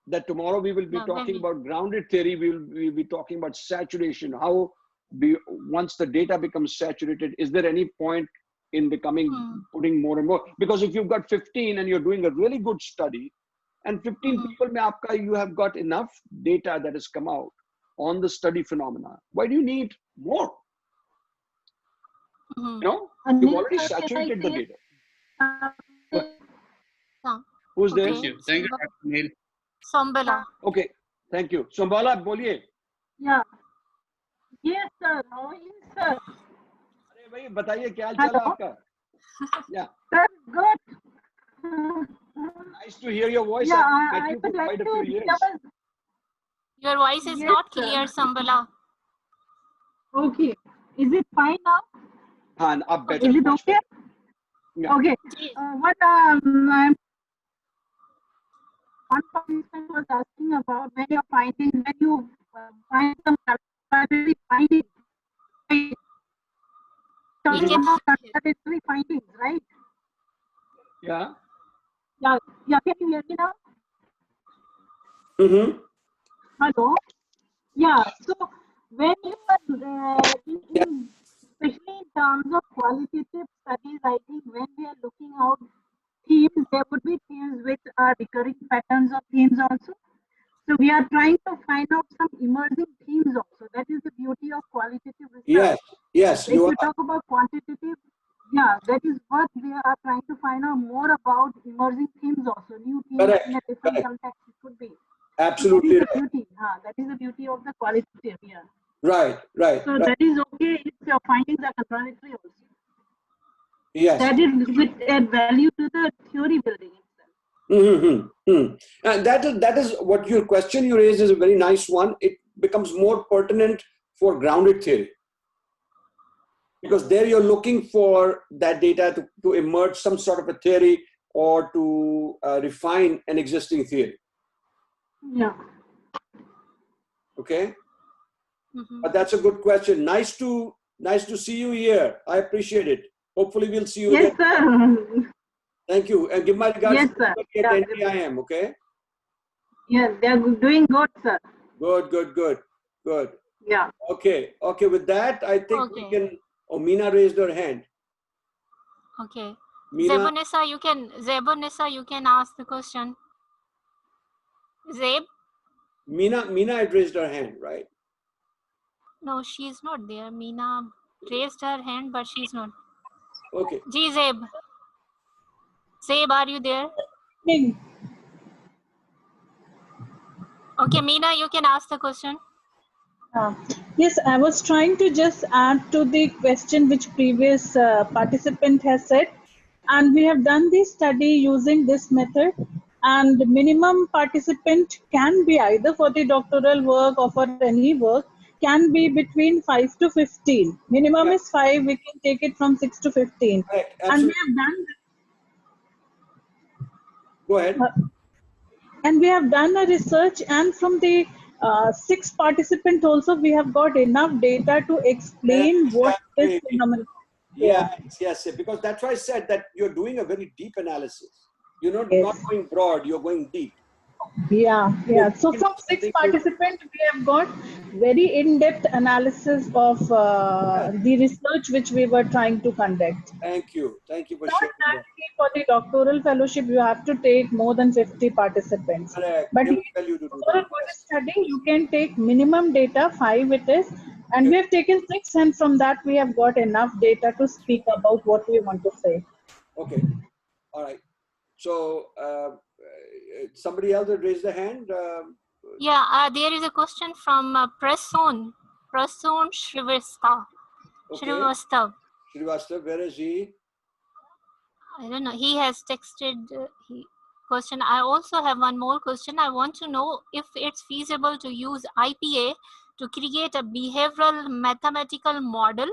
That tomorrow we will be talking we, about grounded theory. We'll be talking about saturation. How once the data becomes saturated, is there any point in becoming putting more and more? Because if you've got 15 and you're doing a really good study, and 15 people mein aapka, you have got enough data that has come out on the study phenomena. Why do you need more? You know, you've already saturated the data. Who's there? Thank you. Thank you, Dr. Neil. Sambala. Okay, thank you. Sambala, boliye. Yeah. Yes, sir. How are you, sir? अरे भाई बताइए क्या हाल चाल है आपका? Yeah. Sir, good. Nice to hear your voice. Yeah, I've met I you for would like quite a to few years. Your voice is not clear, Sambala. Okay. Is it fine now? हाँ, अब better. Is it okay? Yeah. Okay. What one participant was asking about when you're finding, when you find some contradictory findings, right? Talking about contradictory findings, right? Yeah. Yeah. Can you hear me now? Mm-hmm. Hello. Yeah. So when you are especially in terms of qualitative studies, I think when we are looking out themes, there would be themes which are recurring patterns of themes also. So we are trying to find out some emerging themes also. That is the beauty of qualitative research. Yes. If you talk about quantitative, yeah, that is what we are trying to find out more about emerging themes also. New themes in a different context it could be. Absolutely. So that is the beauty. That is the beauty of the qualitative, yeah. Right. So that is okay if your findings are contradictory also. Yes. That is with add value to the theory building itself. Mm-hmm. And that is what your question you raised is a very nice one. It becomes more pertinent for grounded theory, because there you're looking for that data to emerge some sort of a theory or to refine an existing theory. Yeah. Okay. But that's a good question. Nice to see you here. I appreciate it. Hopefully we'll see you again. Yes, sir. Thank you. And give my regards Yes, to sir. the attendee I am, okay? Yes, they are doing good, sir. Good. Yeah. Okay. With that, I think we can. Oh, Meena raised her hand. Okay. Meena, Zebunissa, you can ask the question. Zeb? Meena had raised her hand, right? No, she's not there. Meena raised her hand, but she's not. Okay. Ji, Zeb. Zeb, are you there? Okay, Meena, you can ask the question. Yes, I was trying to just add to the question which previous participant has said, and we have done this study using this method, and minimum participant can be either for the doctoral work or for any work, can be between 5 to 15. Minimum is 5, we can take it from 6 to 15. Right, and we have done. Go ahead. And we have done a research, and from the 6 participants also we have got enough data to explain what this phenomenon. Yes, because that's why I said that you're doing a very deep analysis. You're not going broad, you're going deep. Yeah. So from 6 participants, we have got very in-depth analysis of the research which we were trying to conduct. Thank you for Not sharing that that. for the doctoral fellowship, you have to take more than 50 participants. Correct. But They will tell you to do for that. a good study, you can take minimum data, 5 it is, and we have taken 6, and from that we have got enough data to speak about what we want to say. Okay. All right. So somebody else that raised their hand. Yeah, there is a question from Prasoon Shrivastava. Okay. Srivastav, where is he? I don't know. He has texted question. I also have one more question. I want to know if it's feasible to use IPA to create a behavioral mathematical model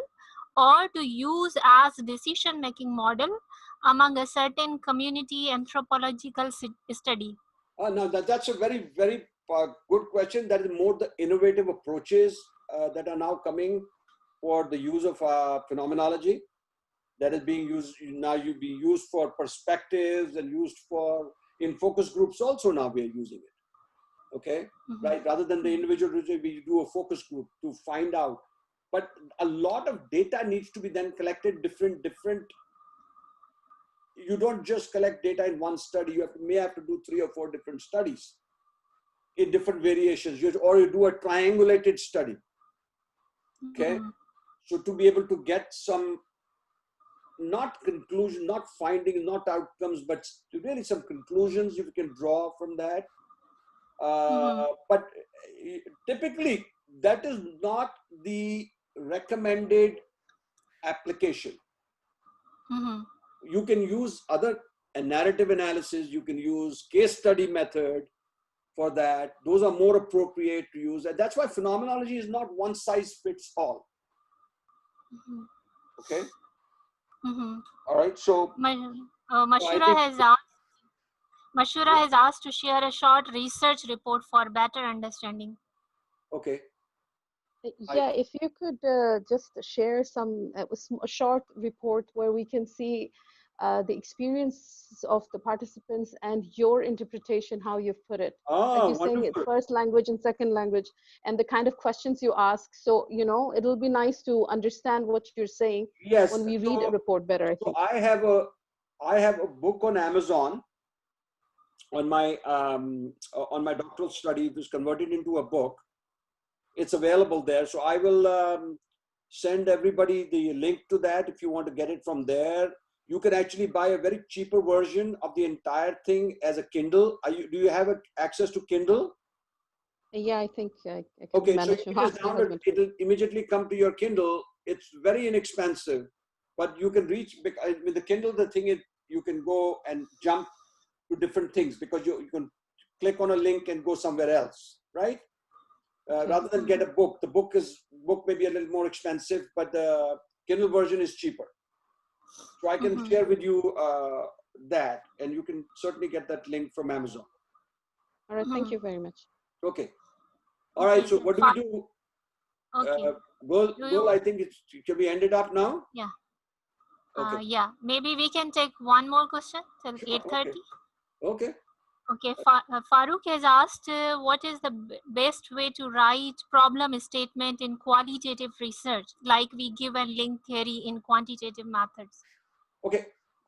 or to use as decision-making model among a certain community anthropological study. Now that's a very, very good question. That is more the innovative approaches that are now coming for the use of phenomenology. That is being used now. You be used for perspectives and used for in focus groups. Also now we are using it. Okay, right. Rather than the individual, we do a focus group to find out. But a lot of data needs to be then collected. Different. You don't just collect data in one study. You may have to do 3 or 4 different studies in different variations. Or you do a triangulated study. Okay, so to be able to get some. Not conclusion, not finding, not outcomes, but really some conclusions you can draw from that. But typically, that is not the recommended application. You can use other narrative analysis, you can use case study method for that. Those are more appropriate to use. And that's why phenomenology is not one size fits all. Okay. All right, so Mashura has asked to share a short research report for better understanding. Okay. Yeah, if you could just share a short report where we can see the experience of the participants and your interpretation, how you've put it. Like you're saying it's first language and second language, and the kind of questions you ask. So, it'll be nice to understand what you're saying when we read a report better, I think. I have a book on Amazon on my doctoral study. It was converted into a book. It's available there. So I will send everybody the link to that if you want to get it from there. You can actually buy a very cheaper version of the entire thing as a Kindle. Do you have access to Kindle? Yeah, I think I can okay, manage so it'll immediately come to your Kindle. It's very inexpensive, but you can reach, with the Kindle, the thing is you can go and jump to different things because you can click on a link and go somewhere else, right? Rather than get a book. The book may be a little more expensive, but the Kindle version is cheaper. So I can share with you that, and you can certainly get that link from Amazon. All right, thank you very much. Okay. All right, so what do we do? Okay. Well, I think can we end it up now? Yeah. Okay. Yeah, maybe we can take one more question till 8:30. Okay. Okay, Farooq has asked, what is the best way to write problem statement in qualitative research, like we give a link theory in quantitative methods? Okay,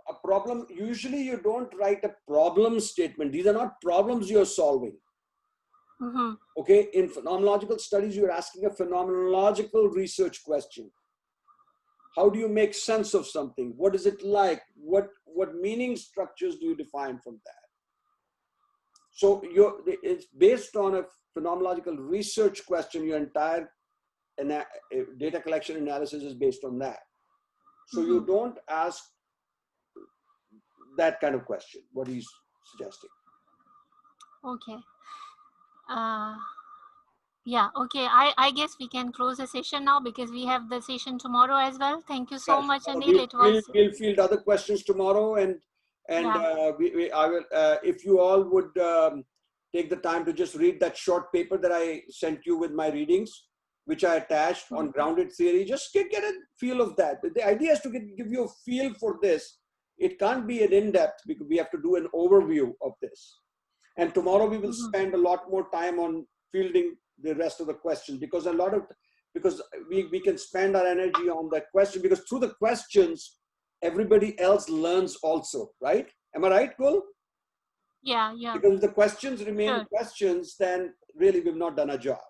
a problem, usually you don't write a problem statement. These are not problems you're solving. Okay, in phenomenological studies, you're asking a phenomenological research question. How do you make sense of something? What is it like? What meaning structures do you define from that? So it's based on a phenomenological research question. Your entire data collection analysis is based on that. So you don't ask that kind of question, what he's suggesting. Okay. Yeah, okay. I guess we can close the session now because we have the session tomorrow as well. Thank you so much, Anil. We'll field other questions tomorrow, and I will, if you all would take the time to just read that short paper that I sent you with my readings, which I attached on grounded theory. Just get a feel of that. The idea is to give you a feel for this. It can't be an in-depth because we have to do an overview of this. And tomorrow we will spend a lot more time on fielding the rest of the questions, because we can spend our energy on that question, because through the questions, everybody else learns also, right? Am I right, Gul? Yeah, yeah. Because if the questions remain questions, then really we've not done our job.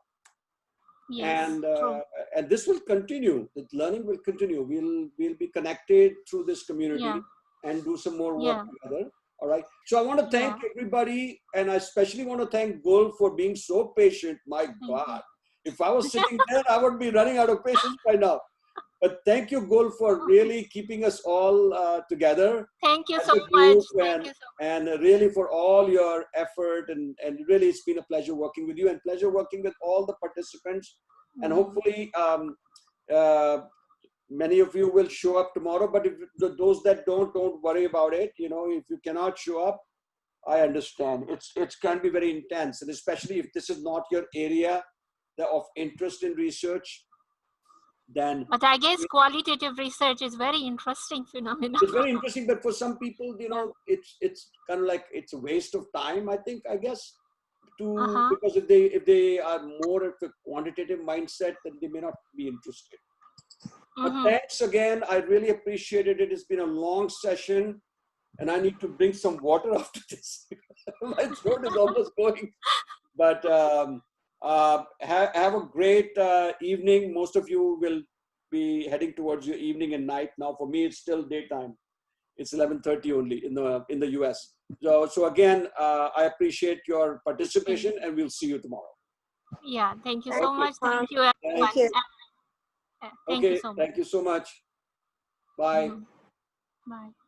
Yes, and this will continue. The learning will continue. We'll be connected through this community and do some more work together. All right. So I want to thank everybody, and I especially want to thank Gul for being so patient. My God, if I was sitting there, I would be running out of patience by now. But thank you, Gul, for really keeping us all together. Thank you so much. And really for all your effort. And really, it's been a pleasure working with you, and pleasure working with all the participants. And hopefully, many of you will show up tomorrow. But if those that don't worry about it. You know, if you cannot show up, I understand. It can be very intense, and especially if this is not your area of interest in research. Then, but I guess qualitative research is very interesting phenomenon. It's very interesting, but for some people, you know, it's kind of like it's a waste of time. I guess, because if they are more of a quantitative mindset, then they may not be interested. But thanks again. I really appreciated it. It's been a long session, and I need to bring some water after this. My throat is almost going. But have a great evening. Most of you will be heading towards your evening and night now. For me, it's still daytime. It's 11:30 only in the US. So again, I appreciate your participation, and we'll see you tomorrow. Yeah, thank you so much. Thank you, everyone. Thank you. Thank you so much. Thank you so much. Bye. Bye.